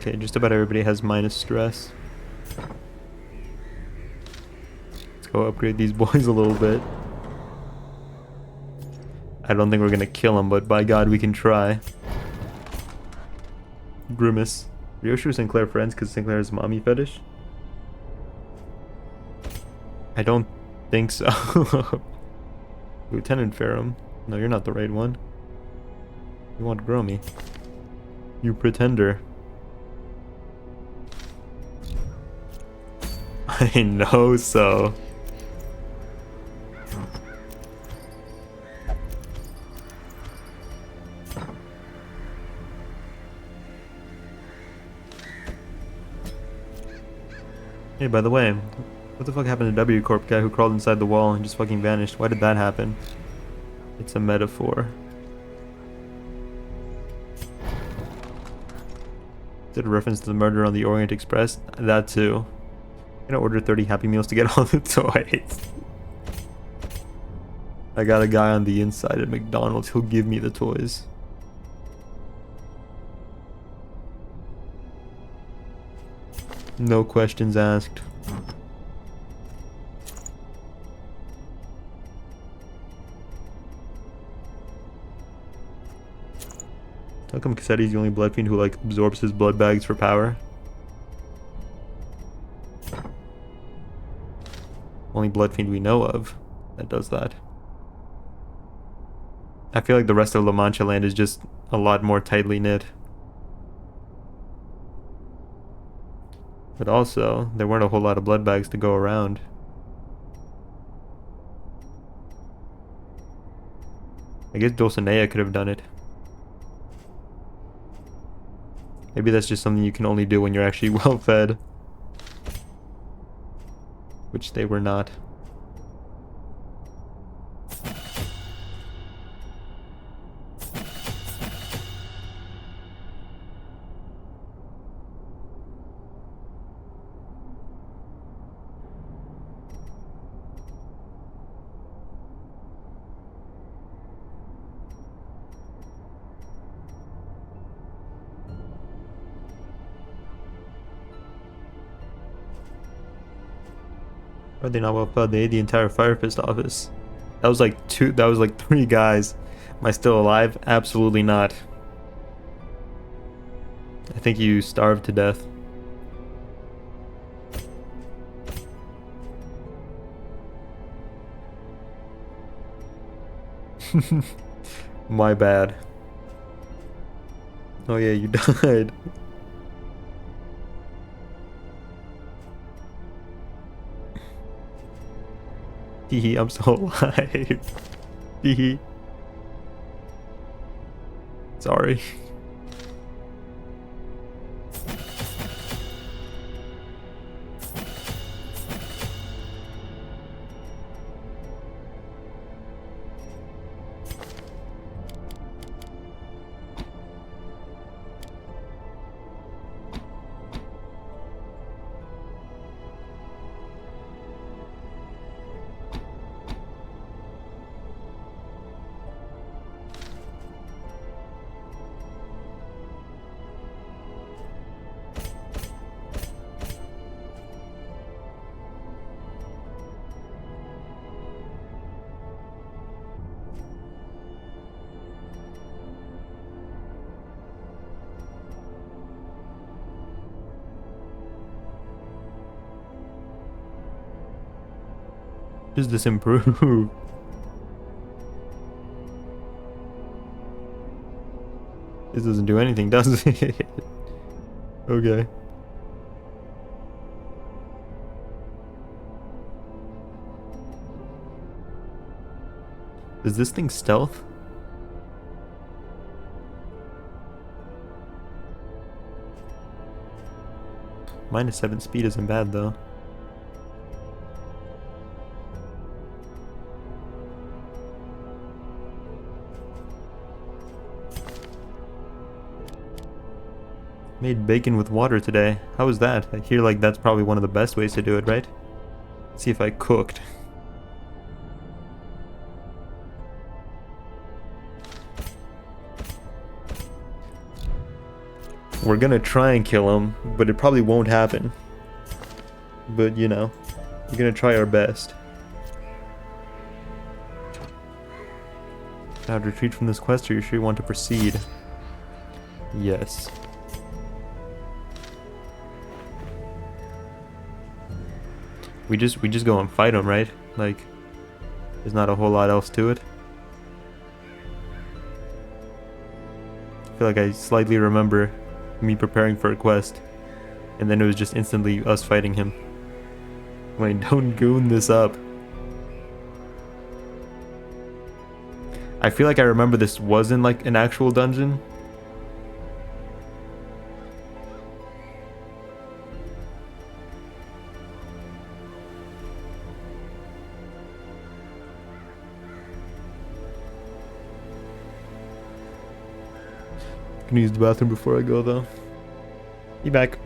Okay, just about everybody has minus stress. Let's go upgrade these boys a little bit. I don't think we're gonna kill him, but by God, we can try. Grimace. Ryoshu and Sinclair friends because Sinclair has mommy fetish? I don't think so. Lieutenant Ferrum. No, you're not the right one. You want Gromy. You pretender. I know so. Hey, by the way, what the fuck happened to W Corp guy who crawled inside the wall and just fucking vanished? Why did that happen? It's a metaphor. Is it a reference to the murder on the Orient Express? That too. I'm gonna order 30 Happy Meals to get all the toys. I got a guy on the inside at McDonald's who'll give me the toys. No questions asked. How come Cassetti's the only blood fiend who like absorbs his blood bags for power? Only blood fiend we know of that does that. I feel like the rest of La Mancha land is just a lot more tightly knit. But also, there weren't a whole lot of blood bags to go around. I guess Dulcinea could have done it. Maybe that's just something you can only do when you're actually well fed. Which they were not. Are they not well fed? They ate the entire Fire Fist office. That was like three guys. Am I still alive? Absolutely not. I think you starved to death. My bad. Oh yeah, you died. Hehe, I'm still alive. Hehe. Sorry. Does this improve? This doesn't do anything, does it? Okay. Is this thing stealth? -7 speed isn't bad though. Made bacon with water today. How was that? I hear like that's probably one of the best ways to do it, right? Let's see if I cooked. We're gonna try and kill him, but it probably won't happen. But you know, we're gonna try our best. Now to retreat from this quest, or you sure you want to proceed? Yes. We just go and fight him, right? Like, there's not a whole lot else to it. I feel like I slightly remember me preparing for a quest, and then it was just instantly us fighting him. Wait, don't goon this up. I feel like I remember this wasn't like an actual dungeon. Gonna use the bathroom before I go though. Be back.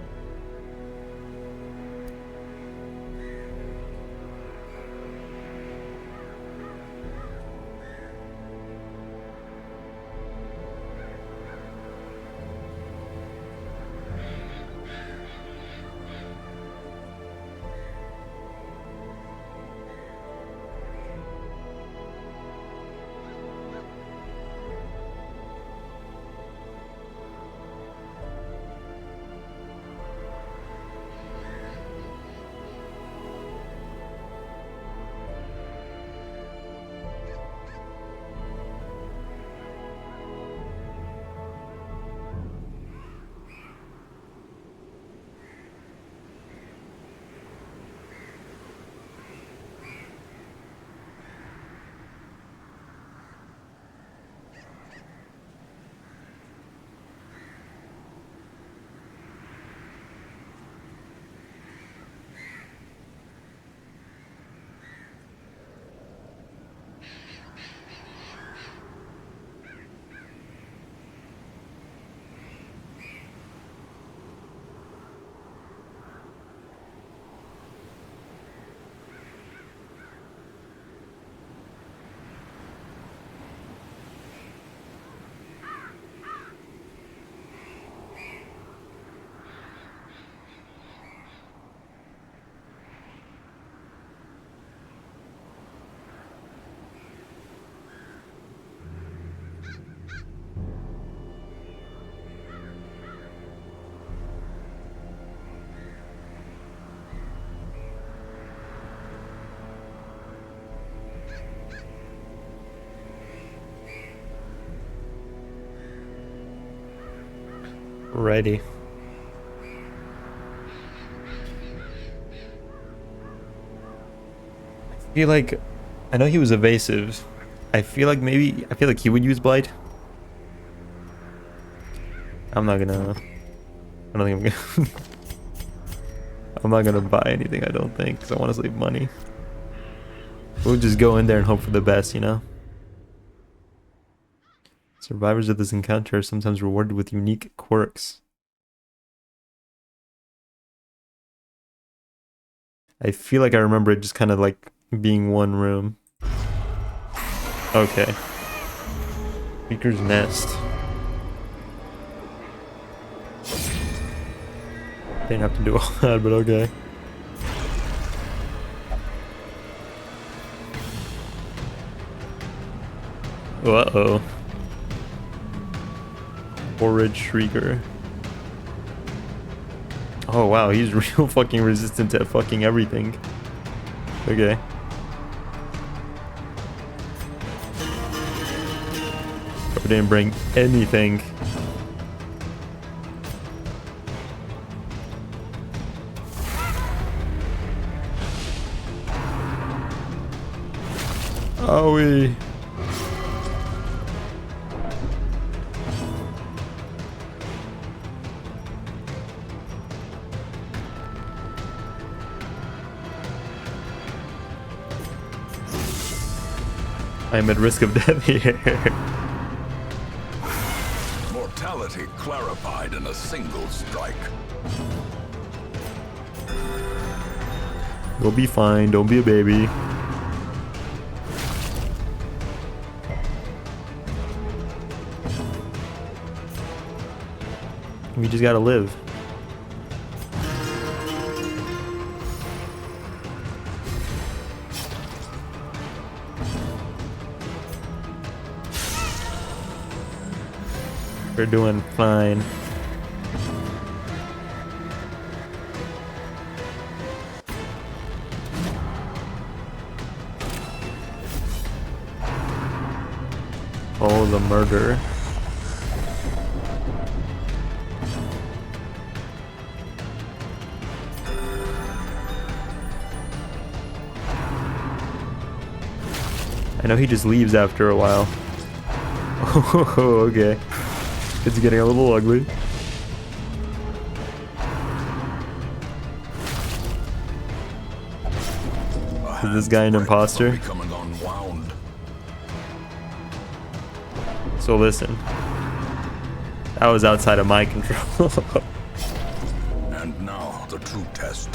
Ready. I feel like, I know he was evasive. I feel like he would use Blight. I don't think I'm gonna I'm not gonna buy anything, I don't think, because I want to save money. We'll just go in there and hope for the best, you know? Survivors of this encounter are sometimes rewarded with unique quirks. I feel like I remember it just kind of like being one room. Okay. Speaker's Nest. Didn't have to do all that, but okay. Uh-oh. Horrid Shrieker. Oh wow, he's real fucking resistant to fucking everything. Okay. We didn't bring anything. Oh, we. I'm at risk of death here. Mortality clarified in a single strike. You'll be fine. Don't be a baby. We just gotta live. We're doing fine. Oh, the murder. I know he just leaves after a while. Oh, okay. It's getting a little ugly. Is this guy an imposter? Becoming unwound. So listen. That was outside of my control. And now the true test.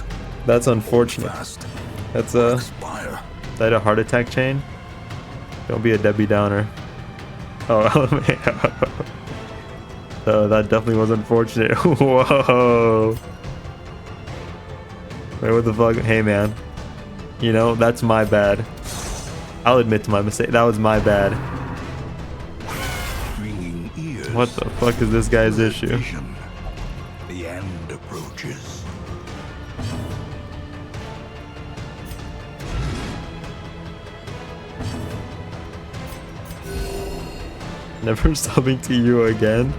That's unfortunate. Fast. That's Expire. is that a heart attack chain? Don't be a Debbie Downer. Oh, so that definitely was unfortunate. Whoa. Wait, what the fuck? Hey, man. You know, that's my bad. I'll admit to my mistake. That was my bad. Ringing ears. What the fuck is this guy's issue? Vision. The end approaches. Never subbing to you again?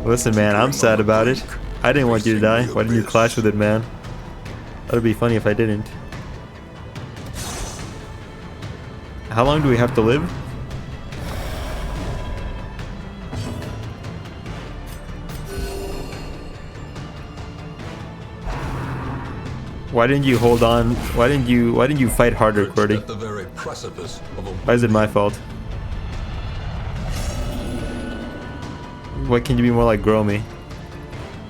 Listen, man, I'm sad about it. I didn't want you to die. Why didn't you clash with it, man? That'd be funny if I didn't. How long do we have to live? Why didn't you hold on? Why didn't you fight harder, Qwerty? At the very precipice of a Why is it my fault? Why can't you be more like Gromy?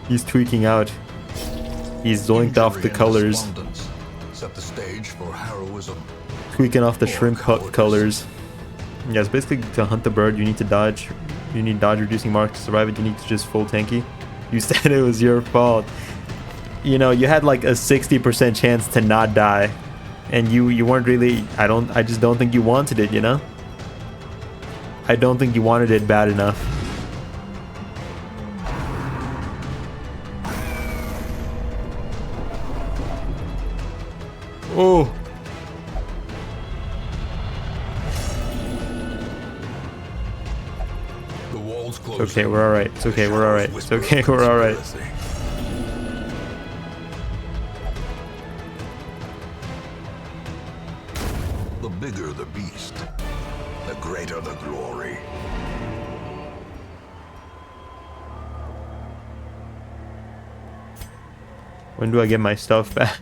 He's tweaking out. He's zoinked off the Injury and colors. despondence set the stage for heroism. Tweaking off the shrimp colors. Yes, basically to hunt the bird, you need to dodge. You need dodge reducing marks to survive it. You need to just full tanky. You said it was your fault. You know, you had like a 60% chance to not die, and you weren't really. I just don't think you wanted it. You know. I don't think you wanted it bad enough. Oh. The walls close. Okay, we're alright. It's okay, we're alright. It's okay, we're alright. The bigger the beast, the greater the glory. When do I get my stuff back?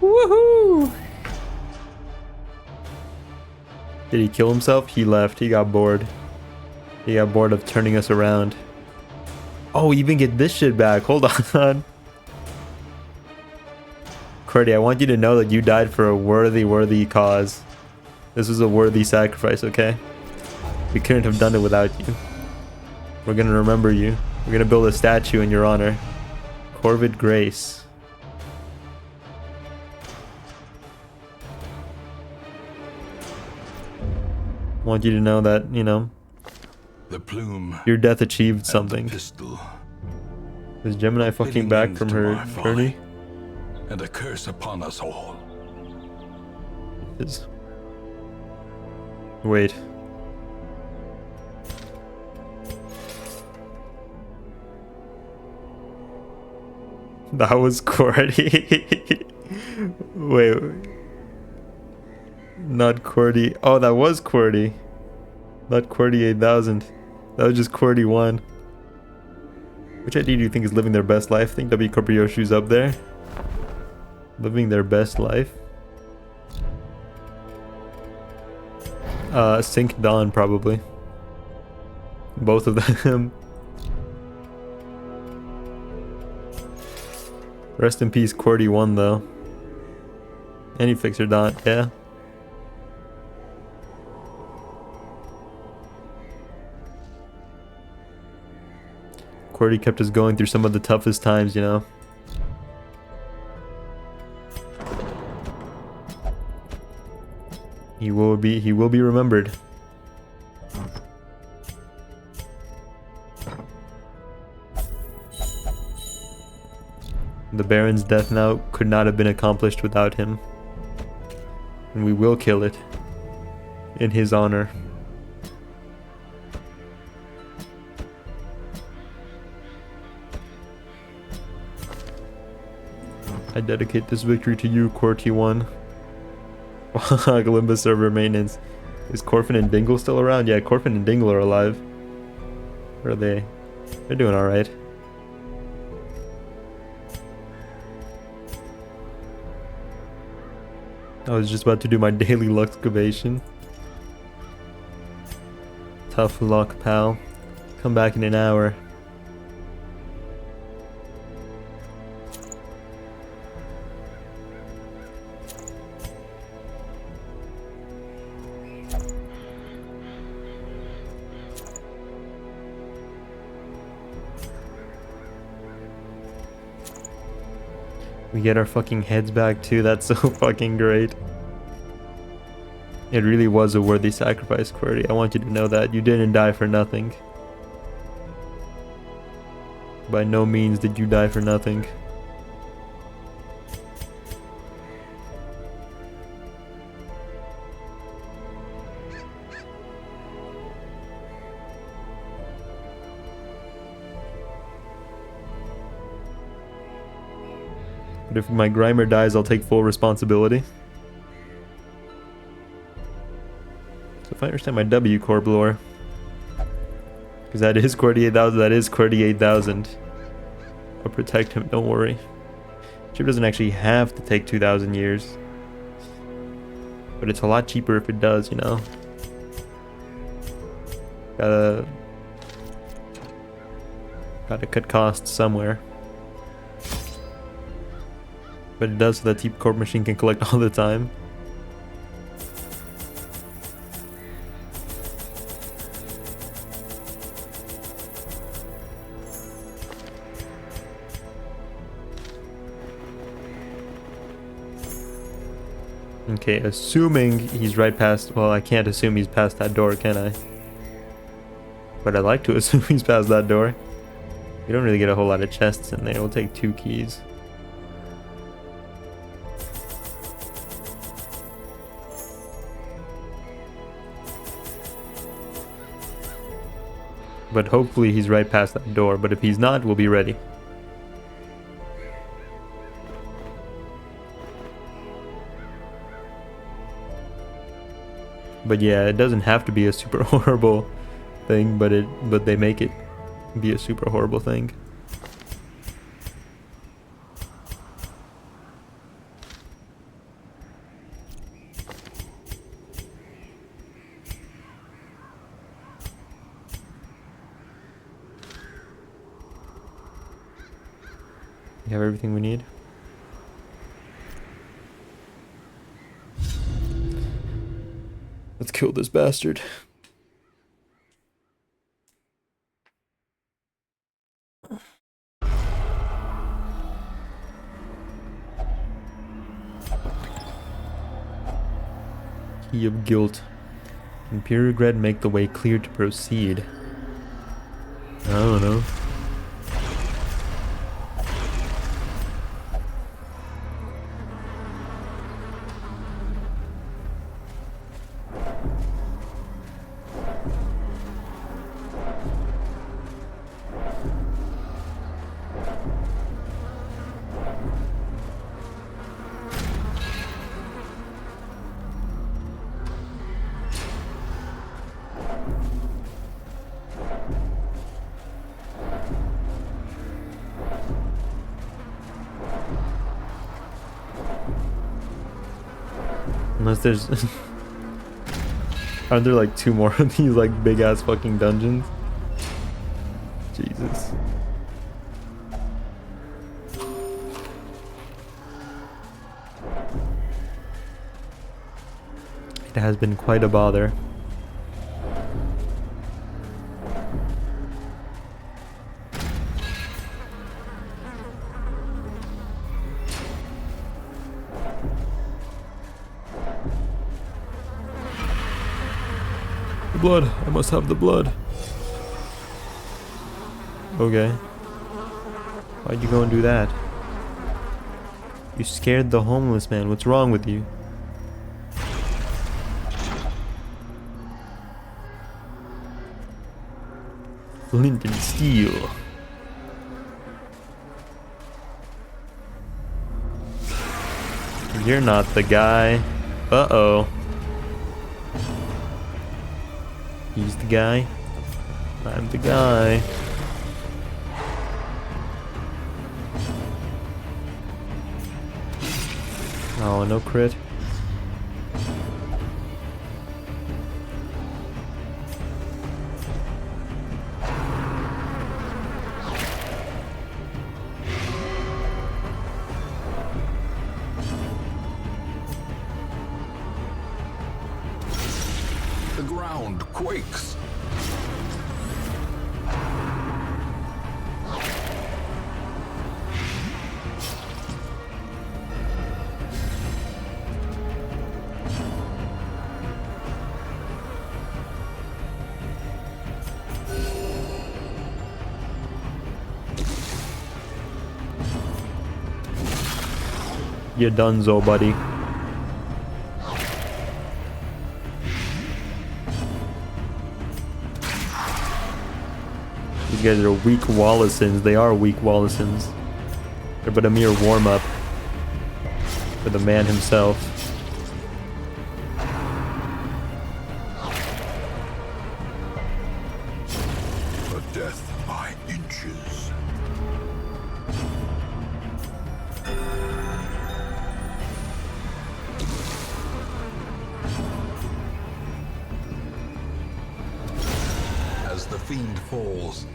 Woohoo! Did he kill himself? He left. He got bored. He got bored of turning us around. Oh, we even get this shit back. Hold on. Qwerty, I want you to know that you died for a worthy cause. This was a worthy sacrifice, okay? We couldn't have done it without you. We're gonna remember you. We're gonna build a statue in your honor. Corvid Grace. I want you to know that, you know, The plume. Your death achieved and something. The pistol. Is Gemini fucking Putting back ends from to her my folly, journey? And a curse upon us all. Wait. That was Cordy. Wait. Not Cordy. Oh, that was Cordy. Not Cordy 8000. That was just Cordy 1. Which ID do you think is living their best life? I think W Kobayoshi's up there. Living their best life. Sync Dawn probably. Both of them. Rest in peace, Cordy 1 though. Any fixer Dawn, yeah. Cordy kept us going through some of the toughest times, you know. He will be remembered. The Baron's death now could not have been accomplished without him. And we will kill it in his honor. I dedicate this victory to you, Corty 1. Olympus server maintenance. Is Corfin and Dingle still around? Yeah, Corfin and Dingle are alive. Where are they? They're doing alright. I was just about to do my daily luxcavation. Tough luck, pal. Come back in an hour. We get our fucking heads back too, that's so fucking great. It really was a worthy sacrifice, Qwerty. I want you to know that. You didn't die for nothing. By no means did you die for nothing. But if my Grimer dies, I'll take full responsibility. So if I understand my W Corp lore, because that is Qwerty 8000, that is Qwerty 8000. I'll protect him, don't worry. Chip doesn't actually have to take 2,000 years. But it's a lot cheaper if it does, you know. Gotta cut costs somewhere. But it does so that Deep Corp machine can collect all the time. Okay, assuming he's right past... Well, I can't assume he's past that door, can I? But I'd like to assume he's past that door. We don't really get a whole lot of chests in there. We'll take 2 keys. But hopefully he's right past that door. But if he's not, we'll be ready. But yeah, it doesn't have to be a super horrible thing, but they make it be a super horrible thing. We have everything we need. Let's kill this bastard. Key of Guilt. Can Peregred make the way clear to proceed? I don't know. Unless there's... Aren't there like 2 more of these like big ass fucking dungeons? Jesus. It has been quite a bother. Blood. I must have the blood. Okay. Why'd you go and do that? You scared the homeless man. What's wrong with you? Flint and steel. You're not the guy. Uh-oh. He's the guy. I'm the guy. Oh, no crit. The ground quakes. You're donezo, buddy. These guys are weak Wallisons. They are weak Wallisons. They're but a mere warm-up for the man himself. A death by inches. As the fiend falls,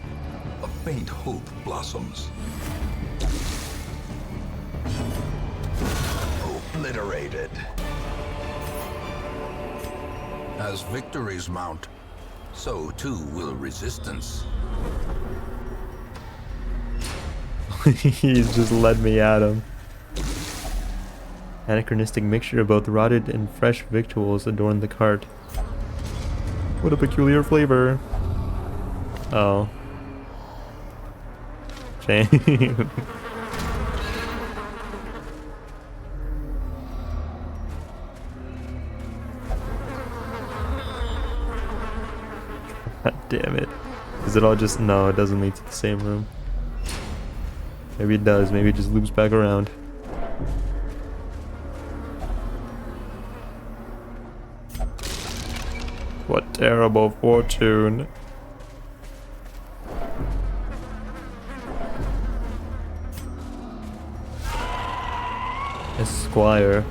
a faint hope blossoms. Obliterated. As victories mount, so too will resistance. He's just led me at him. Anachronistic mixture of both rotted and fresh victuals adorn the cart. What a peculiar flavor. Oh. Shame. God damn it. Is it all just... No, it doesn't lead to the same room. Maybe it does. Maybe it just loops back around. What terrible fortune. Esquire.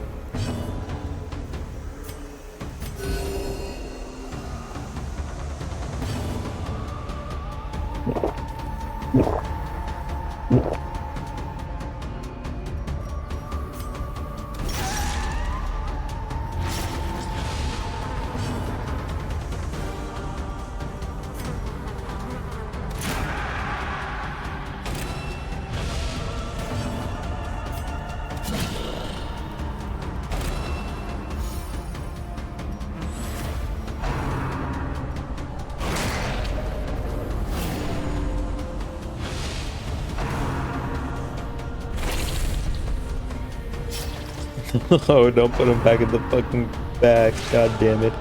Oh, don't put him back in the fucking back. God damn it.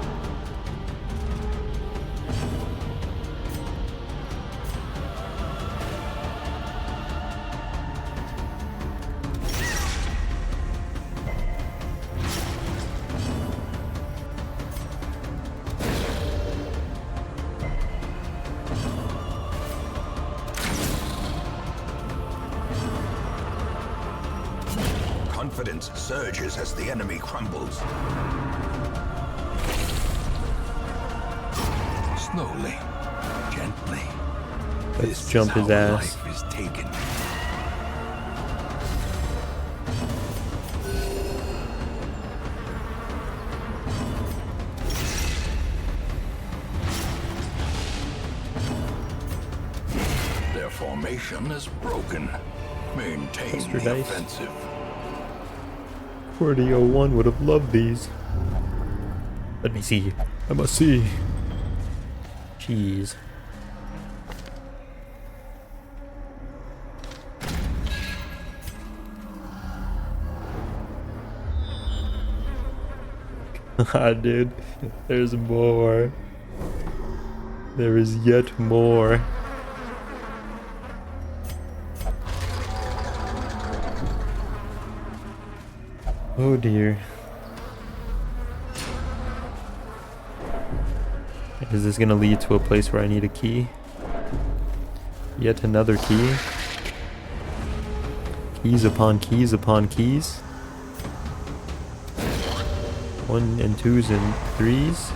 Confidence surges as the enemy crumbles. Slowly, gently. Let's jump his ass. Life is taken. Their formation is broken. Maintain Extra the dice. offensive. 4001 would have loved these. Let me see. I must see. Jeez. Ah, dude. There's more. There is yet more. Oh dear. Is this gonna lead to a place where I need a key? Yet another key? Keys upon keys upon keys? 1 and 2s and 3s?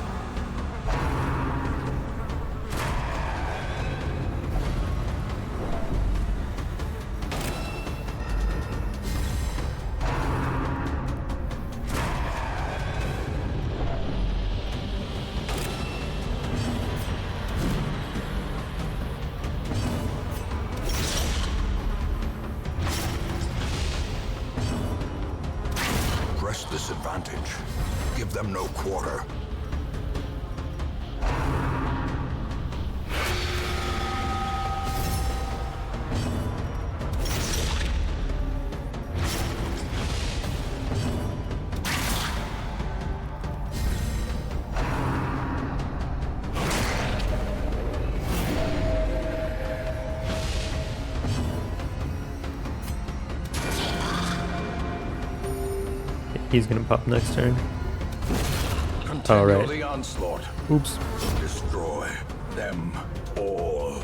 Press this advantage. Give them no quarter. He's gonna pop next turn. Continue Alright. the onslaught. Oops. Destroy them all.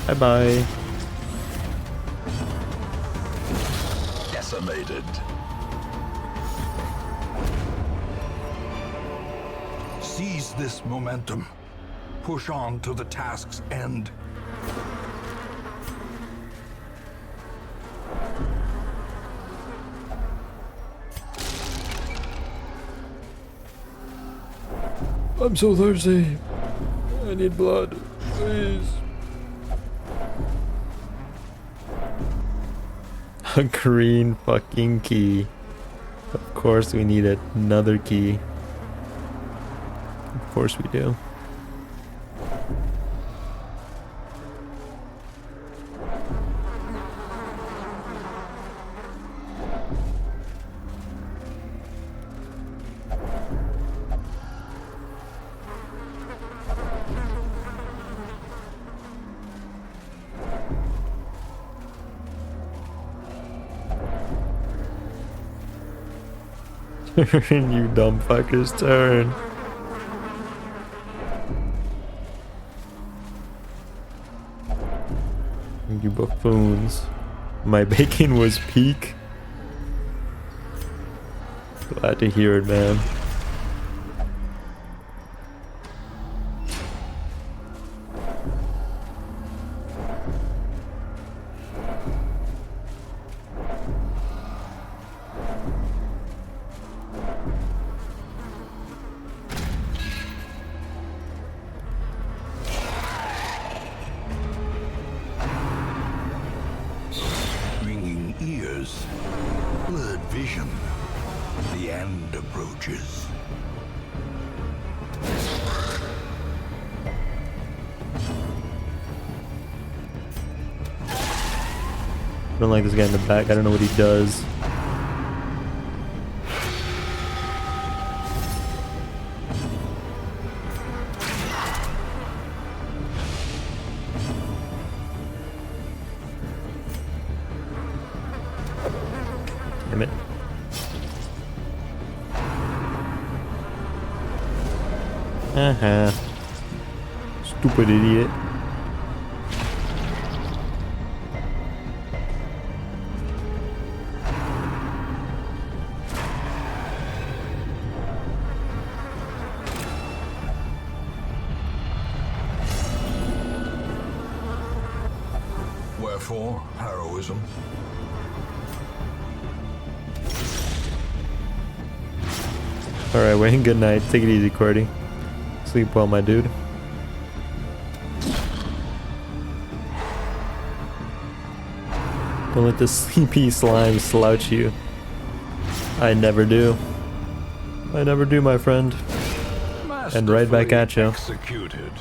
Bye bye. Decimated. Seize this momentum. Push on to the task's end. I'm so thirsty. I need blood. Please. A green fucking key. Of course we need another key. Of course we do. Turn, you dumb fuckers, turn. You buffoons. My bacon was peak. Glad to hear it, man. Ringing ears. Blurred vision. The end approaches. I don't like this guy in the back. I don't know what he does. Damn it. Stupid idiot. Wherefore, heroism? Alright, Wayne, good night. Take it easy, Cordy. Sleep well, my dude. Don't let the sleepy slime slouch you. I never do. I never do, my friend. And right back at you. Executed.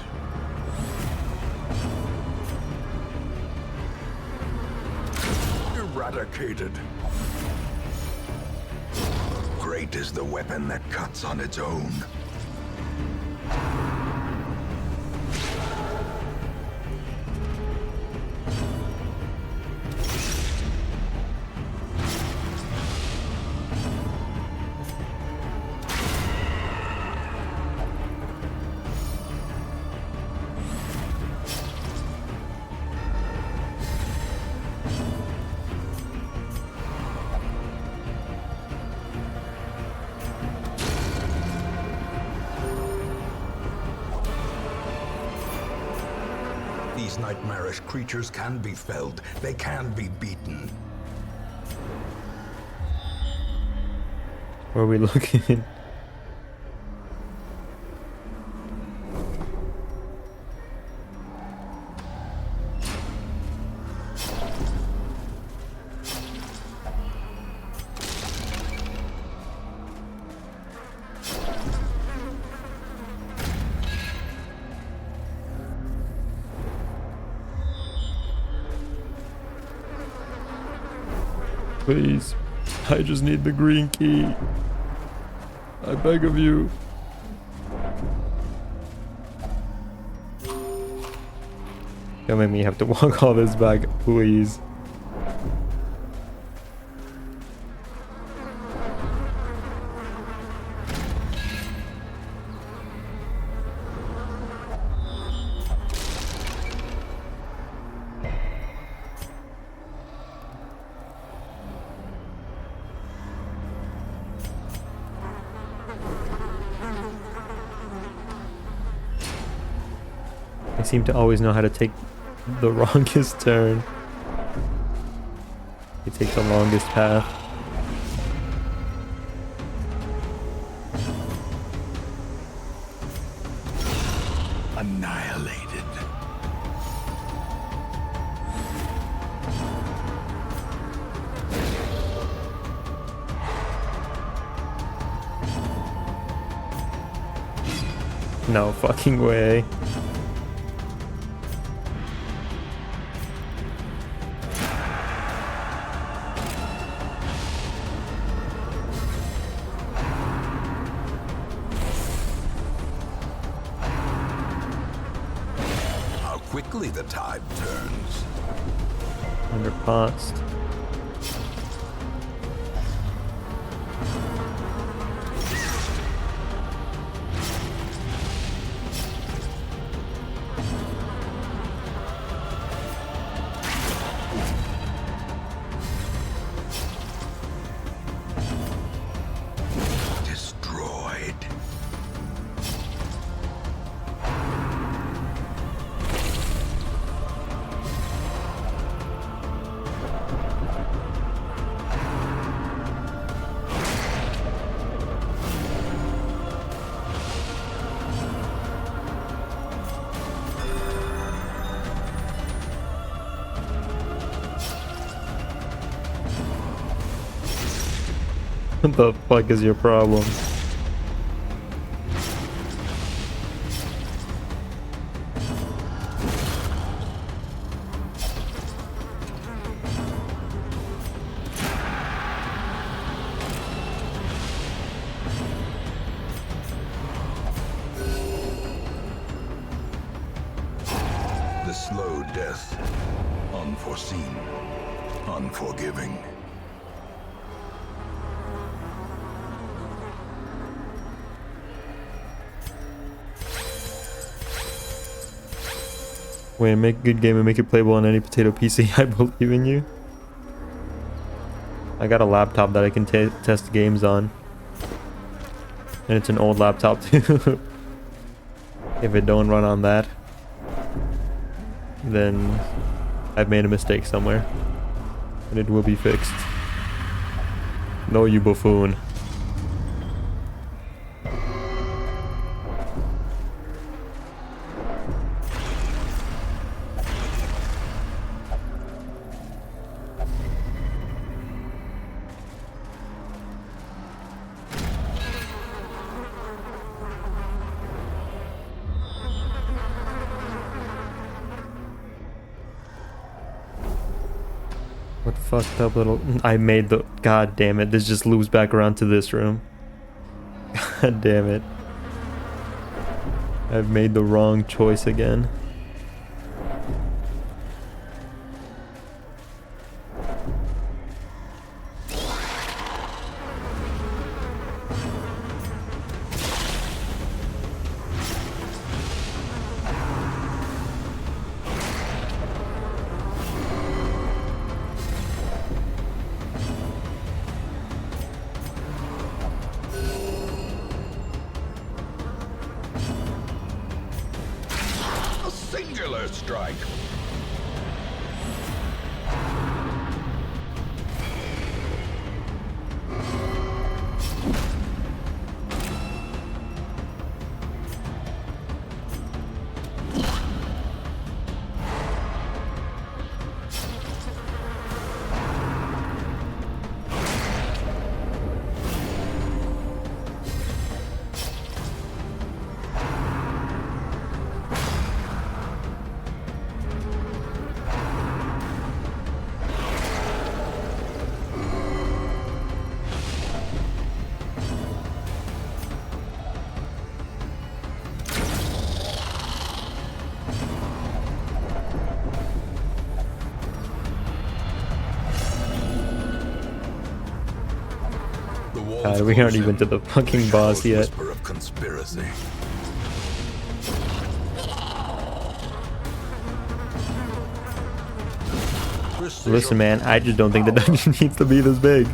Eradicated. Great is the weapon that cuts on its own. These nightmarish creatures can be felled. They can be beaten. Where are we looking? Please, I just need the green key. I beg of you. Don't make me have to walk all this back, please. I seem to always know how to take the longest turn. You take the longest path. Annihilated. No fucking way. How quickly the tide turns. Under paused. Destroyed. What the fuck is your problem? The slow death. Unforeseen. Unforgiving. Wait, make a good game and make it playable on any potato PC. I believe in you. I got a laptop that I can test games on. And it's an old laptop too. If it don't run on that, then I've made a mistake somewhere. And it will be fixed. No, you buffoon. What fucked up little... I made the... God damn it. This just loops back around to this room. God damn it. I've made the wrong choice again. A singular strike. God, we aren't even to the fucking boss yet. Whisper of conspiracy. Listen, man, I just don't think the dungeon needs to be this big.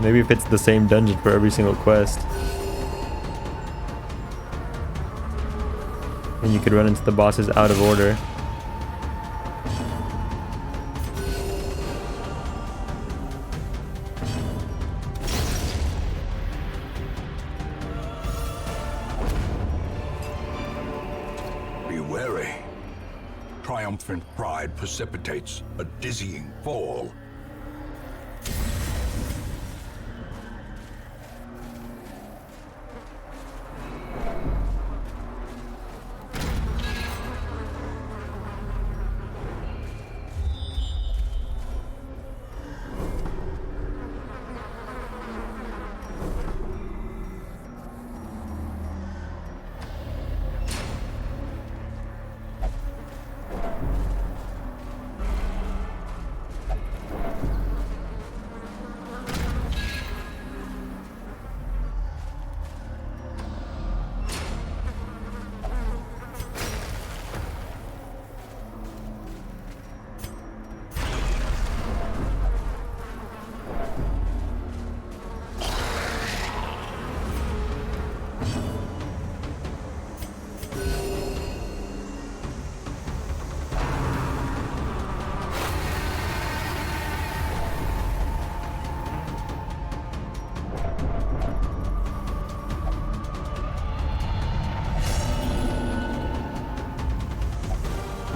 Maybe if it's the same dungeon for every single quest. And you could run into the bosses out of order. Be wary. Triumphant pride precipitates a dizzying fall.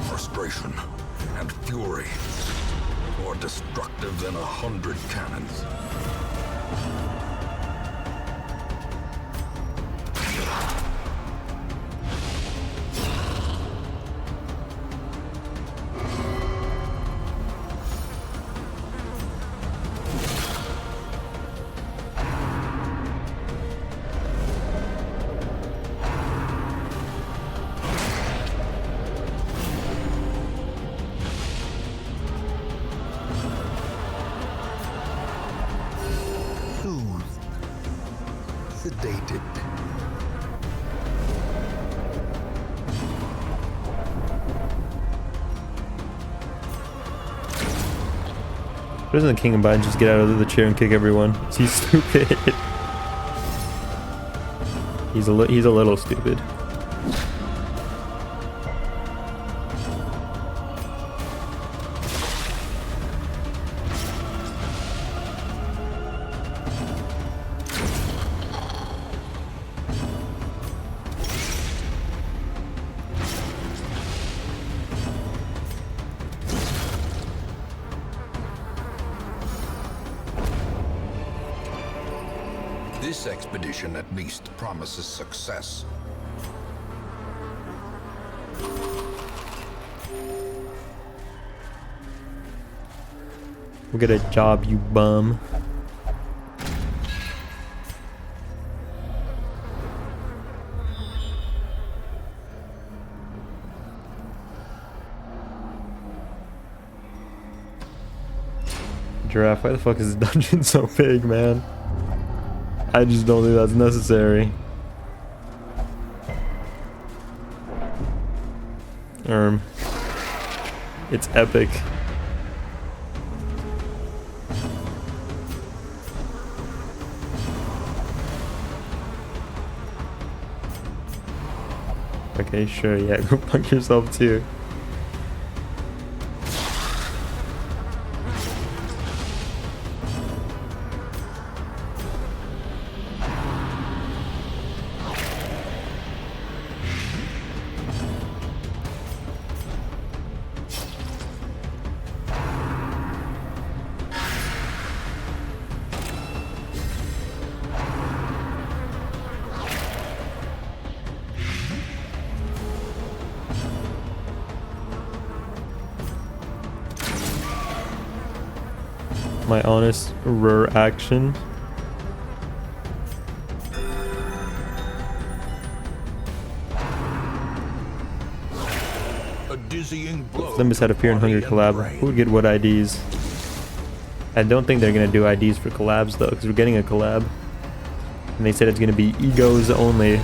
Frustration and fury, more destructive than 100 cannons. Sedated. Doesn't the King of Biden just get out of the chair and kick everyone? He's stupid. He's a little stupid. This expedition at least promises success. We'll get a job, you bum. Giraffe, why the fuck is this dungeon so big, man? I just don't think that's necessary. It's epic. Okay, sure, yeah, go fuck yourself too. My honest reaction. A dizzying blow. Limbus had appear in Hunger collab. Who would get what IDs? I don't think they're gonna do IDs for collabs though, because we're getting a collab. And they said it's gonna be egos only.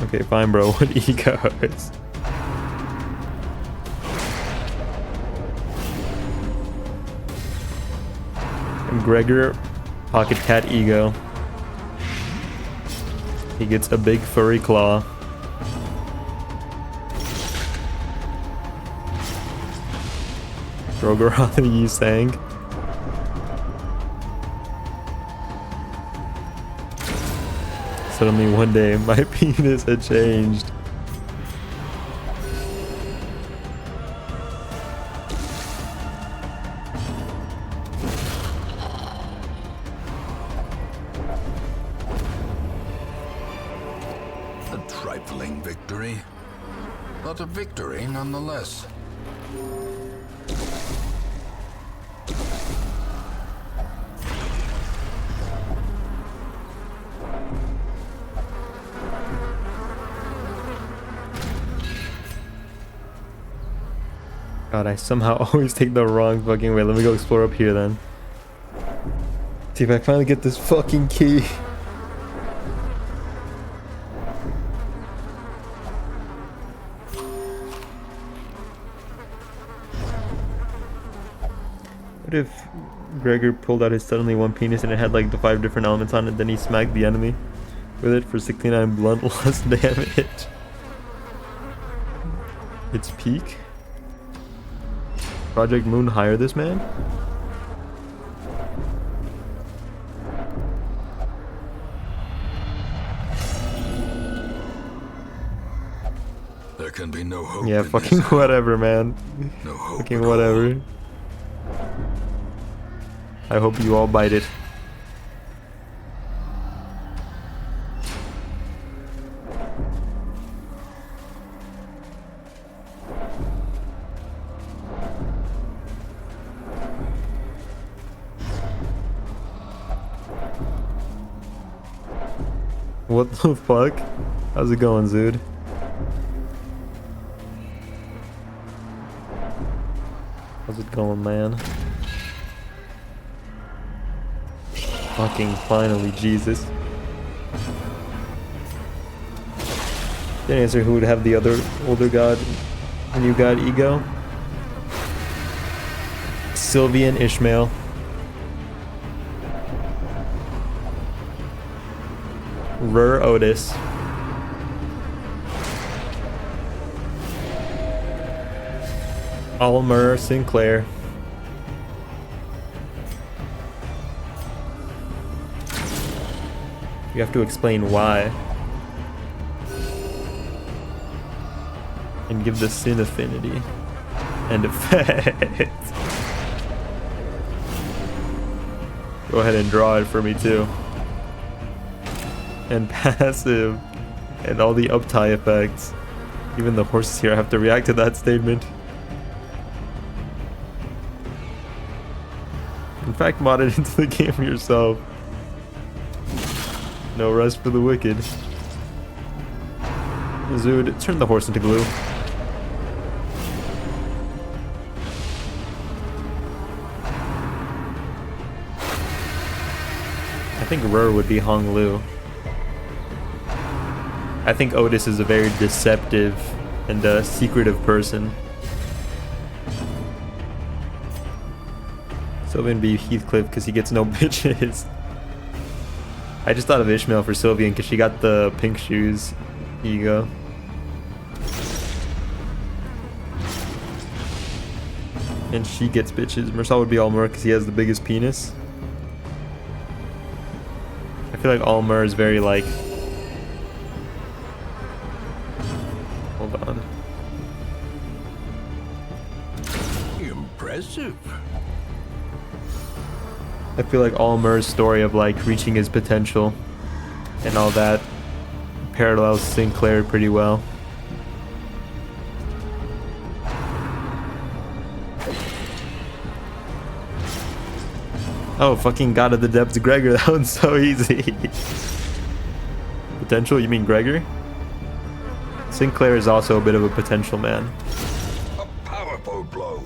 Okay, fine bro, what egos? Gregor, Pocket Cat Ego. He gets a big furry claw. Rogarath Yi Sang. Suddenly one day my penis had changed. A trifling victory, but a victory nonetheless. God, I somehow always take the wrong fucking way. Let me go explore up here then. See if I finally get this fucking key. What if Gregor pulled out his suddenly one penis and it had like the 5 different elements on it, then he smacked the enemy with it for 69 blunt loss damage? Its peak? Project Moon hire this man? can be no hope. Yeah, in fucking this. whatever, man. No hope. Fucking at all. whatever. I hope you all bite it. What the fuck? How's it going, Zood? How's it going, man? Fucking finally, Jesus. Didn't answer who would have the other older god, new god ego. Sylvian Ishmael. Rur Otis. Almer Sinclair. You have to explain why. And give the sin affinity and effect. Go ahead and draw it for me too. And passive. And all the uptie effects. Even the horses here have to react to that statement. In fact, mod it into the game yourself. No rest for the wicked. Zood, turn the horse into glue. I think Rur would be Hong Lu. I think Otis is a very deceptive and secretive person. Sylvian be Heathcliff because he gets no bitches. I just thought of Ishmael for Sylvian because she got the pink shoes ego. And she gets bitches. Mersal would be Almer because he has the biggest penis. I feel like Almer is very like... Hold on. Impressive. I feel like Almer's story of like reaching his potential and all that parallels Sinclair pretty well. Oh, fucking God of the Depths, Gregor. That one's so easy. Potential? You mean Gregor? Sinclair is also a bit of a potential man. A powerful blow.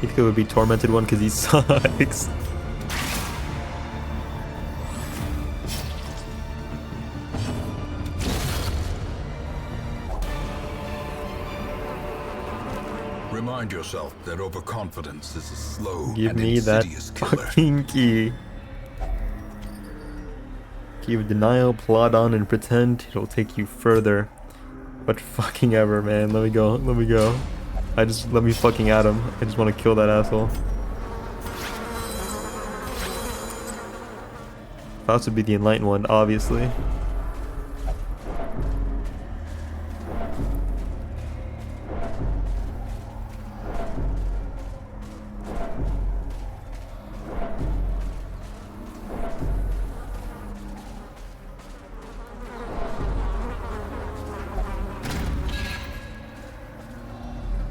Heathcliff would be Tormented One because he sucks. Remind yourself that overconfidence is a slow Give and me that insidious killer. fucking key. Key of denial, plot on and pretend. It'll take you further. But fucking ever, man. Let me go. Let me go. Let me fucking at him. I just want to kill that asshole. Faust would be the enlightened one, obviously.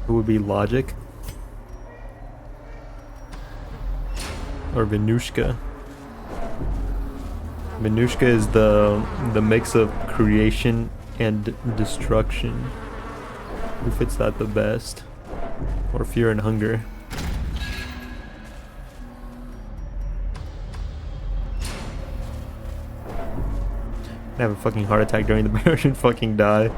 Who would be Logic? Or Venushka? Venushka is the mix of creation and destruction. Who fits that the best? Or Fear and Hunger? I have a fucking heart attack during the Baron and fucking die.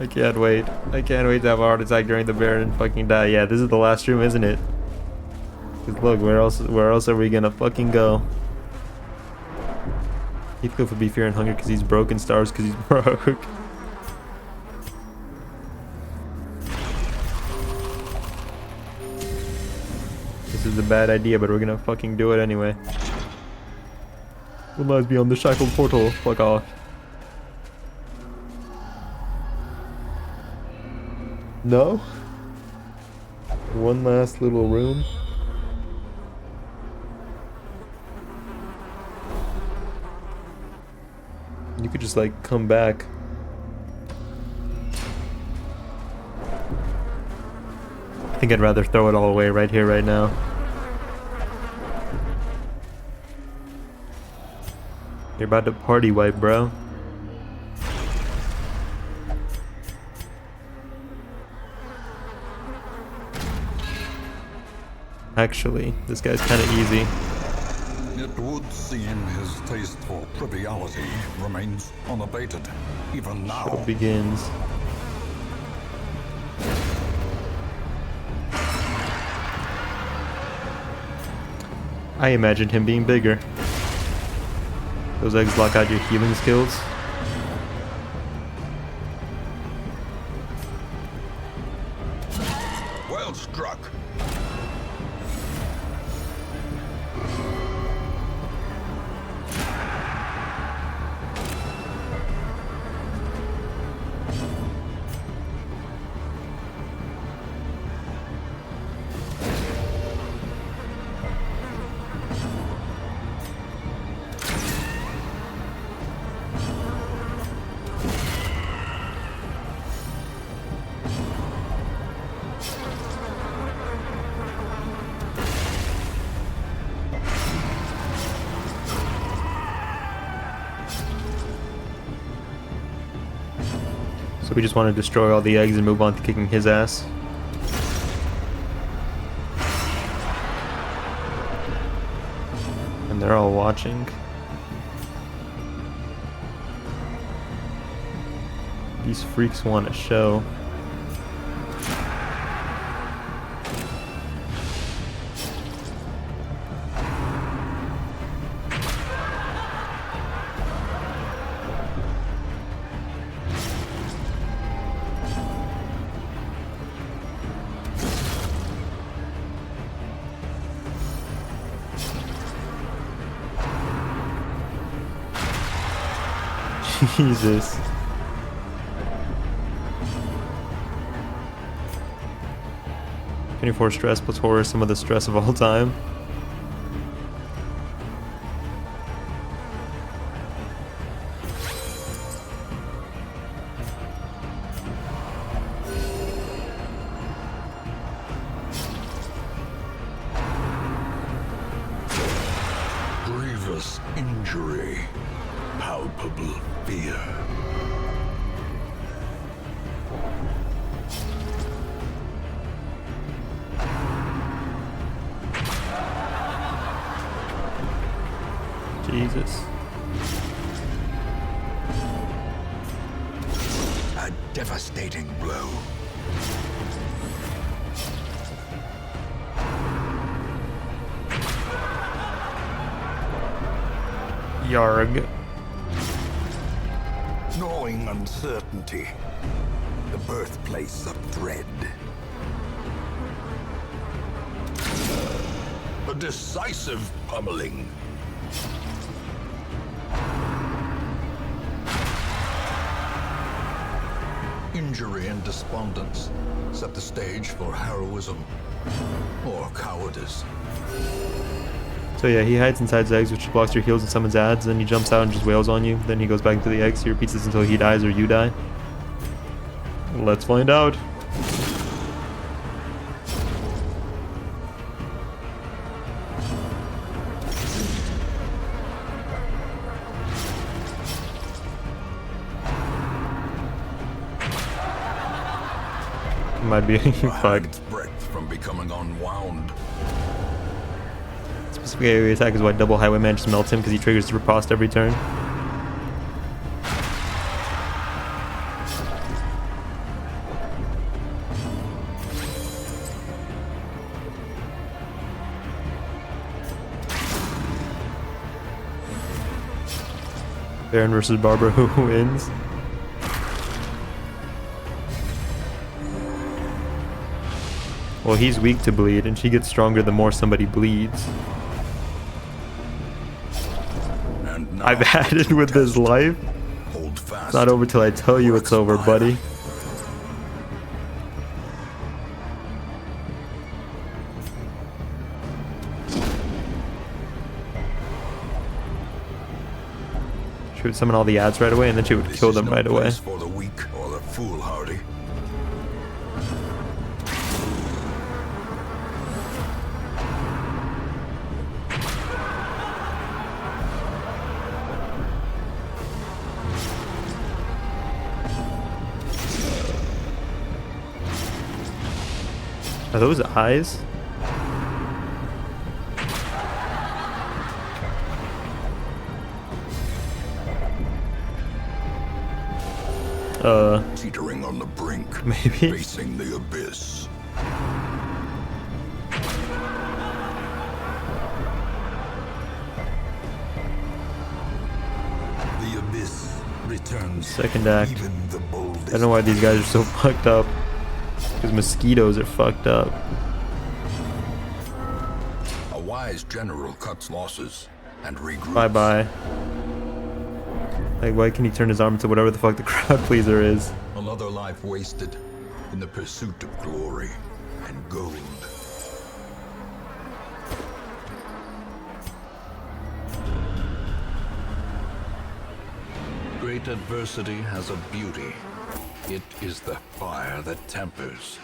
I can't wait. I can't wait to have a heart attack during the Baron and fucking die. Yeah, this is the last room, isn't it? 'Cause look, where else are we gonna fucking go? Heathcliff would be Fear and Hunger because he's broken, Stars because he's broke. This is a bad idea, but we're gonna fucking do it anyway. What lies beyond the shackled portal? Fuck off. No? One last little room. You could just like come back. I think I'd rather throw it all away right here, right now. You're about to party wipe, bro. Actually, this guy's kind of easy. It would seem his taste for triviality remains unabated, even now. Show begins. I imagined him being bigger. Those eggs block out your healing skills. Well struck. So we just want to destroy all the eggs and move on to kicking his ass. And they're all watching. These freaks want a show. Jesus. "24 stress plus horror, some of the stress of all time." Grievous injury. Palpable fear. Jesus. A devastating blow. Yarg. Gnawing uncertainty. The birthplace of dread. A decisive pummeling. Injury and despondence set the stage for heroism or cowardice. So yeah, he hides inside his eggs, which blocks your heals and summons ads, then he jumps out and just wails on you. Then he goes back into the eggs. He repeats this until he dies or you die. Let's find out. Might be fucked. Breadth from becoming unwound. Specific area attack is why double highwayman just melts him because he triggers riposte every turn. Baron versus Barbara, who wins? Well, he's weak to bleed, and she gets stronger the more somebody bleeds. And now I've had it with this life. hold fast. It's not over till I tell you it's over, buddy. She would summon all the ads right away, and then she would This kill is them no right away. place for the weak or the foolhardy. Are those eyes? Teetering on the brink, Maybe. facing the abyss. The abyss returns. Second act. Even the boldest. I don't know why these guys are so fucked up. Because mosquitoes are fucked up. A wise general cuts losses and regroups. Bye bye. Like, why can he turn his arm into whatever the fuck the crowd pleaser is? Another life wasted in the pursuit of glory and gold. Great adversity has a beauty. It is the fire that tempers.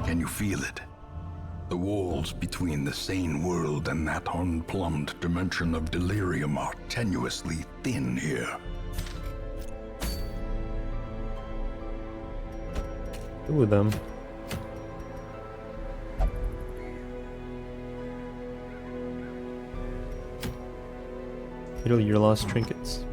Can you feel it? The walls between the sane world and that unplumbed dimension of delirium are tenuously thin here. Two of them. Italy, your lost trinkets.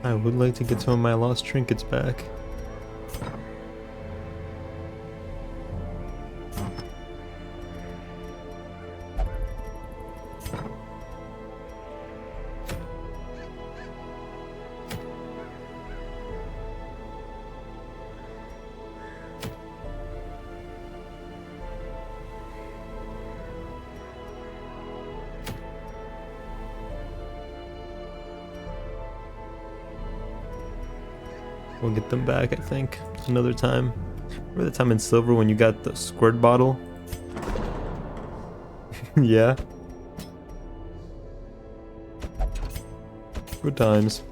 I would like to get some of my lost trinkets back. We'll get them back, I think, another time. Remember the time in Silver when you got the squirt bottle? Yeah. Good times.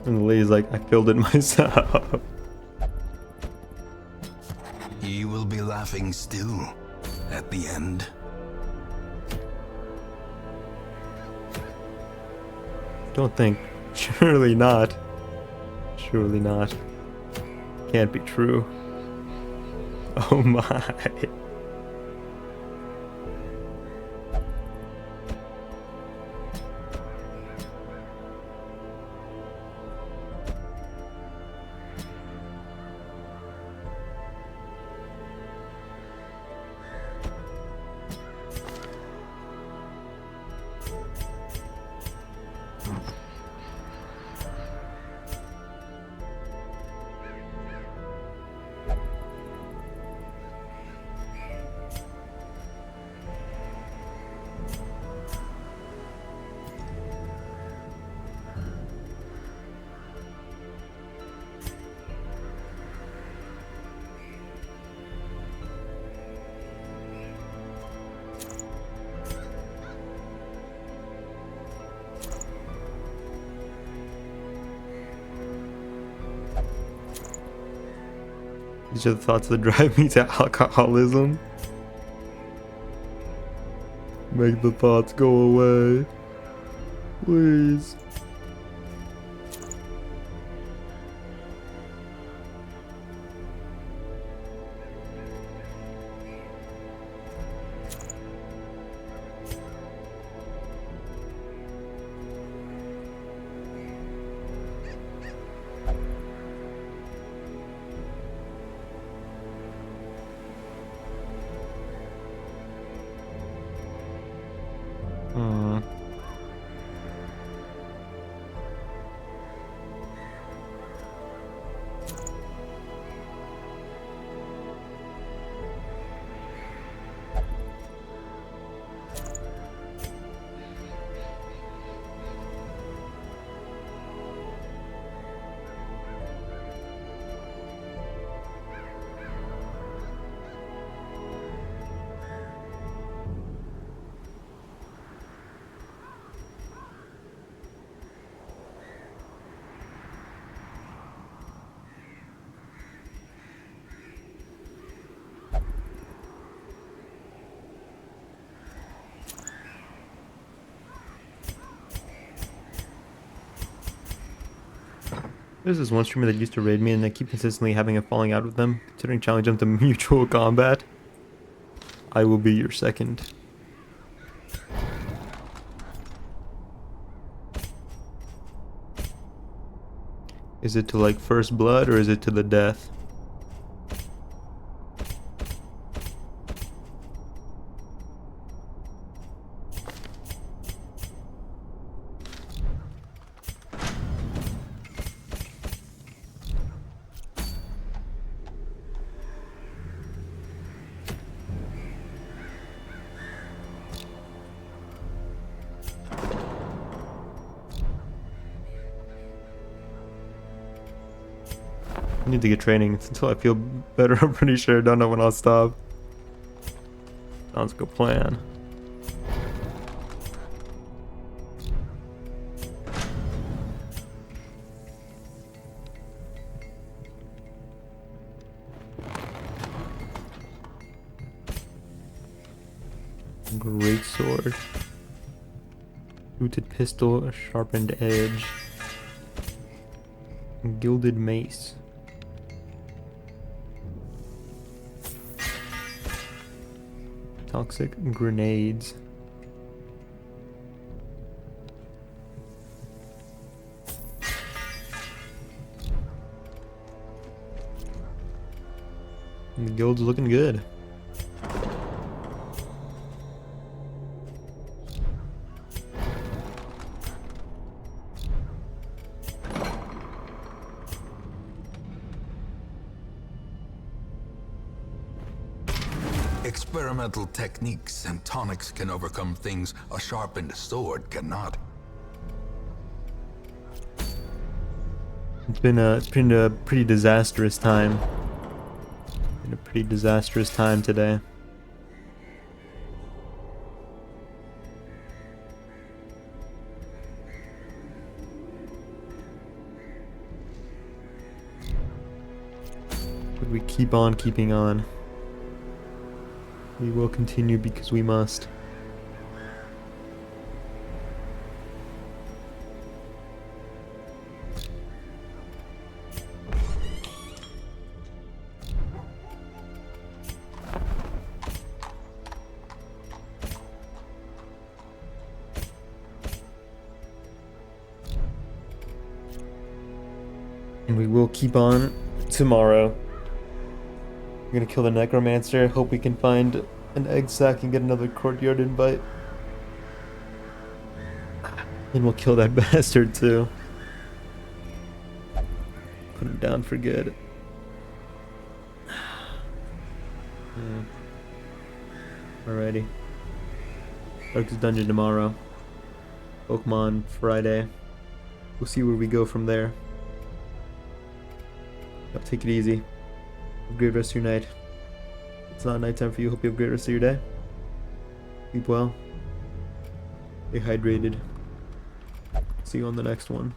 And the lady's like, I filled it myself. He will be laughing still at the end. Don't think. Surely not. Surely not. Can't be true. Oh my. These are the thoughts that drive me to alcoholism. Make the thoughts go away. Please. There's this one streamer that used to raid me and I keep consistently having a falling out with them. Considering challenging them to mutual combat, I will be your second. Is it to like first blood or is it to the death? I need to get training until I feel better. I'm pretty sure. I don't know when I'll stop. Sounds like a plan. Great sword. Rooted pistol, a sharpened edge. Gilded mace. Toxic grenades. And the guild's looking good. Experimental techniques and tonics can overcome things a sharpened sword cannot. It's been a pretty disastrous time. Been a pretty disastrous time today. But we keep on keeping on. We will continue because we must. And we will keep on tomorrow. We're gonna kill the necromancer. Hope we can find an egg sack and get another courtyard invite. And we'll kill that bastard too. Put him down for good. Alrighty. Darkest Dungeon tomorrow. Pokemon Friday. We'll see where we go from there. Y'all take it easy. Have a great rest of your night. If it's not nighttime for you, hope you have a great rest of your day. Sleep well. Stay hydrated. See you on the next one.